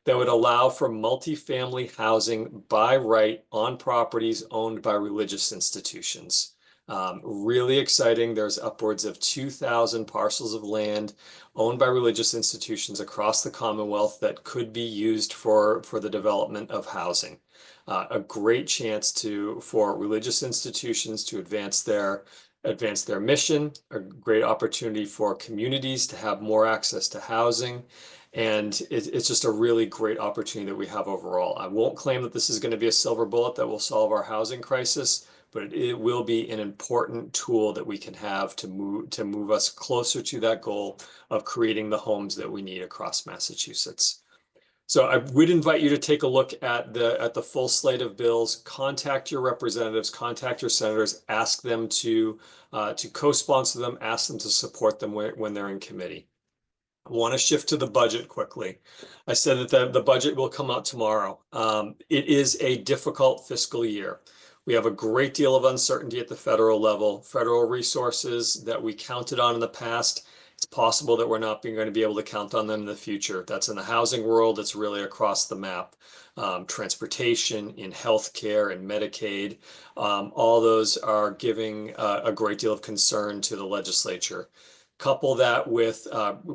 that would allow for multifamily housing by right on properties owned by religious institutions. Really exciting. There's upwards of 2,000 parcels of land owned by religious institutions across the Commonwealth that could be used for the development of housing. A great chance for religious institutions to advance their mission, a great opportunity for communities to have more access to housing. And it's just a really great opportunity that we have overall. I won't claim that this is going to be a silver bullet that will solve our housing crisis, but it will be an important tool that we can have to move us closer to that goal of creating the homes that we need across Massachusetts. So I would invite you to take a look at the full slate of bills. Contact your representatives, contact your senators, ask them to co-sponsor them, ask them to support them when they're in committee. I want to shift to the budget quickly. I said that the budget will come out tomorrow. It is a difficult fiscal year. We have a great deal of uncertainty at the federal level. Federal resources that we counted on in the past, it's possible that we're not going to be able to count on them in the future. That's in the housing world. It's really across the map. Transportation, in healthcare and Medicaid, all those are giving a great deal of concern to the legislature. Couple that with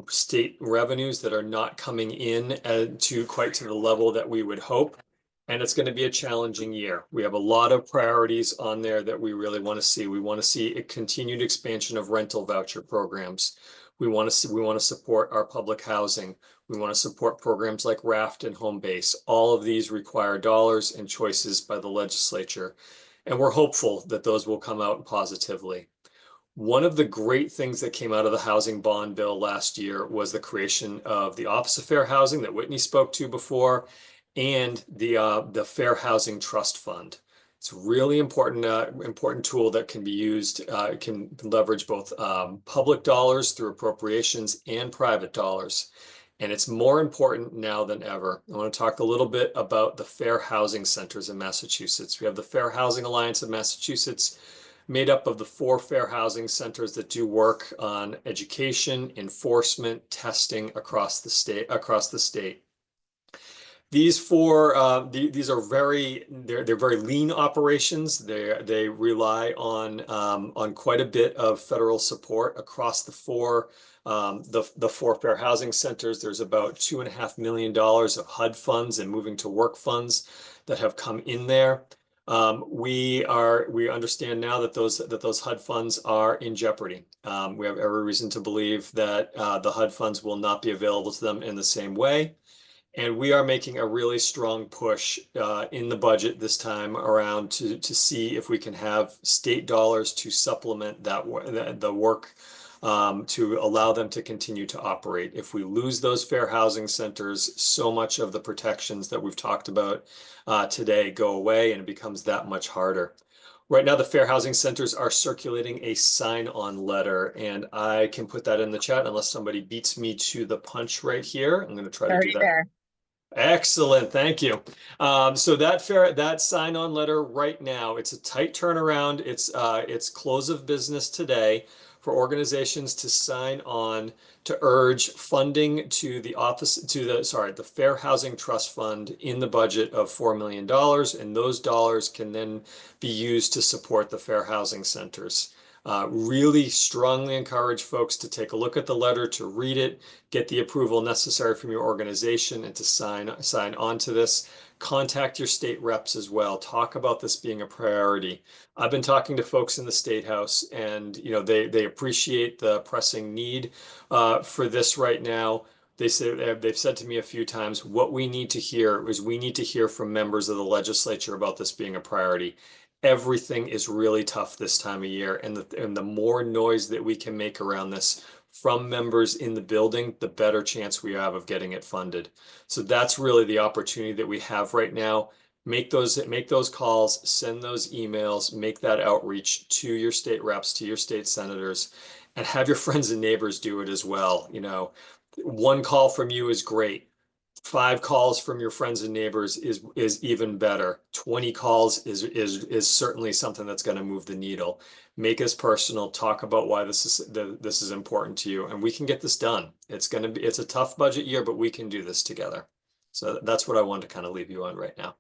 state revenues that are not coming in quite to the level that we would hope. And it's going to be a challenging year. We have a lot of priorities on there that we really want to see. We want to see a continued expansion of rental voucher programs. We want to support our public housing. We want to support programs like Raft and Home Base. All of these require dollars and choices by the legislature. And we're hopeful that those will come out positively. One of the great things that came out of the housing bond bill last year was the creation of the Office of Fair Housing that Whitney spoke to before, and the Fair Housing Trust Fund. It's a really important tool that can be used, can leverage both public dollars through appropriations and private dollars. And it's more important now than ever. I want to talk a little bit about the Fair Housing Centers in Massachusetts. We have the Fair Housing Alliance of Massachusetts, made up of the 4 fair housing centers that do work on education, enforcement, testing across the state. These 4, these are they're very lean operations. They rely on quite a bit of federal support across the 4 fair housing centers. There's about $2.5 million of HUD funds and moving to work funds that have come in there. We understand now that those HUD funds are in jeopardy. We have every reason to believe that the HUD funds will not be available to them in the same way. And we are making a really strong push in the budget this time around to see if we can have state dollars to supplement the work to allow them to continue to operate. If we lose those fair housing centers, so much of the protections that we've talked about today go away, and it becomes that much harder. Right now, the fair housing centers are circulating a sign-on letter, and I can put that in the chat unless somebody beats me to the punch right here. I'm going to try to do that. There. Excellent, thank you. So that sign-on letter right now, it's a tight turnaround. It's close of business today for organizations to sign on to urge funding to the Fair Housing Trust Fund in the budget of $4 million, and those dollars can then be used to support the fair housing centers. Really strongly encourage folks to take a look at the letter, to read it, get the approval necessary from your organization, and to sign on to this. Contact your state reps as well. Talk about this being a priority. I've been talking to folks in the State House, and they appreciate the pressing need for this right now. They've said to me a few times, what we need to hear is we need to hear from members of the legislature about this being a priority. Everything is really tough this time of year, and the more noise that we can make around this from members in the building, the better chance we have of getting it funded. So that's really the opportunity that we have right now. Make those calls, send those emails, make that outreach to your state reps, to your state senators, and have your friends and neighbors do it as well. 1 call from you is great. 5 calls from your friends and neighbors is even better. 20 calls is certainly something that's going to move the needle. Make us personal. Talk about why this is important to you, and we can get this done. It's a tough budget year, but we can do this together. So that's what I wanted to kind of leave you on right now.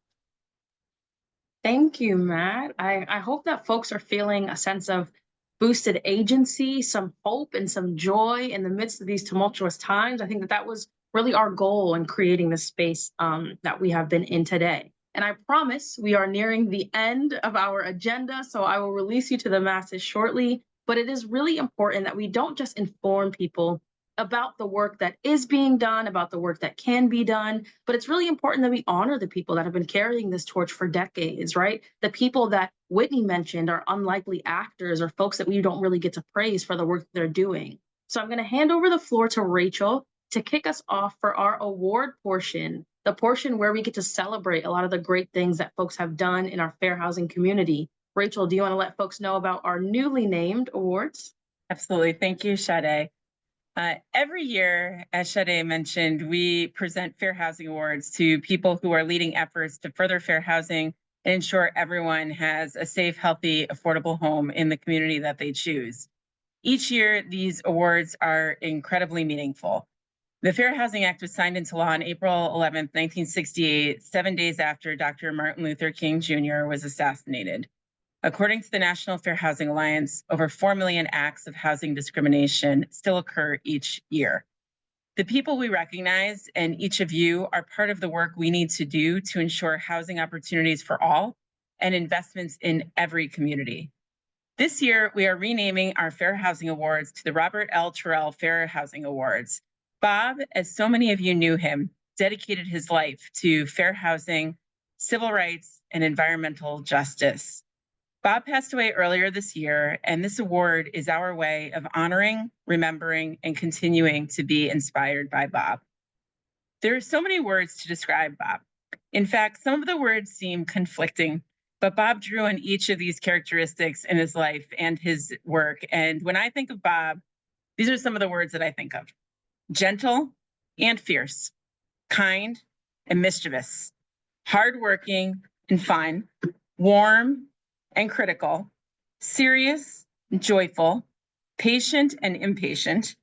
Thank you, Matt. I hope that folks are feeling a sense of boosted agency, some hope, and some joy in the midst of these tumultuous times. I think that that was really our goal in creating the space that we have been in today. And I promise we are nearing the end of our agenda, so I will release you to the masses shortly. But it is really important that we don't just inform people about the work that is being done, about the work that can be done, but it's really important that we honor the people that have been carrying this torch for decades, right? The people that Whitney mentioned are unlikely actors or folks that we don't really get to praise for the work that they're doing. So I'm going to hand over the floor to Rachel to kick us off for our award portion, the portion where we get to celebrate a lot of the great things that folks have done in our fair housing community. Rachel, do you want to let folks know about our newly named awards? Absolutely. Thank you, Sade. Every year, as Sade mentioned, we present Fair Housing Awards to people who are leading efforts to further fair housing and ensure everyone has a safe, healthy, affordable home in the community that they choose. Each year, these awards are incredibly meaningful. The Fair Housing Act was signed into law on April 11th, 1968, 7 days after Dr. Martin Luther King Jr. was assassinated. According to the National Fair Housing Alliance, over 4 million acts of housing discrimination still occur each year. The people we recognize and each of you are part of the work we need to do to ensure housing opportunities for all and investments in every community. This year, we are renaming our Fair Housing Awards to the Robert L. Terrell Fair Housing Awards. Bob, as so many of you knew him, dedicated his life to fair housing, civil rights, and environmental justice. Bob passed away earlier this year, and this award is our way of honoring, remembering, and continuing to be inspired by Bob. There are so many words to describe Bob. In fact, some of the words seem conflicting, but Bob drew on each of these characteristics in his life and his work. And when I think of Bob, these are some of the words that I think of: gentle and fierce, kind and mischievous, hardworking and fun, warm and critical, serious and joyful, patient and impatient,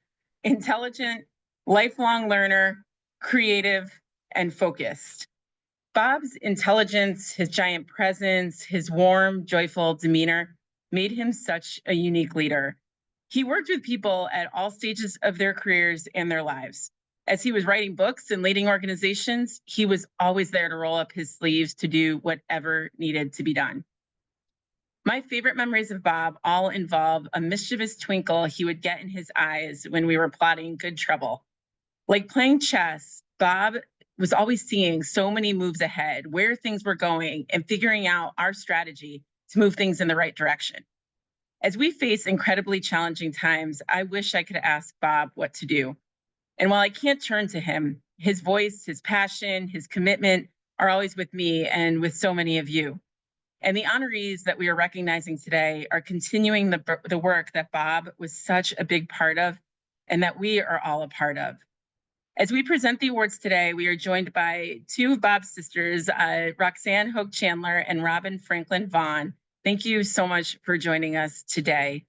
intelligent, lifelong learner, creative, and focused. Bob's intelligence, his giant presence, his warm, joyful demeanor made him such a unique leader. He worked with people at all stages of their careers and their lives. As he was writing books and leading organizations, he was always there to roll up his sleeves to do whatever needed to be done. My favorite memories of Bob all involve a mischievous twinkle he would get in his eyes when we were plotting good trouble. Like playing chess, Bob was always seeing so many moves ahead, where things were going, and figuring out our strategy to move things in the right direction. As we face incredibly challenging times, I wish I could ask Bob what to do. And while I can't turn to him, his voice, his passion, his commitment are always with me and with so many of you. And the honorees that we are recognizing today are continuing the work that Bob was such a big part of and that we are all a part of. As we present the awards today, we are joined by two of Bob's sisters, Roxanne Hoke Chandler and Robin Franklin Vaughn. Thank you so much for joining us today.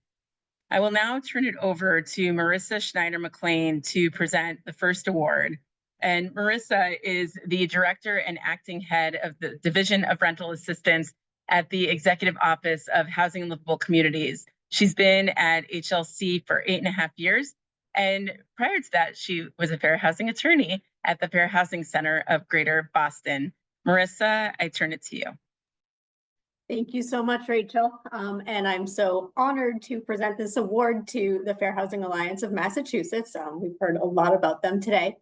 I will now turn it over to Marissa Schneider-McLean to present the first award. And Marissa is the Director and Acting Head of the Division of Rental Assistance at the Executive Office of Housing and Livable Communities. She's been at HLC for 8.5 years. And prior to that, she was a fair housing attorney at the Fair Housing Center of Greater Boston. Marissa, I turn it to you. Thank you so much, Rachel. And I'm so honored to present this award to the Fair Housing Alliance of Massachusetts. We've heard a lot about them today.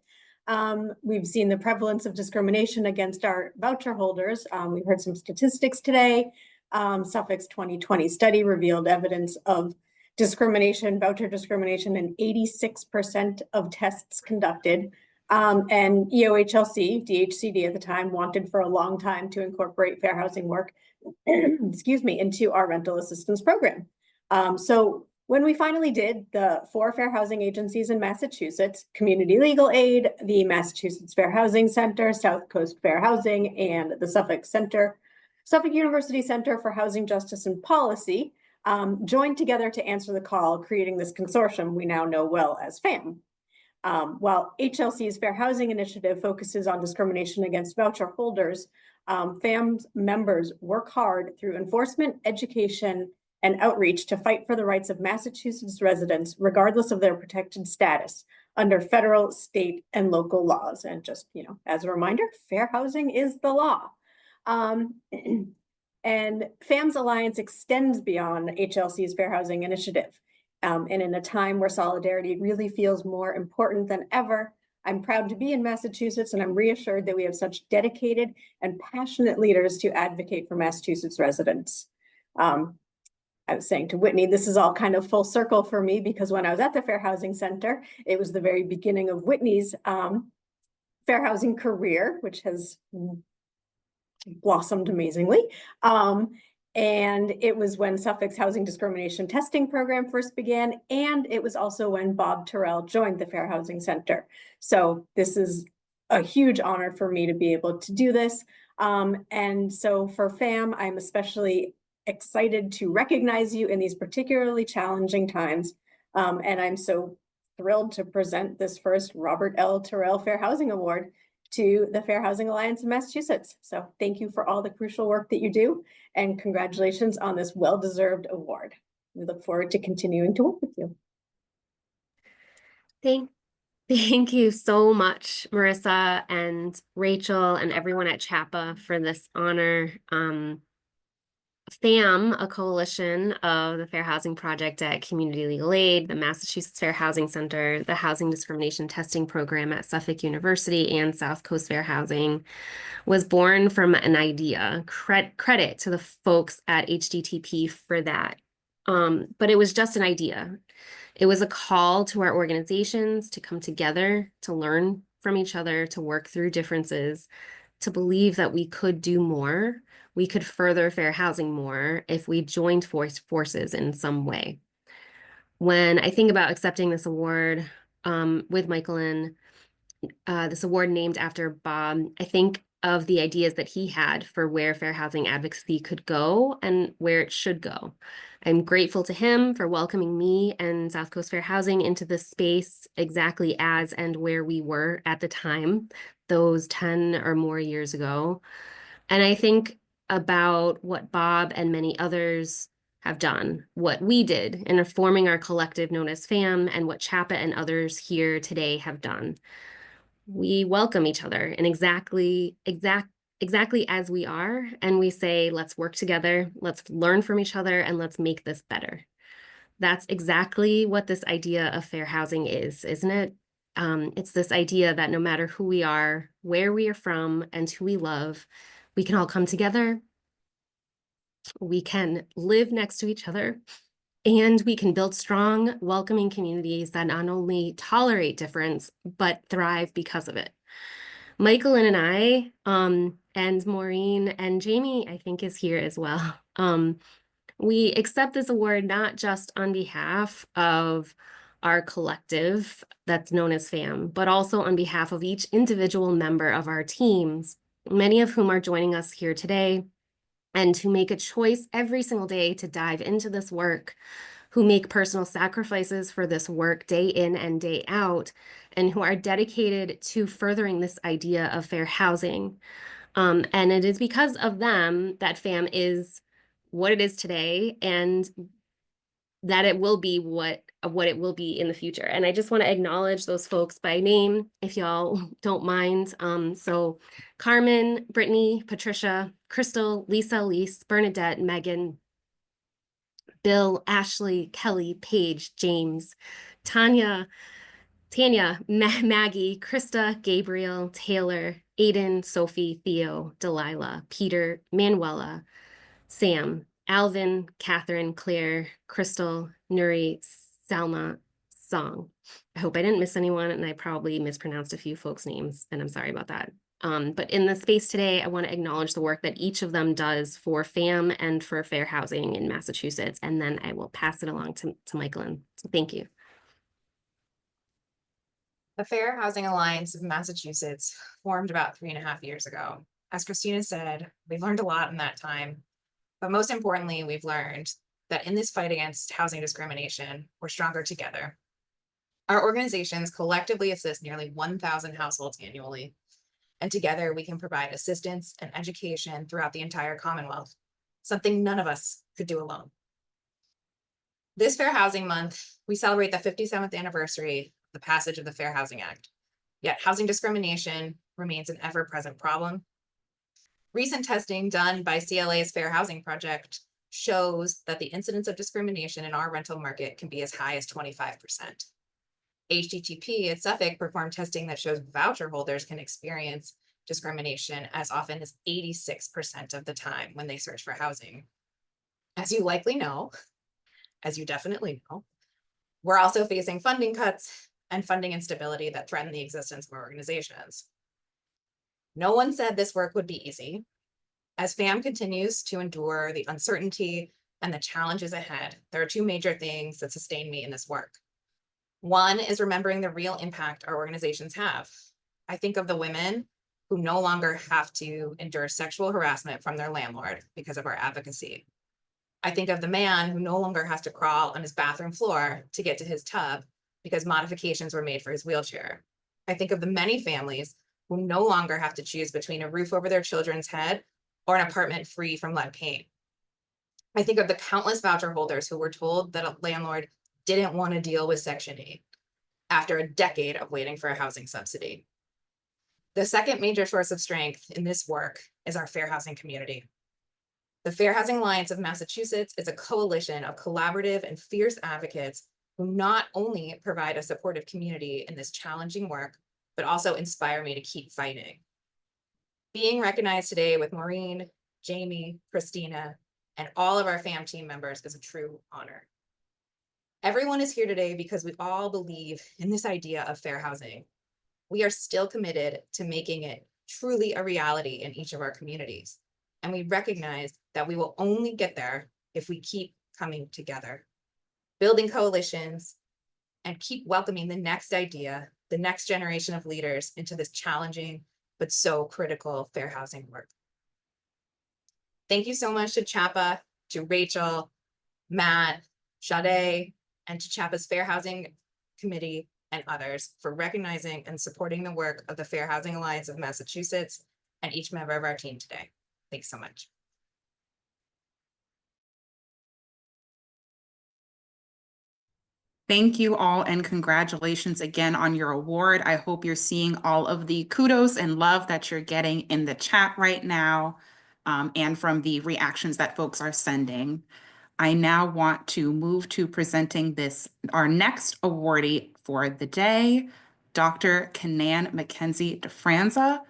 We've seen the prevalence of discrimination against our voucher holders. We've heard some statistics today. Suffolk's 2020 study revealed evidence of discrimination, voucher discrimination, in 86% of tests conducted. And EOHLC, DHCD at the time, wanted for a long time to incorporate fair housing work, into our rental assistance program. So when we finally did, the 4 fair housing agencies in Massachusetts, Community Legal Aid, the Massachusetts Fair Housing Center, South Coast Fair Housing, and the Suffolk University Center for Housing Justice and Policy, joined together to answer the call, creating this consortium we now know well as FAM. While HLC's Fair Housing Initiative focuses on discrimination against voucher holders, FAM's members work hard through enforcement, education, and outreach to fight for the rights of Massachusetts residents, regardless of their protected status under federal, state, and local laws. And just, as a reminder, fair housing is the law. And FAM's alliance extends beyond HLC's Fair Housing Initiative. And in a time where solidarity really feels more important than ever, I'm proud to be in Massachusetts, and I'm reassured that we have such dedicated and passionate leaders to advocate for Massachusetts residents. I was saying to Whitney, this is all kind of full circle for me, because when I was at the Fair Housing Center, it was the very beginning of Whitney's fair housing career, which has blossomed amazingly. And it was when Suffolk's housing discrimination testing program first began, and it was also when Bob Terrell joined the Fair Housing Center. So this is a huge honor for me to be able to do this. And so for FAM, I'm especially excited to recognize you in these particularly challenging times. And I'm so thrilled to present this first Robert L. Terrell Fair Housing Award to the Fair Housing Alliance of Massachusetts. So thank you for all the crucial work that you do, and congratulations on this well-deserved award. We look forward to continuing to work with you. Thank you so much, Marissa and Rachel and everyone at CHAPA for this honor. FAM, a coalition of the Fair Housing Project at Community Legal Aid, the Massachusetts Fair Housing Center, the Housing Discrimination Testing Program at Suffolk University, and South Coast Fair Housing, was born from an idea. Credit to the folks at HDTP for that. But it was just an idea. It was a call to our organizations to come together, to learn from each other, to work through differences, to believe that we could do more. We could further fair housing more if we joined forces in some way. When I think about accepting this award with Michael, this award named after Bob, I think of the ideas that he had for where fair housing advocacy could go and where it should go. I'm grateful to him for welcoming me and South Coast Fair Housing into this space exactly as and where we were at the time, those 10 or more years ago. And I think about what Bob and many others have done, what we did in forming our collective known as FAM, and what CHAPA and others here today have done. We welcome each other in exactly as we are, and we say, let's work together, let's learn from each other, and let's make this better. That's exactly what this idea of fair housing is, isn't it? It's this idea that no matter who we are, where we are from, and who we love, we can all come together, we can live next to each other, and we can build strong, welcoming communities that not only tolerate difference, but thrive because of it. Michael and I, and Maureen and Jamie, I think, is here as well. We accept this award not just on behalf of our collective that's known as FAM, but also on behalf of each individual member of our teams, many of whom are joining us here today, and who make a choice every single day to dive into this work, who make personal sacrifices for this work day in and day out, and who are dedicated to furthering this idea of fair housing. And it is because of them that FAM is what it is today, and that it will be what it will be in the future. And I just want to acknowledge those folks by name, if y'all don't mind. So Carmen, Brittany, Patricia, Crystal, Lisa, Elise, Bernadette, Megan, Bill, Ashley, Kelly, Paige, James, Tanya, Maggie, Krista, Gabriel, Taylor, Aiden, Sophie, Theo, Delilah, Peter, Manuela, Sam, Alvin, Catherine, Claire, Crystal, Nuri, Salma, Song. I hope I didn't miss anyone, and I probably mispronounced a few folks' names, and I'm sorry about that. But in the space today, I want to acknowledge the work that each of them does for FAM and for fair housing in Massachusetts, and then I will pass it along to Michael. So thank you. The Fair Housing Alliance of Massachusetts formed about 3.5 years ago. As Christina said, we've learned a lot in that time, but most importantly, we've learned that in this fight against housing discrimination, we're stronger together. Our organizations collectively assist nearly 1,000 households annually, And together we can provide assistance and education throughout the entire Commonwealth, something none of us could do alone. This Fair Housing Month, we celebrate the 57th anniversary of the passage of the Fair Housing Act. Yet housing discrimination remains an ever-present problem. Recent testing done by CLA's Fair Housing Project shows that the incidence of discrimination in our rental market can be as high as 25%. HDTP at Suffolk performed testing that shows voucher holders can experience discrimination as often as 86% of the time when they search for housing. As you likely know, as you definitely know, we're also facing funding cuts and funding instability that threaten the existence of our organizations. No one said this work would be easy. As FAM continues to endure the uncertainty and the challenges ahead, there are two major things that sustain me in this work. One is remembering the real impact our organizations have. I think of the women who no longer have to endure sexual harassment from their landlord because of our advocacy. I think of the man who no longer has to crawl on his bathroom floor to get to his tub because modifications were made for his wheelchair. I think of the many families who no longer have to choose between a roof over their children's head or an apartment free from lead paint. I think of the countless voucher holders who were told that a landlord didn't want to deal with Section 8 after a decade of waiting for a housing subsidy. The second major source of strength in this work is our fair housing community. The Fair Housing Alliance of Massachusetts is a coalition of collaborative and fierce advocates who not only provide a supportive community in this challenging work, but also inspire me to keep fighting. Being recognized today with Maureen, Jamie, Christina, and all of our FAM team members is a true honor. Everyone is here today because we all believe in this idea of fair housing. We are still committed to making it truly a reality in each of our communities. And we recognize that we will only get there if we keep coming together, building coalitions, and keep welcoming the next idea, the next generation of leaders into this challenging but so critical fair housing work. Thank you so much to CHAPA, to Rachel, Matt, Sade, and to CHAPA's Fair Housing Committee and others for recognizing and supporting the work of the Fair Housing Alliance of Massachusetts and each member of our team today. Thanks so much. Thank you all and congratulations again on your award. I hope you're seeing all of the kudos and love that you're getting in the chat right now and from the reactions that folks are sending. I now want to move to presenting our next awardee for the day, Dr. Kenann McKenzie-DeFranza.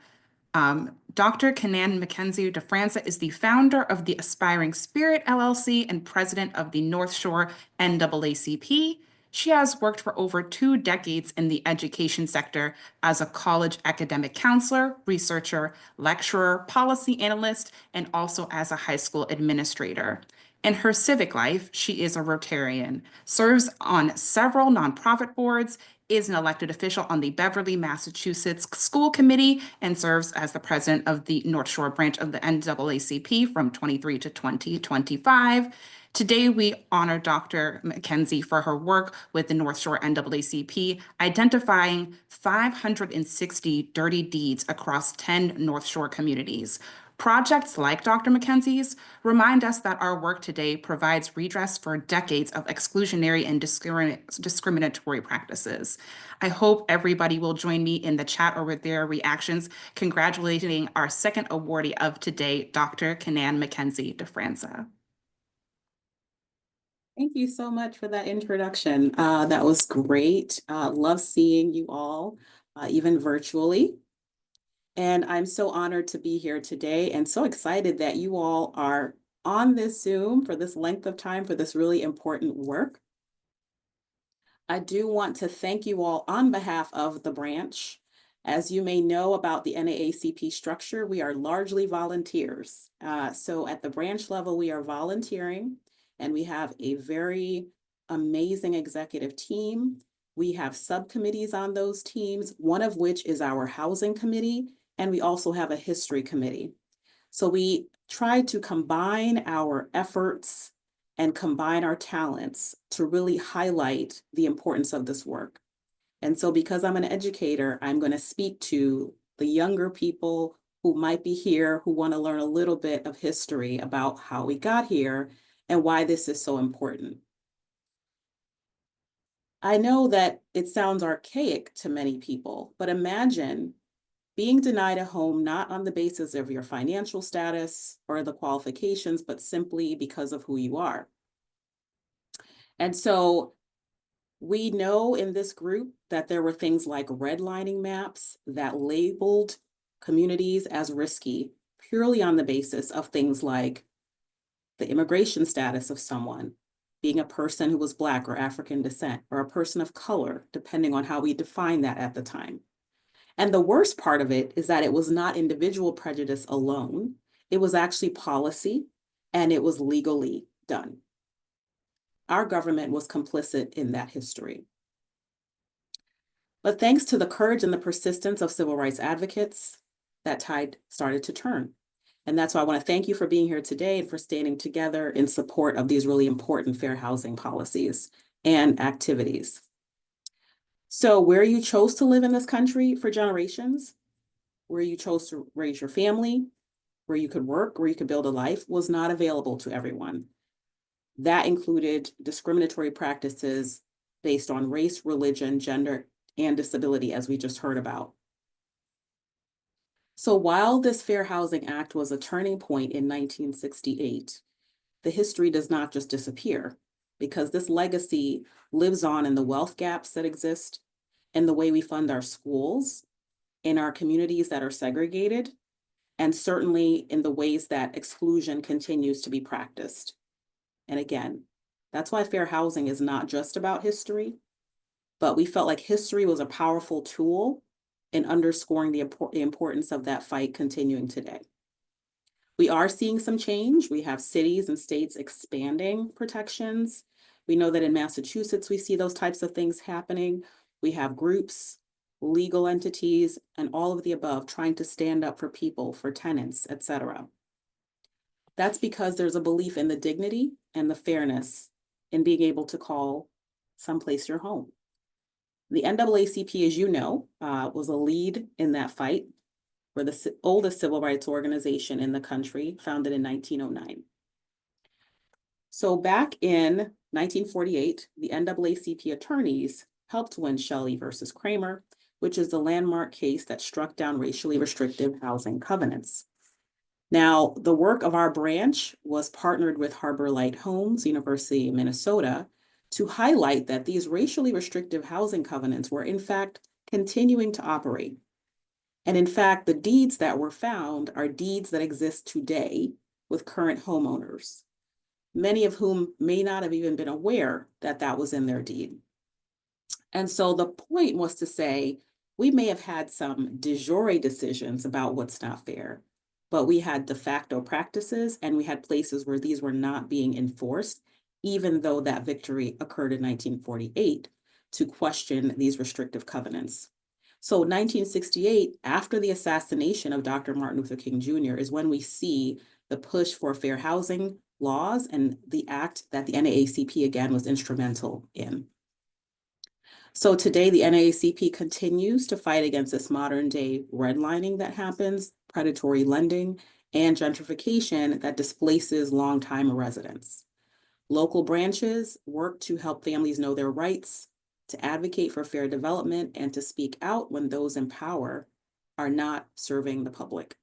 Dr. Kenann McKenzie-DeFranza is the founder of the Aspiring Spirit LLC and president of the North Shore NAACP. She has worked for over 2 decades in the education sector as a college academic counselor, researcher, lecturer, policy analyst, and also as a high school administrator. In her civic life, she is a Rotarian, serves on several nonprofit boards, is an elected official on the Beverly, Massachusetts School Committee, and serves as the president of the North Shore branch of the NAACP from 23 to 2025. Today, we honor Dr. McKenzie for her work with the North Shore NAACP, identifying 560 dirty deeds across 10 North Shore communities. Projects like Dr. McKenzie's remind us that our work today provides redress for decades of exclusionary and discriminatory practices. I hope everybody will join me in the chat or with their reactions, congratulating our second awardee of today, Dr. Kenann McKenzie-DeFranza. Thank you so much for that introduction. That was great. Love seeing you all, even virtually. And I'm so honored to be here today and so excited that you all are on this Zoom for this length of time for this really important work. I do want to thank you all on behalf of the branch. As you may know about the NAACP structure, we are largely volunteers. So at the branch level, we are volunteering and we have a very amazing executive team. We have subcommittees on those teams, one of which is our housing committee. And we also have a history committee. So we try to combine our efforts and combine our talents to really highlight the importance of this work. And so because I'm an educator, I'm going to speak to the younger people who might be here, who want to learn a little bit of history about how we got here and why this is so important. I know that it sounds archaic to many people, but imagine being denied a home not on the basis of your financial status or the qualifications, but simply because of who you are. And so we know in this group that there were things like redlining maps that labeled communities as risky purely on the basis of things like the immigration status of someone, being a person who was Black or African descent, or a person of color, depending on how we define that at the time. And the worst part of it is that it was not individual prejudice alone. It was actually policy, and it was legally done. Our government was complicit in that history. But thanks to the courage and the persistence of civil rights advocates, that tide started to turn. And that's why I want to thank you for being here today and for standing together in support of these really important fair housing policies and activities. So where you chose to live in this country for generations, where you chose to raise your family, where you could work, where you could build a life, was not available to everyone. That included discriminatory practices based on race, religion, gender, and disability, as we just heard about. So while this Fair Housing Act was a turning point in 1968, the history does not just disappear, because this legacy lives on in the wealth gaps that exist, in the way we fund our schools, in our communities that are segregated, and certainly in the ways that exclusion continues to be practiced. And again, that's why fair housing is not just about history, but we felt like history was a powerful tool in underscoring the importance of that fight continuing today. We are seeing some change. We have cities and states expanding protections. We know that in Massachusetts, we see those types of things happening. We have groups, legal entities, and all of the above trying to stand up for people, for tenants, et cetera. That's because there's a belief in the dignity and the fairness in being able to call someplace your home. The NAACP, as you know, was a lead in that fight. We're the oldest civil rights organization in the country, founded in 1909. So back in 1948, the NAACP attorneys helped win Shelley versus Kramer, which is the landmark case that struck down racially restrictive housing covenants. Now, the work of our branch was partnered with Harbor Light Homes, University of Minnesota, to highlight that these racially restrictive housing covenants were in fact continuing to operate. And in fact, the deeds that were found are deeds that exist today with current homeowners, many of whom may not have even been aware that that was in their deed. And so the point was to say, we may have had some de jure decisions about what's not fair, but we had de facto practices and we had places where these were not being enforced, even though that victory occurred in 1948 to question these restrictive covenants. So 1968, after the assassination of Dr. Martin Luther King Jr., is when we see the push for fair housing laws and the act that the NAACP again was instrumental in. So today, the NAACP continues to fight against this modern day redlining that happens, predatory lending, and gentrification that displaces longtime residents. Local branches work to help families know their rights, to advocate for fair development, and to speak out when those in power are not serving the public.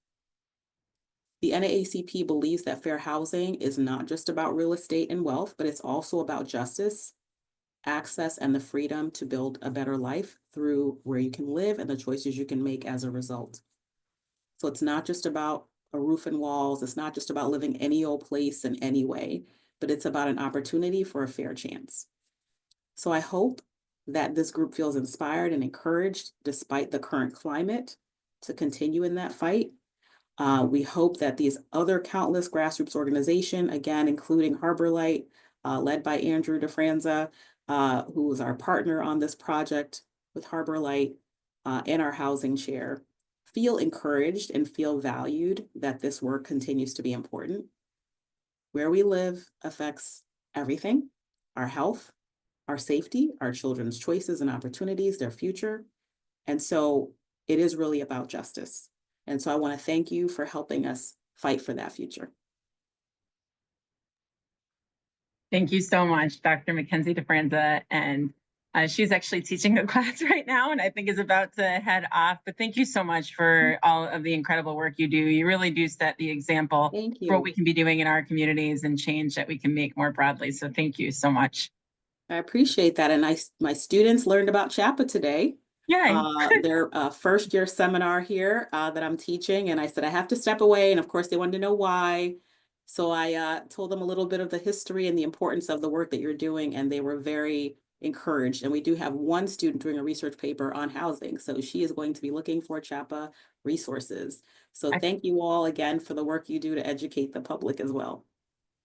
The NAACP believes that fair housing is not just about real estate and wealth, but it's also about justice, access, and the freedom to build a better life through where you can live and the choices you can make as a result. So it's not just about a roof and walls. It's not just about living any old place in any way, but it's about an opportunity for a fair chance. So I hope that this group feels inspired and encouraged despite the current climate to continue in that fight. We hope that these other countless grassroots organizations, again, including Harbor Light, led by McKenzie-DeFranza, who is our partner on this project with Harbor Light, and our housing chair, feel encouraged and feel valued that this work continues to be important. Where we live affects everything: our health, our safety, our children's choices and opportunities, their future. And so it is really about justice. And so I want to thank you for helping us fight for that future. Thank you so much, Dr. McKenzie-DeFranza. And she's actually teaching a class right now and I think is about to head off. But thank you so much for all of the incredible work you do. You really do set the example for what we can be doing in our communities and change that we can make more broadly. So thank you so much. I appreciate that. And my students learned about CHAPA today. Yay. Their first year seminar here that I'm teaching. And I said, I have to step away. And of course, they wanted to know why. So I told them a little bit of the history and the importance of the work that you're doing. And they were very encouraged. And we do have one student doing a research paper on housing. So she is going to be looking for CHAPA resources. So thank you all again for the work you do to educate the public as well.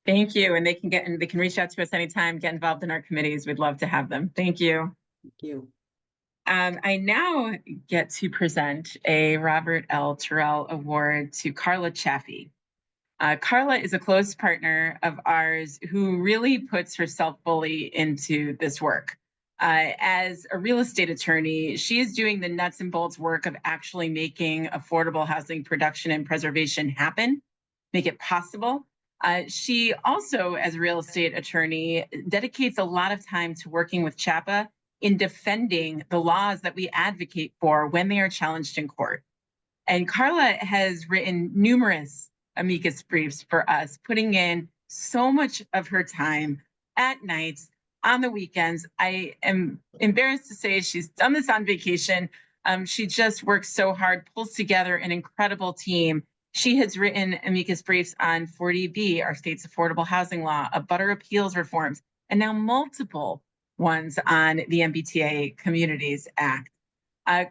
Thank you. And they can reach out to us anytime, get involved in our committees. We'd love to have them. Thank you. Thank you. I now get to present a Robert L. Terrell Award to Karla Chaffee. Karla is a close partner of ours who really puts herself fully into this work. As a real estate attorney, she is doing the nuts and bolts work of actually making affordable housing production and preservation happen, make it possible. She also, as a real estate attorney, dedicates a lot of time to working with CHAPA in defending the laws that we advocate for when they are challenged in court. And Karla has written numerous amicus briefs for us, putting in so much of her time at nights, on the weekends. I am embarrassed to say she's done this on vacation. She just works so hard, pulls together an incredible team. She has written amicus briefs on 40B, our state's affordable housing law, abutter appeals reforms, and now multiple ones on the MBTA Communities Act.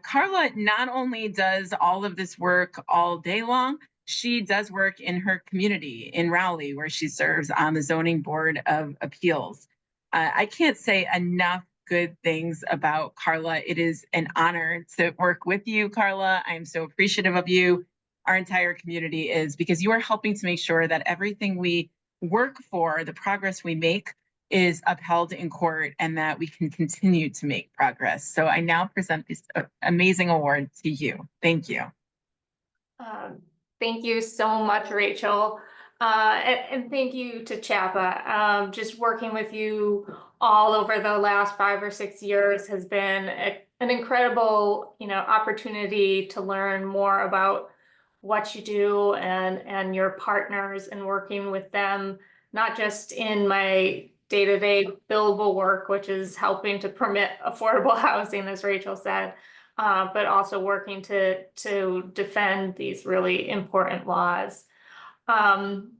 Karla not only does all of this work all day long, she does work in her community in Rowley, where she serves on the Zoning Board of Appeals. I can't say enough good things about Karla. It is an honor to work with you, Karla. I'm so appreciative of you. Our entire community is, because you are helping to make sure that everything we work for, the progress we make, is upheld in court and that we can continue to make progress. So I now present this amazing award to you. Thank you. Thank you so much, Rachel. And thank you to CHAPA. Just working with you all over the last 5 or 6 years has been an incredible, opportunity to learn more about what you do and your partners, and working with them, not just in my day-to-day billable work, which is helping to permit affordable housing, as Rachel said, but also working to defend these really important laws. And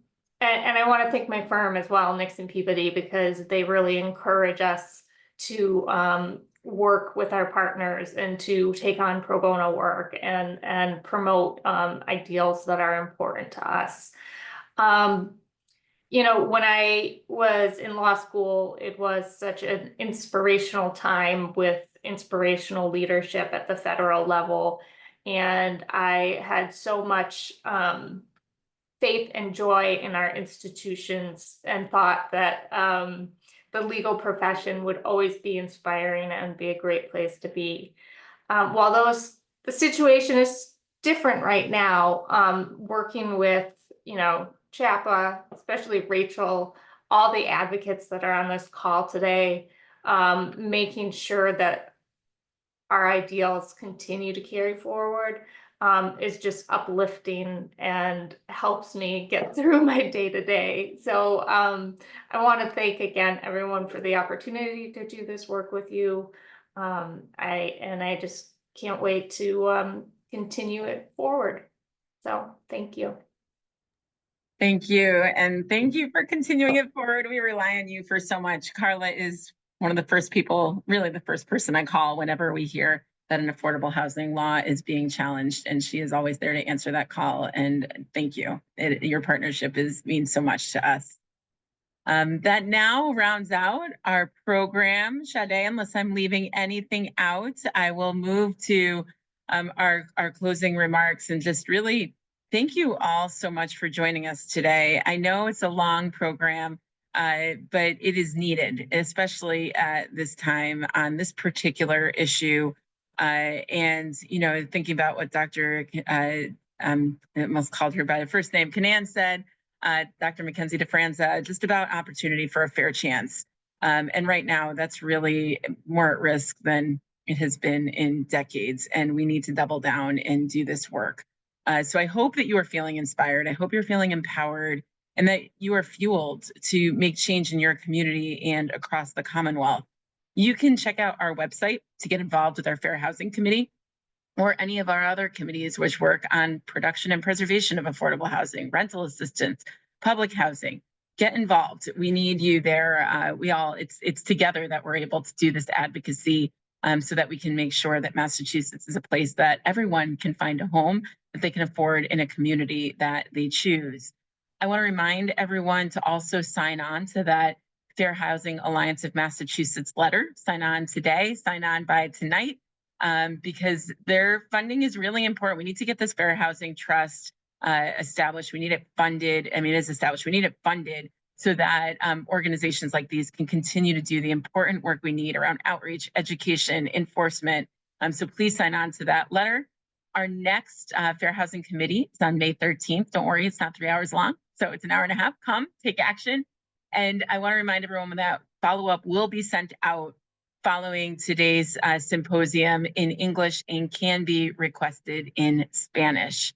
I want to thank my firm as well, Nixon Peabody, because they really encourage us to work with our partners and to take on pro bono work and promote ideals that are important to us. When I was in law school, it was such an inspirational time with inspirational leadership at the federal level. And I had so much faith and joy in our institutions, and thought that the legal profession would always be inspiring and be a great place to be. While the situation is different right now, working with, CHAPA, especially Rachel, all the advocates that are on this call today, making sure that our ideals continue to carry forward is just uplifting and helps me get through my day-to-day. So I want to thank again everyone for the opportunity to do this work with you. I just can't wait to continue it forward. So thank you. Thank you. And thank you for continuing it forward. We rely on you for so much. Karla is one of the first people, really the first person I call whenever we hear that an affordable housing law is being challenged. And she is always there to answer that call. And thank you. Your partnership means so much to us. That now rounds out our program. Sade, unless I'm leaving anything out, I will move to our closing remarks and just really thank you all so much for joining us today. I know it's a long program, but it is needed, especially at this time on this particular issue And, you know, thinking about what Dr. I almost called her by her first name, Kenann said, Dr. McKenzie-DeFranza, just about opportunity for a fair chance. And right now, that's really more at risk than it has been in decades, and we need to double down and do this work. So I hope that you are feeling inspired. I hope you're feeling empowered, and that you are fueled to make change in your community and across the Commonwealth. You can check out our website to get involved with our Fair Housing Committee or any of our other committees which work on production and preservation of affordable housing, rental assistance, public housing. Get involved. We need you there. It's together that we're able to do this advocacy so that we can make sure that Massachusetts is a place that everyone can find a home that they can afford in a community that they choose. I want to remind everyone to also sign on to that Fair Housing Alliance of Massachusetts letter. Sign on today, sign on by tonight, because their funding is really important. We need to get this Fair Housing Trust established. We need it funded. I mean, it is established. We need it funded so that organizations like these can continue to do the important work we need around outreach, education, enforcement. So please sign on to that letter. Our next Fair Housing Committee is on May 13th. Don't worry, it's not 3 hours long. So it's an hour and a half. Come, take action. And I want to remind everyone that follow-up will be sent out following today's symposium in English and can be requested in Spanish.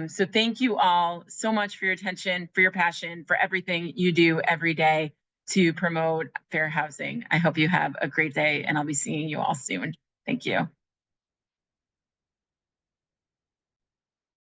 So thank you all so much for your attention, for your passion, for everything you do every day to promote fair housing. I hope you have a great day, and I'll be seeing you all soon. Thank you.